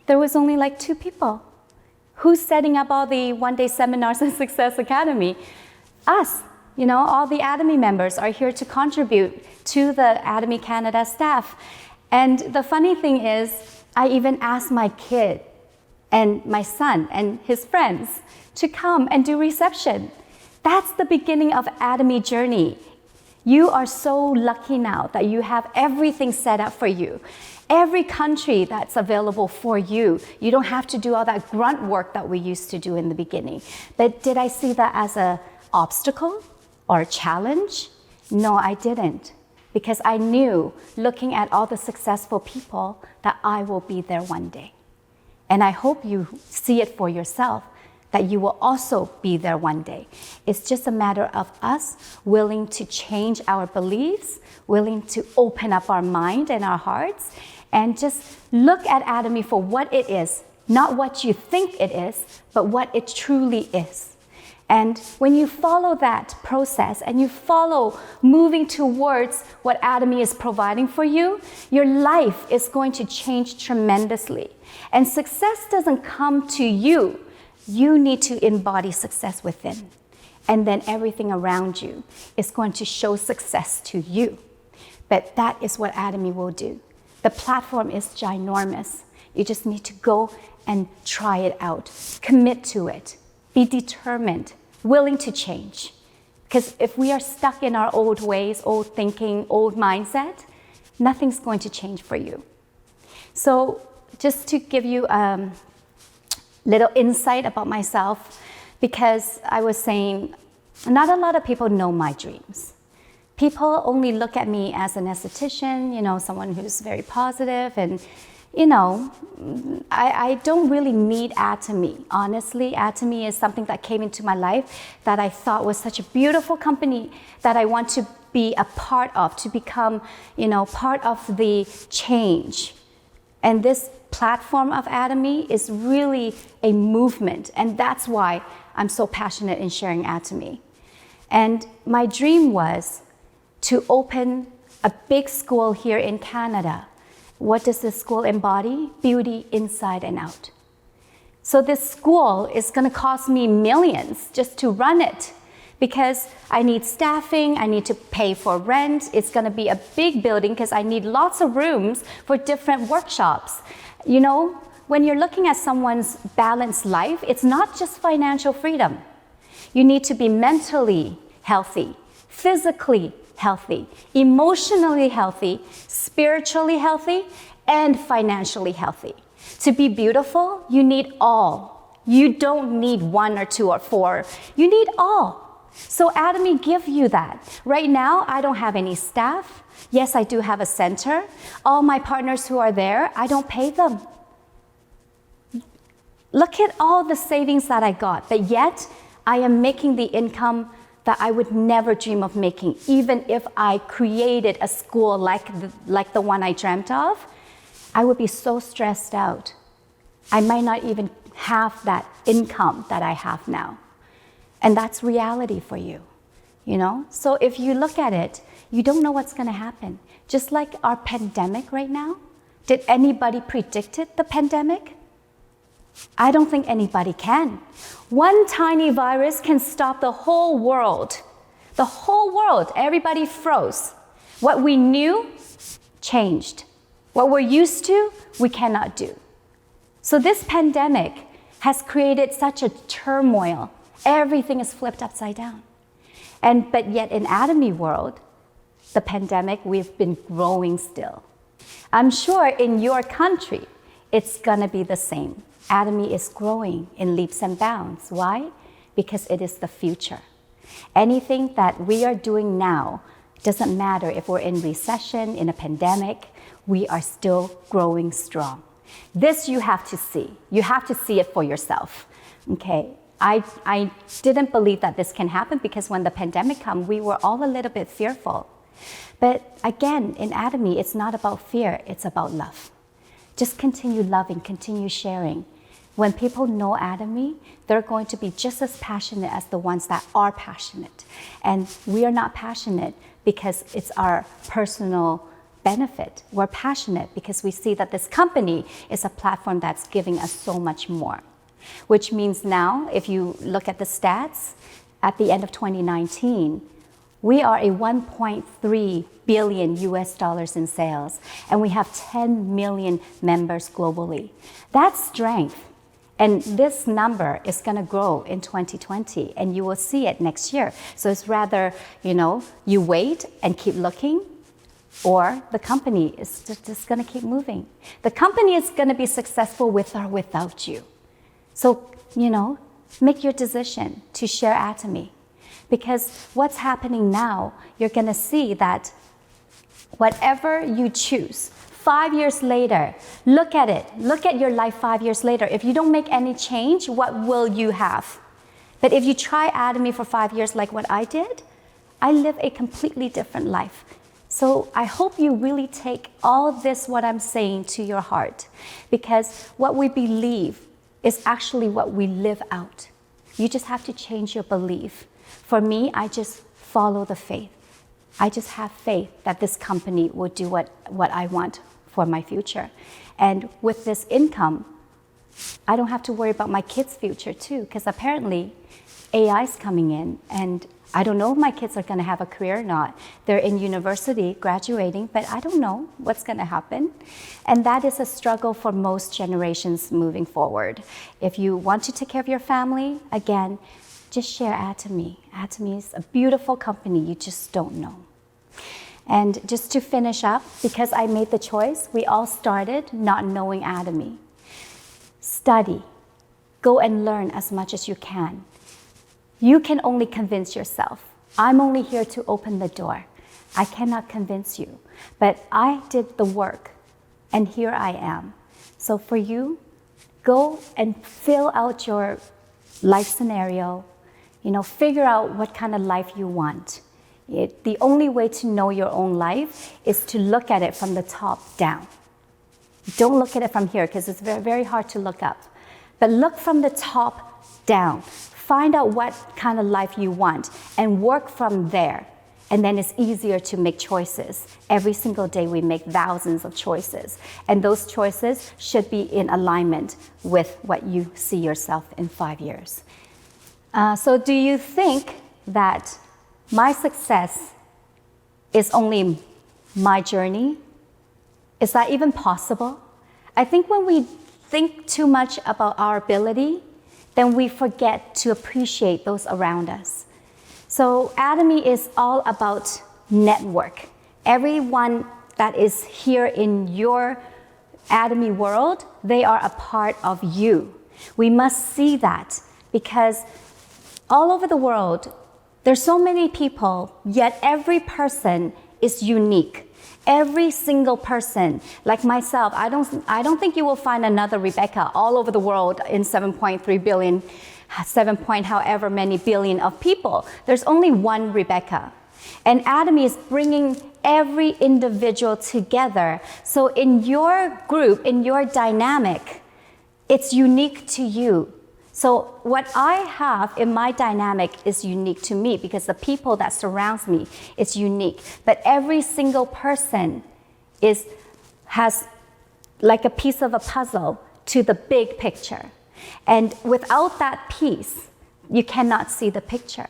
There was only like 2 people. Who's setting up all the one-day seminars and Success Academy? Us. All the Atomy members are here to contribute to the Atomy Canada staff. And the funny thing is, I even asked my kid and my son and his friends to come and do reception. That's the beginning of Atomy journey. You are so lucky now that you have everything set up for you. Every country that's available for you. You don't have to do all that grunt work that we used to do in the beginning. But did I see that as an obstacle or a challenge? No, I didn't. Because I knew, looking at all the successful people, that I will be there one day. And I hope you see it for yourself, that you will also be there one day. It's just a matter of us willing to change our beliefs, willing to open up our mind and our hearts, and just look at Atomy for what it is, not what you think it is, but what it truly is. And when you follow that process and you follow moving towards what Atomy is providing for you, your life is going to change tremendously. And success doesn't come to you. You need to embody success within. And then everything around you is going to show success to you. But that is what Atomy will do. The platform is ginormous. You just need to go and try it out. Commit to it. Be determined, willing to change. Because if we are stuck in our old ways, old thinking, old mindset, nothing's going to change for you. So just to give you a little insight about myself, because I was saying, not a lot of people know my dreams. People only look at me as an esthetician, someone who's very positive, and I don't really need Atomy. Honestly, Atomy is something that came into my life that I thought was such a beautiful company that I want to be a part of, to become, part of the change. And this platform of Atomy is really a movement, and that's why I'm so passionate in sharing Atomy. And my dream was to open a big school here in Canada. What does this school embody? Beauty inside and out. So this school is going to cost me millions just to run it, because I need staffing, I need to pay for rent. It's going to be a big building because I need lots of rooms for different workshops. When you're looking at someone's balanced life, it's not just financial freedom. You need to be mentally healthy, physically healthy, emotionally healthy, spiritually healthy, and financially healthy. To be beautiful, you need all. You don't need one or two or four. You need all. So Atomy gives you that. Right now, I don't have any staff. Yes, I do have a center. All my partners who are there, I don't pay them. Look at all the savings that I got, but yet I am making the income that I would never dream of making, even if I created a school like the one I dreamt of. I would be so stressed out. I might not even have that income that I have now. And that's reality for you, So if you look at it, you don't know what's going to happen. Just like our pandemic right now. Did anybody predict the pandemic? I don't think anybody can. One tiny virus can stop the whole world. The whole world, everybody froze. What we knew changed. What we're used to, we cannot do. So this pandemic has created such a turmoil. Everything is flipped upside down. But yet in Atomy world, the pandemic, we've been growing still. I'm sure in your country, it's gonna be the same. Atomy is growing in leaps and bounds. Why? Because it is the future. Anything that we are doing now doesn't matter if we're in recession, in a pandemic, we are still growing strong. This you have to see. You have to see it for yourself. Okay. I didn't believe that this can happen because when the pandemic came, we were all a little bit fearful. But again, in Atomy, it's not about fear, it's about love. Just continue loving, continue sharing. When people know Atomy, they're going to be just as passionate as the ones that are passionate. And we are not passionate because it's our personal benefit. We're passionate because we see that this company is a platform that's giving us so much more. Which means now, if you look at the stats, at the end of 2019, we are a 1.3 billion US dollars in sales, and we have 10 million members globally. That's strength. And this number is going to grow in 2020, and you will see it next year. So it's rather, you wait and keep looking, or the company is just going to keep moving. The company is going to be successful with or without you. So, make your decision to share Atomy. Because what's happening now, you're going to see that whatever you choose, 5 years later, look at it. Look at your life 5 years later. If you don't make any change, what will you have? But if you try Atomy for 5 years like what I did, I live a completely different life. So I hope you really take all this, what I'm saying, to your heart. Because what we believe is actually what we live out. You just have to change your belief. For me, I just follow the faith. I just have faith that this company will do what I want for my future. And with this income, I don't have to worry about my kids' future too, because apparently AI is coming in, and I don't know if my kids are going to have a career or not. They're in university, graduating, but I don't know what's going to happen. And that is a struggle for most generations moving forward. If you want to take care of your family, again, just share Atomy. Atomy is a beautiful company you just don't know. And just to finish up, because I made the choice, we all started not knowing Atomy. Study. Go and learn as much as you can. You can only convince yourself. I'm only here to open the door. I cannot convince you. But I did the work, and here I am. So for you, go and fill out your life scenario. Figure out what kind of life you want. The only way to know your own life is to look at it from the top down. Don't look at it from here, because it's very, very hard to look up. But look from the top down. Find out what kind of life you want and work from there. And then it's easier to make choices. Every single day we make thousands of choices. And those choices should be in alignment with what you see yourself in 5 years. So do you think that my success is only my journey? Is that even possible? I think when we think too much about our ability, then we forget to appreciate those around us. So Atomy is all about network. Everyone that is here in your Atomy world, they are a part of you. We must see that, because all over the world, there's so many people, yet every person is unique. Every single person, like myself, I don't think you will find another Rebecca all over the world in 7.3 billion, 7 point however many billion of people. There's only one Rebecca. And Atomy is bringing every individual together. So in your group, in your dynamic, it's unique to you. So what I have in my dynamic is unique to me, because the people that surrounds me is unique. But every single person has like a piece of a puzzle to the big picture. And without that piece, you cannot see the picture.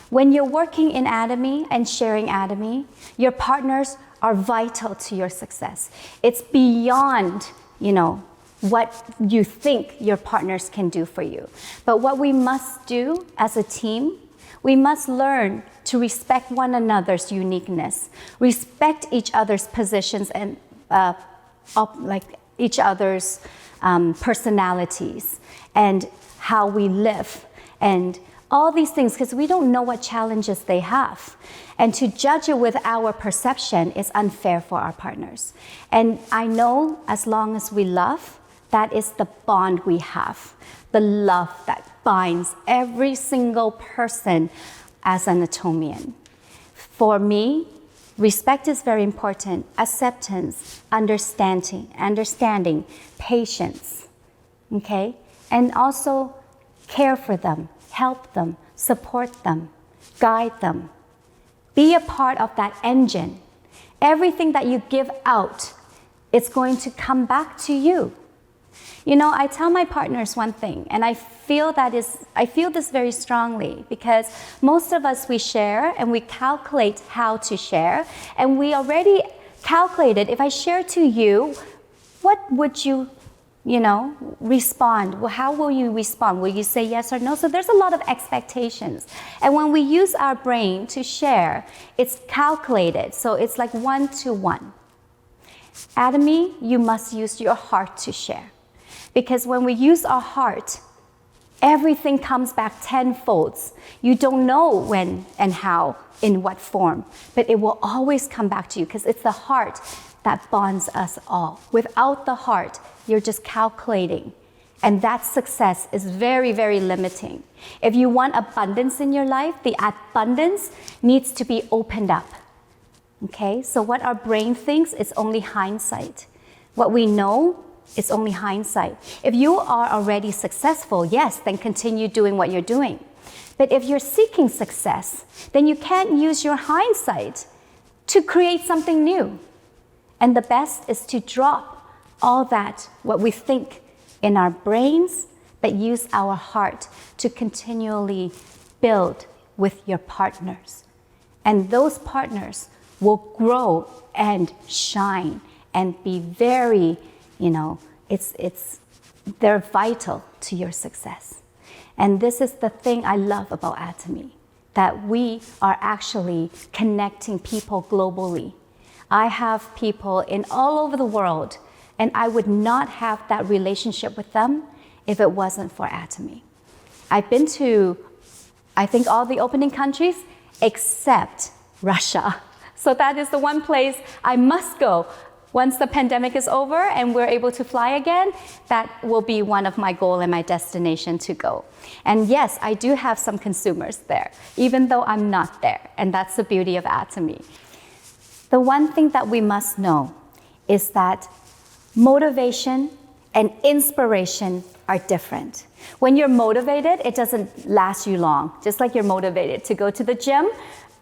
When you're working in Atomy and sharing Atomy, your partners are vital to your success. It's beyond, what you think your partners can do for you. But what we must do as a team, we must learn to respect one another's uniqueness, respect each other's positions and each other's personalities and how we live and all these things, because we don't know what challenges they have. And to judge it with our perception is unfair for our partners. And I know as long as we love, that is the bond we have, the love that binds every single person as an Atomian. For me, respect is very important. Acceptance, understanding, patience, okay? And also care for them, help them, support them, guide them. Be a part of that engine. Everything that you give out, it's going to come back to you. I tell my partners one thing, and I feel this very strongly, because most of us, we share and we calculate how to share, and we already calculated, if I share to you, what would you respond. Well, how will you respond? Will you say yes or no? So there's a lot of expectations. And when we use our brain to share, it's calculated. So it's like 1 to 1. Atomy, you must use your heart to share. Because when we use our heart, everything comes back tenfold. You don't know when and how, in what form, but it will always come back to you because it's the heart that bonds us all. Without the heart, you're just calculating. And that success is very, very limiting. If you want abundance in your life, the abundance needs to be opened up. Okay, so what our brain thinks is only hindsight. What we know is only hindsight. If you are already successful, yes, then continue doing what you're doing. But if you're seeking success, then you can't use your hindsight to create something new. And the best is to drop all that, what we think in our brains, but use our heart to continually build with your partners. And those partners will grow and shine and be very, they're vital to your success. And this is the thing I love about Atomy, that we are actually connecting people globally. I have people in all over the world, and I would not have that relationship with them if it wasn't for Atomy. I've been to, I think, all the opening countries except Russia. So that is the one place I must go. Once the pandemic is over and we're able to fly again, that will be one of my goals and my destination to go. And yes, I do have some consumers there, even though I'm not there. And that's the beauty of Atomy. The one thing that we must know is that motivation and inspiration are different. When you're motivated, it doesn't last you long. Just like you're motivated to go to the gym,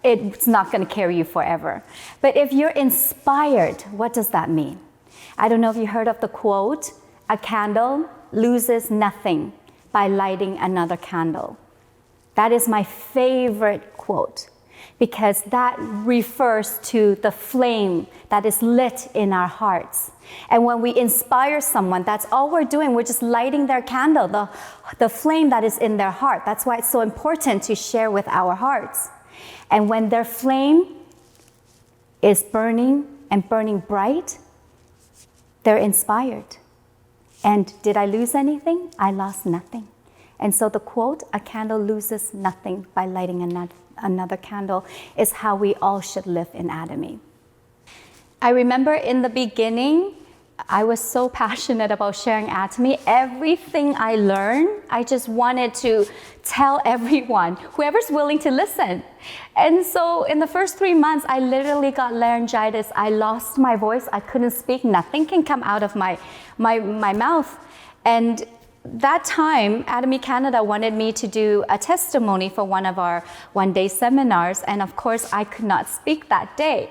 it's not going to carry you forever. But if you're inspired, what does that mean? I don't know if you heard of the quote, "A candle loses nothing by lighting another candle." That is my favorite quote, because that refers to the flame that is lit in our hearts. And when we inspire someone, that's all we're doing. We're just lighting their candle, the flame that is in their heart. That's why it's so important to share with our hearts. And when their flame is burning and burning bright, they're inspired. And did I lose anything? I lost nothing. And so the quote, "A candle loses nothing by lighting another candle," is how we all should live in Atomy. I remember in the beginning, I was so passionate about sharing Atomy. Everything I learned, I just wanted to tell everyone, whoever's willing to listen. And so in the first 3 months, I literally got laryngitis. I lost my voice. I couldn't speak. Nothing can come out of my mouth. And that time, Atomy Canada wanted me to do a testimony for one of our one-day seminars. And of course, I could not speak that day.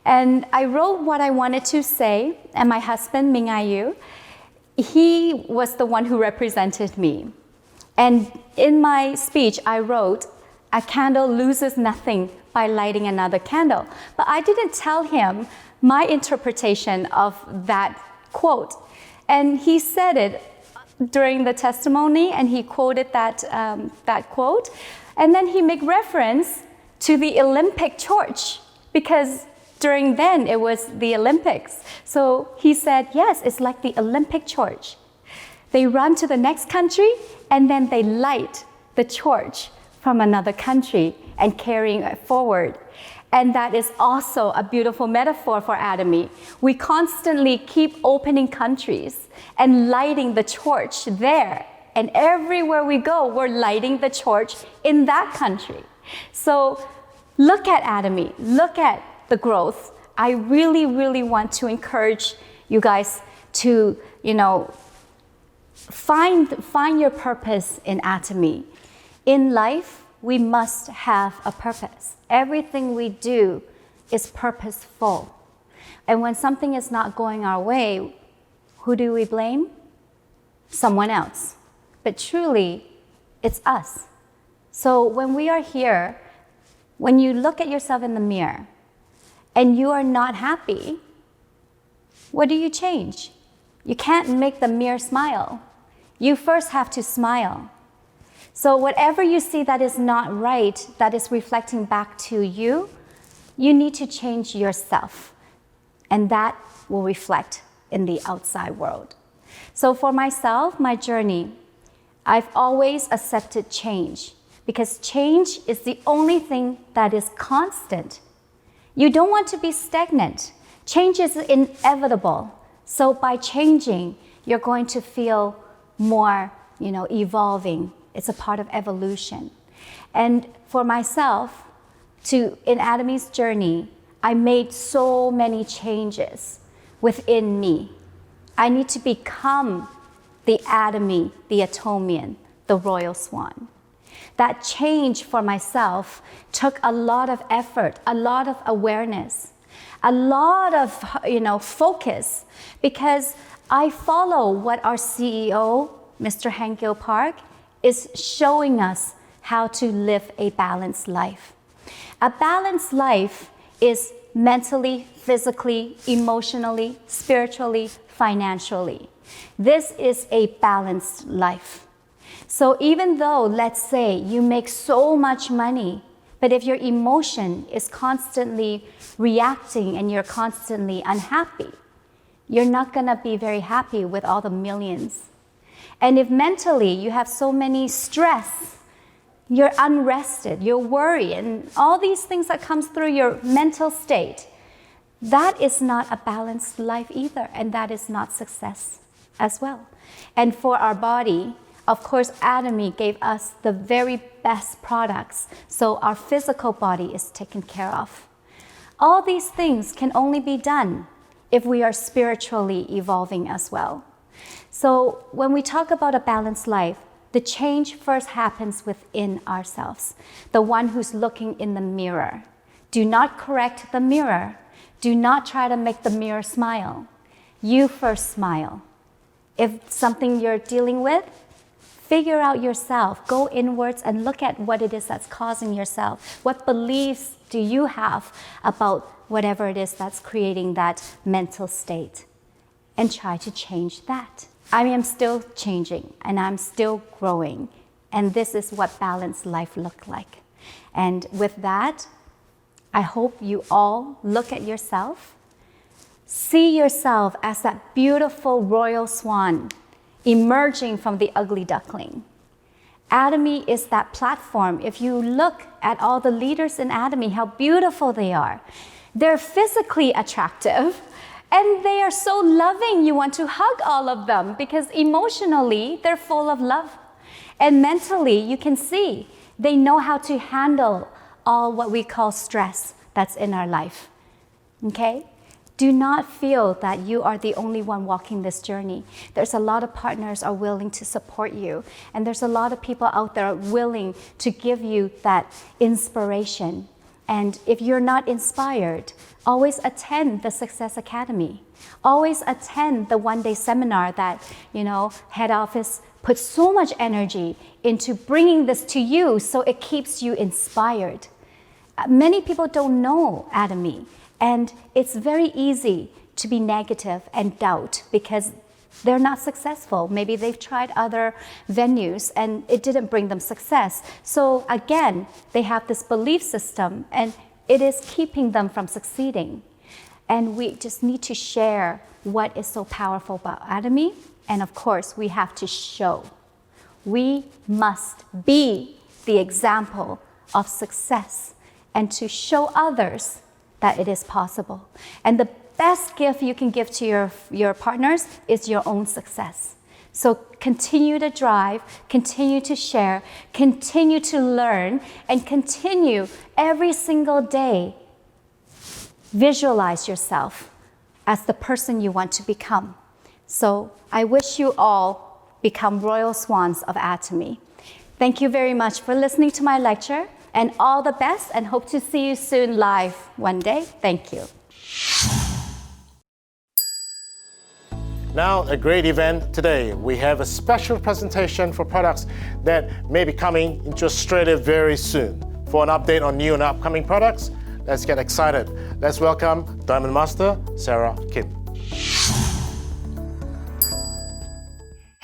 And I wrote what I wanted to say, and my husband, Ming Ayu, he was the one who represented me. And in my speech, I wrote, "A candle loses nothing by lighting another candle." But I didn't tell him my interpretation of that quote. And he said it during the testimony, and he quoted that quote. And then he made reference to the Olympic torch, because during then, it was the Olympics. So he said, yes, it's like the Olympic torch. They run to the next country, and then they light the torch from another country and carrying it forward. And that is also a beautiful metaphor for Atomy. We constantly keep opening countries and lighting the torch there. And everywhere we go, we're lighting the torch in that country. So look at Atomy, look at the growth. I really, really want to encourage you guys to, find your purpose in Atomy. In life, we must have a purpose. Everything we do is purposeful. And when something is not going our way, who do we blame? Someone else. But truly, it's us. So when we are here, when you look at yourself in the mirror, and you are not happy, what do you change? You can't make the mirror smile. You first have to smile. So whatever you see that is not right, that is reflecting back to you, you need to change yourself. And that will reflect in the outside world. So for myself, my journey, I've always accepted change because change is the only thing that is constant. You don't want to be stagnant. Change is inevitable. So by changing, you're going to feel more, evolving. It's a part of evolution. And for myself, in Atomy's journey, I made so many changes within me. I need to become the Atomy, the Atomian, the Royal Swan. That change for myself took a lot of effort, a lot of awareness, a lot of focus, because I follow what our CEO, Mr. Hangil Park, is showing us how to live a balanced life. A balanced life is mentally, physically, emotionally, spiritually, financially. This is a balanced life. So even though, let's say, you make so much money, but if your emotion is constantly reacting and you're constantly unhappy, you're not gonna be very happy with all the millions. And if mentally you have so many stress, you're unrested, you're worried, and all these things that comes through your mental state, that is not a balanced life either, and that is not success as well. And for our body, of course, Atomy gave us the very best products, so our physical body is taken care of. All these things can only be done if we are spiritually evolving as well. So when we talk about a balanced life, the change first happens within ourselves, the one who's looking in the mirror. Do not correct the mirror. Do not try to make the mirror smile. You first smile. If something you're dealing with, figure out yourself. Go inwards and look at what it is that's causing yourself. What beliefs do you have about whatever it is that's creating that mental state? And try to change that. I am still changing and I'm still growing. And this is what balanced life looks like. And with that, I hope you all look at yourself. See yourself as that beautiful royal swan emerging from the ugly duckling. Atomy is that platform. If you look at all the leaders in Atomy, how beautiful they are. They're physically attractive and they are so loving. You want to hug all of them because emotionally they're full of love. And mentally you can see they know how to handle all what we call stress that's in our life. Okay? Do not feel that you are the only one walking this journey. There's a lot of partners are willing to support you. And there's a lot of people out there willing to give you that inspiration. And if you're not inspired, always attend the Success Academy. Always attend the one-day seminar that, head office puts so much energy into bringing this to you so it keeps you inspired. Many people don't know Atomy. And it's very easy to be negative and doubt because they're not successful. Maybe they've tried other venues and it didn't bring them success. So again, they have this belief system and it is keeping them from succeeding. And we just need to share what is so powerful about Atomy. And of course, we have to show. We must be the example of success and to show others that it is possible. And the best gift you can give to your partners is your own success. So continue to drive, continue to share, continue to learn, and continue every single day. Visualize yourself as the person you want to become. So I wish you all become royal swans of Atomy. Thank you very much for listening to my lecture. And all the best, and hope to see you soon live one day. Thank you. Now, a great event today. We have a special presentation for products that may be coming into Australia very soon. For an update on new and upcoming products, let's get excited. Let's welcome Diamond Master Sarah Kim.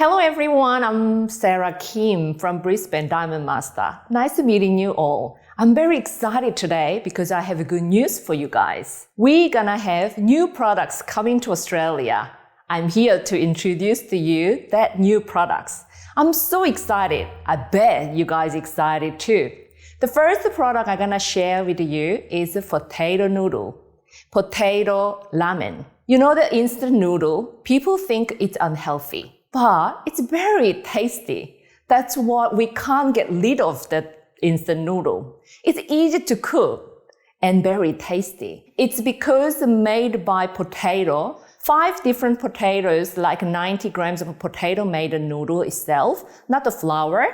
Hello everyone, I'm Sarah Kim from Brisbane Diamond Master. Nice meeting you all. I'm very excited today because I have good news for you guys. We're gonna have new products coming to Australia. I'm here to introduce to you that new products. I'm so excited. I bet you guys excited too. The first product I'm gonna share with you is a potato noodle, potato ramen. You know the instant noodle, people think it's unhealthy. But it's very tasty. That's why we can't get rid of the instant noodle. It's easy to cook and very tasty. It's because made by potato, 5 different potatoes, like 90 grams of potato made a noodle itself, not the flour.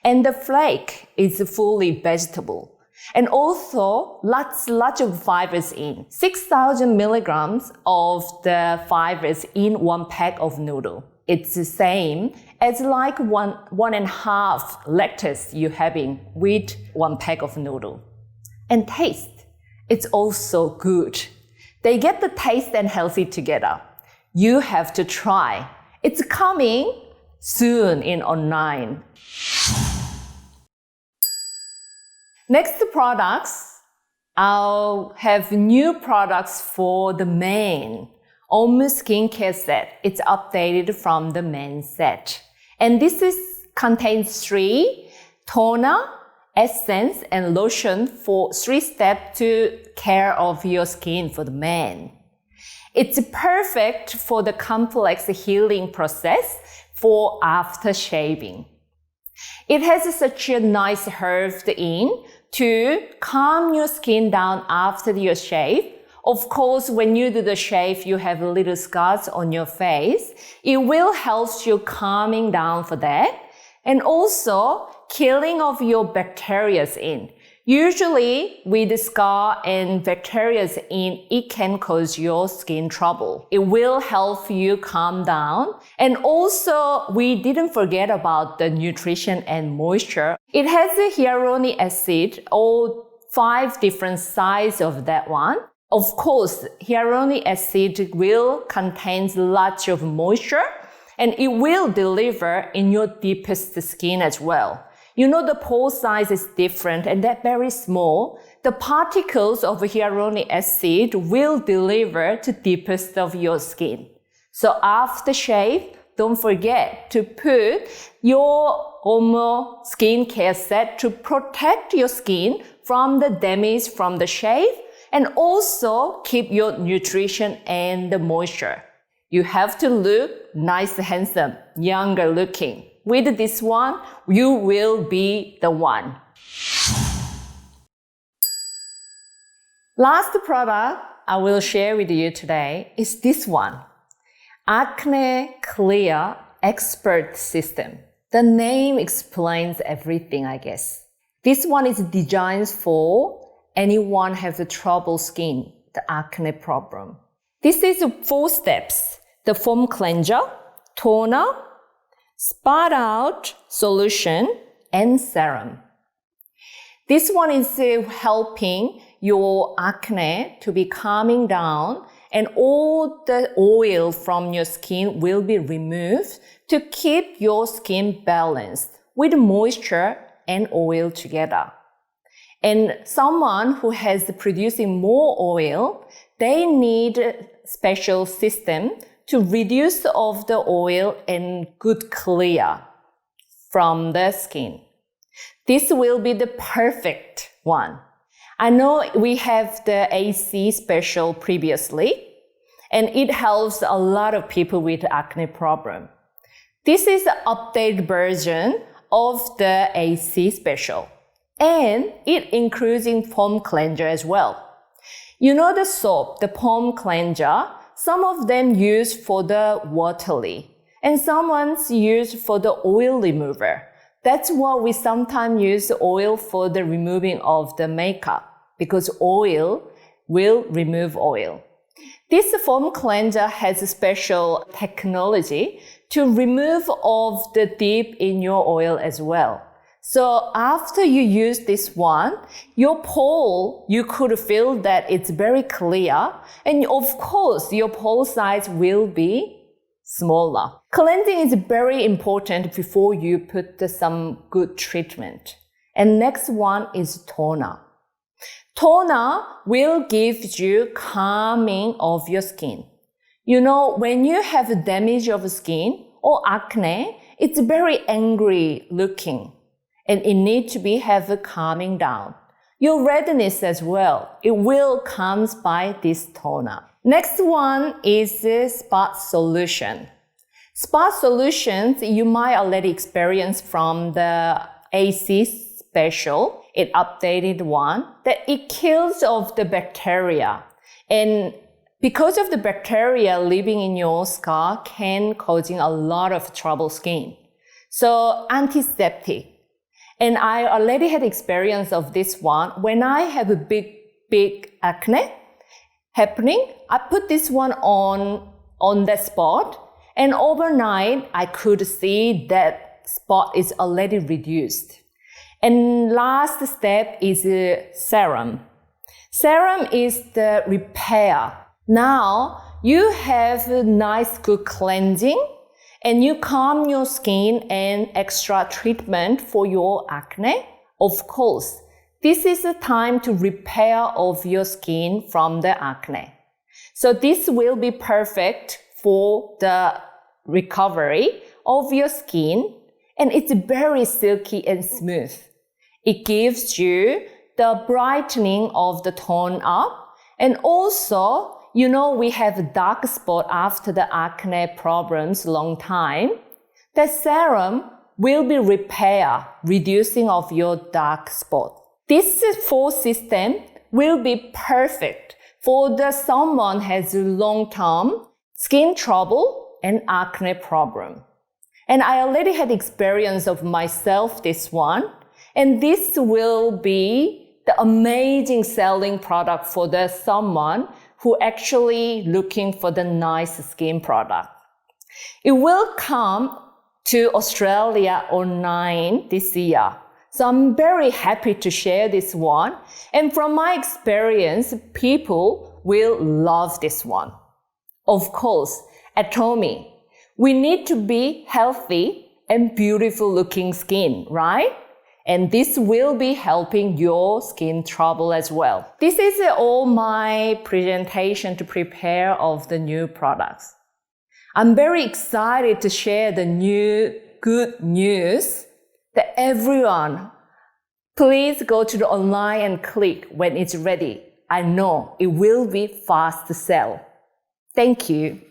And the flake is fully vegetable. And also lots of fibers in. 6,000 milligrams of the fibers in 1 pack of noodle. It's the same as like one and a half lettuce you're having with 1 pack of noodle. And taste, it's also good. They get the taste and healthy together. You have to try. It's coming soon in online. Next products, I'll have new products for the men. Almost skincare set. It's updated from the men's set. And this contains 3 toner, essence, and lotion for 3 steps to care of your skin for the man. It's perfect for the complex healing process for after shaving. It has such a nice herb in to calm your skin down after your shave. Of course, when you do the shave, you have little scars on your face. It will help you calming down for that. And also, killing of your bacteria in. Usually, with the scar and bacteria in, it can cause your skin trouble. It will help you calm down. And also, we didn't forget about the nutrition and moisture. It has a hyaluronic acid, all 5 different sizes of that one. Of course, hyaluronic acid will contain lots of moisture and it will deliver in your deepest skin as well. You know the pore size is different and they're very small. The particles of hyaluronic acid will deliver to deepest of your skin. So after shave, don't forget to put your Omo skincare set to protect your skin from the damage from the shave. And also keep your nutrition and the moisture. You have to look nice, handsome, younger looking. With this one, you will be the one. Last product I will share with you today is this one. Acne Clear Expert System. The name explains everything, I guess. This one is designed for anyone has a trouble skin, the acne problem. This is 4 steps. The foam cleanser, toner, spot out solution, and serum. This one is helping your acne to be calming down and all the oil from your skin will be removed to keep your skin balanced with moisture and oil together. And someone who has producing more oil, they need a special system to reduce of the oil and good clear from the skin. This will be the perfect one. I know we have the AC special previously, and it helps a lot of people with acne problem. This is the updated version of the AC special. And it including foam cleanser as well. You know the soap, the foam cleanser, some of them use for the watery, and someone's used for the oil remover. That's why we sometimes use oil for the removing of the makeup, because oil will remove oil. This foam cleanser has a special technology to remove of the dip in your oil as well. So after you use this one, your pore, you could feel that it's very clear. And of course, your pore size will be smaller. Cleansing is very important before you put some good treatment. And next one is toner. Toner will give you calming of your skin. You know, when you have damage of skin or acne, it's very angry looking and it needs to have a calming down. Your redness as well, it will come by this toner. Next one is the spot solution. Spot solutions you might already experience from the AEST special, it updated one, that it kills off the bacteria. And because of the bacteria living in your scalp can causing a lot of trouble skin. So antiseptic. And I already had experience of this one. When I have a big acne happening, I put this one on that spot, and overnight I could see that spot is already reduced. And last step is serum. Serum is the repair. Now you have a nice good cleansing and you calm your skin and extra treatment for your acne. Of course, this is the time to repair of your skin from the acne. So this will be perfect for the recovery of your skin, and it's very silky and smooth. It gives you the brightening of the tone up, and also, you know, we have a dark spot after the acne problems long time. The serum will be repair, reducing of your dark spot. This 4 system will be perfect for someone has long-term skin trouble and acne problem. And I already had experience of myself this one, and this will be the amazing selling product for someone who actually looking for the nice skin product. It will come to Australia online this year. So I'm very happy to share this one. And from my experience, people will love this one. Of course, Atomy, we need to be healthy and beautiful looking skin, right? And this will be helping your skin trouble as well. This is all my presentation to prepare of the new products. I'm very excited to share the new good news that everyone, please go to the online and click when it's ready. I know it will be fast to sell. Thank you.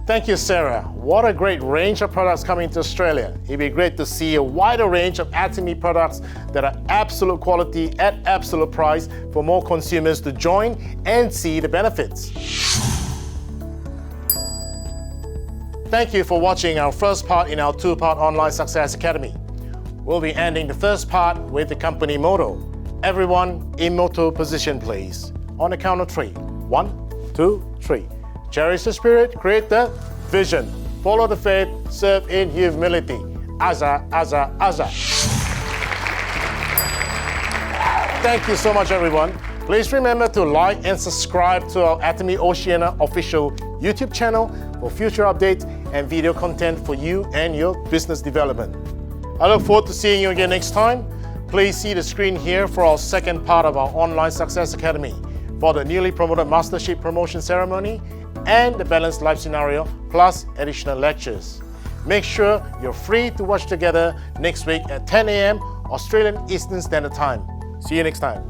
Thank you, Sarah. What a great range of products coming to Australia. It'd be great to see a wider range of Atomy products that are absolute quality at absolute price for more consumers to join and see the benefits. Thank you for watching our first part in our 2-part Online Success Academy. We'll be ending the first part with the company motto. Everyone in motto position, please. On the count of 3. 1, 2, 3. Cherish the spirit, create the vision. Follow the faith, serve in humility. Azza, azza, azza. Thank you so much, everyone. Please remember to like and subscribe to our Atomy Oceania official YouTube channel for future updates and video content for you and your business development. I look forward to seeing you again next time. Please see the screen here for our second part of our Online Success Academy for the newly promoted Mastership Promotion Ceremony and the Balanced Life Scenario, plus additional lectures. Make sure you're free to watch together next week at 10 a.m. Australian Eastern Standard Time. See you next time.